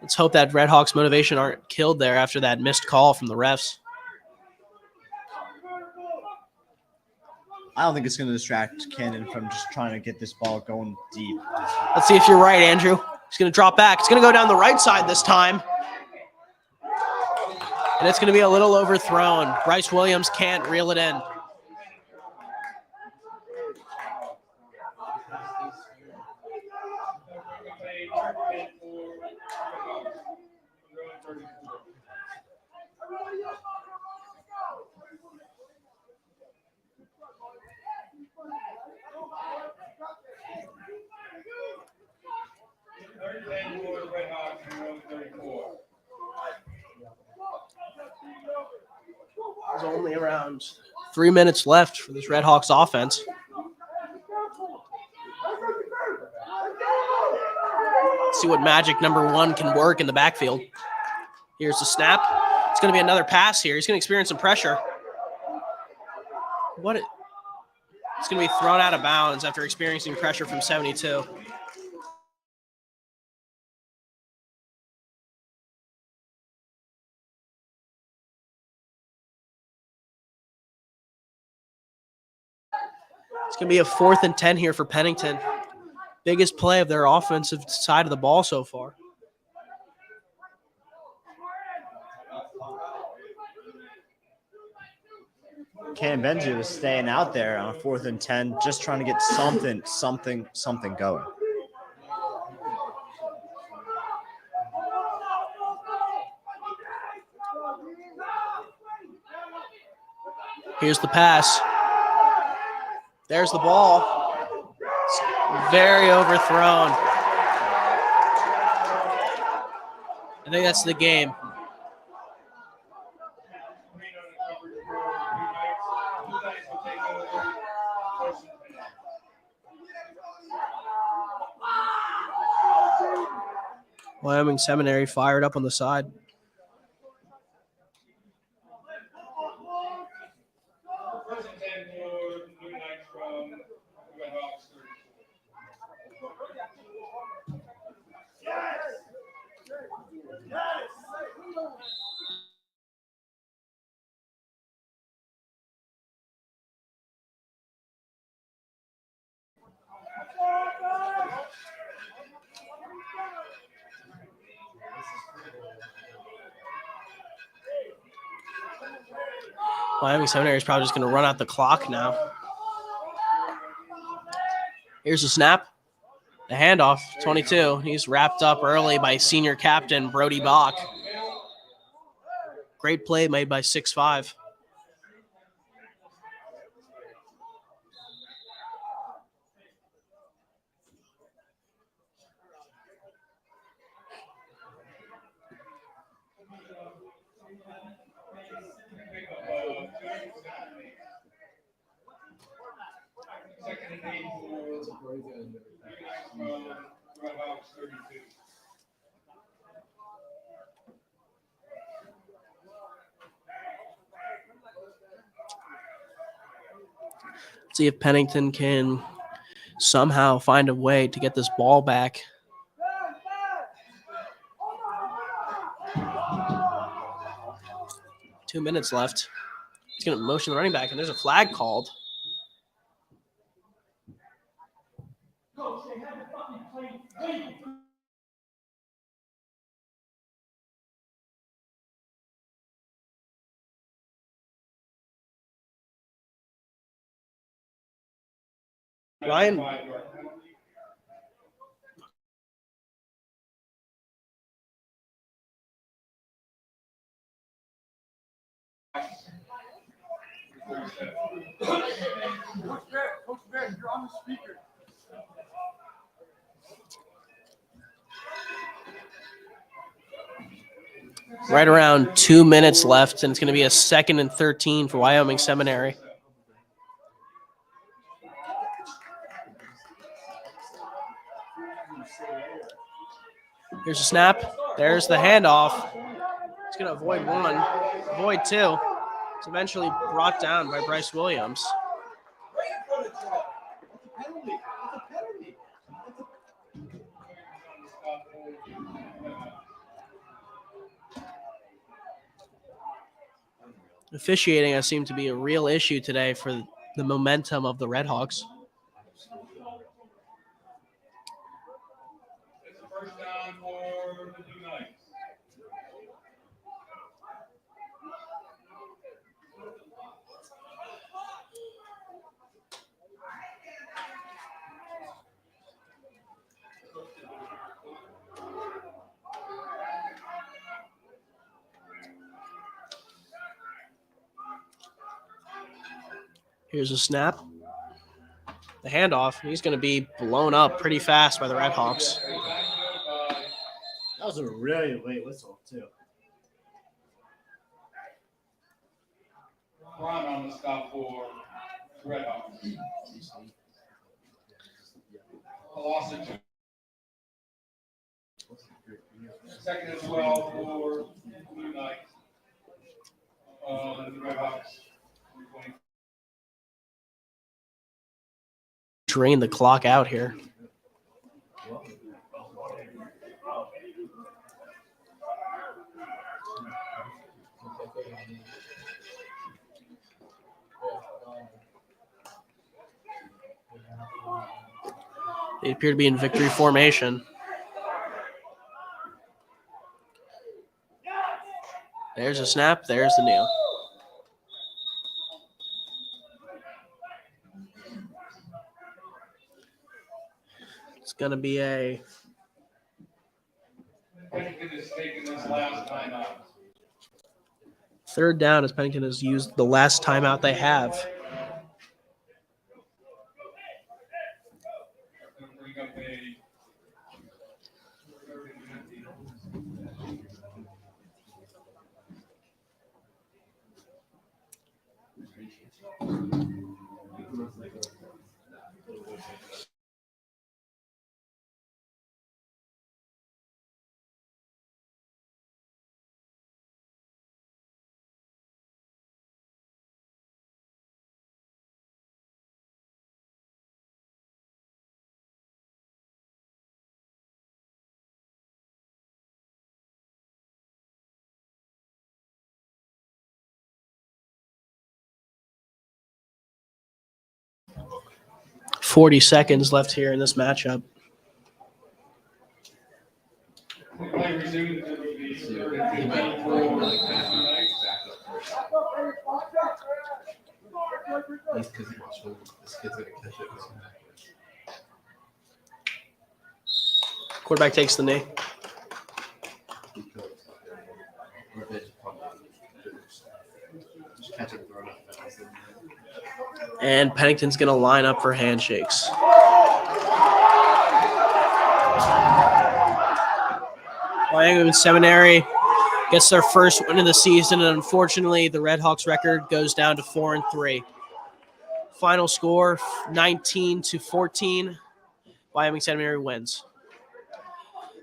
Let's hope that Red Hawks' motivation aren't killed there after that missed call from the refs. I don't think it's going to distract Cannon from just trying to get this ball going deep. Let's see if you're right, Andrew. He's going to drop back. It's going to go down the right side this time. And it's going to be a little overthrown. Bryce Williams can't reel it in. There's only around 3 minutes left for this Red Hawks offense. Let's see what magic number 1 can work in the backfield. Here's the snap. It's going to be another pass here. He's going to experience some pressure. It's going to be thrown out of bounds after experiencing pressure from 72. It's going to be a 4th and 10 here for Pennington. Biggest play of their offensive side of the ball so far. Cannon Benji was staying out there on a 4th and 10, just trying to get something going. Here's the pass. There's the ball. It's very overthrown. I think that's the game. Wyoming Seminary fired up on the side. Wyoming Seminary is probably just going to run out the clock now. Here's the snap. The handoff, 22. He's wrapped up early by senior captain Brody Bach. Great play made by 6'5". See if Pennington can somehow find a way to get this ball back. Two minutes left. He's going to motion the running back, and there's a flag called. Ryan. Right around 2 minutes left, and it's going to be a 2nd and 13 for Wyoming Seminary. Here's a snap. There's the handoff. He's going to avoid one, avoid two. It's eventually brought down by Bryce Williams. Officiating has seemed to be a real issue today for the momentum of the Redhawks. It's a first down for the Blue Knights. Here's a snap. The handoff. He's going to be blown up pretty fast by the Redhawks. That was a really late whistle, too. Ron on the stop for Redhawks. A loss of 2. Second and 12 for Blue Knights. The Redhawks. Drain the clock out here. They appear to be in victory formation. There's a snap. There's the kneel. It's going to be a Pennington is taking this last timeout. third down as Pennington has used the last timeout they have. Bring up a .40 seconds left here in this matchup. play resumed. It would be third and 15 for Blue Knights. That's because he wants to. This kid's gonna catch it. Quarterback takes the knee. Just catch it and throw it up. And Pennington's going to line up for handshakes. Wyoming Seminary gets their first win of the season, and unfortunately, the Redhawks record goes down to 4-3. Final score 19-14. Wyoming Seminary wins.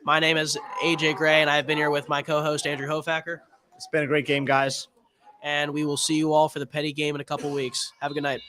My name is AJ Gray, and I've been here with my co-host Andrew Hofacker. It's been a great game, guys. And we will see you all for the Petty game in a couple weeks. Have a good night.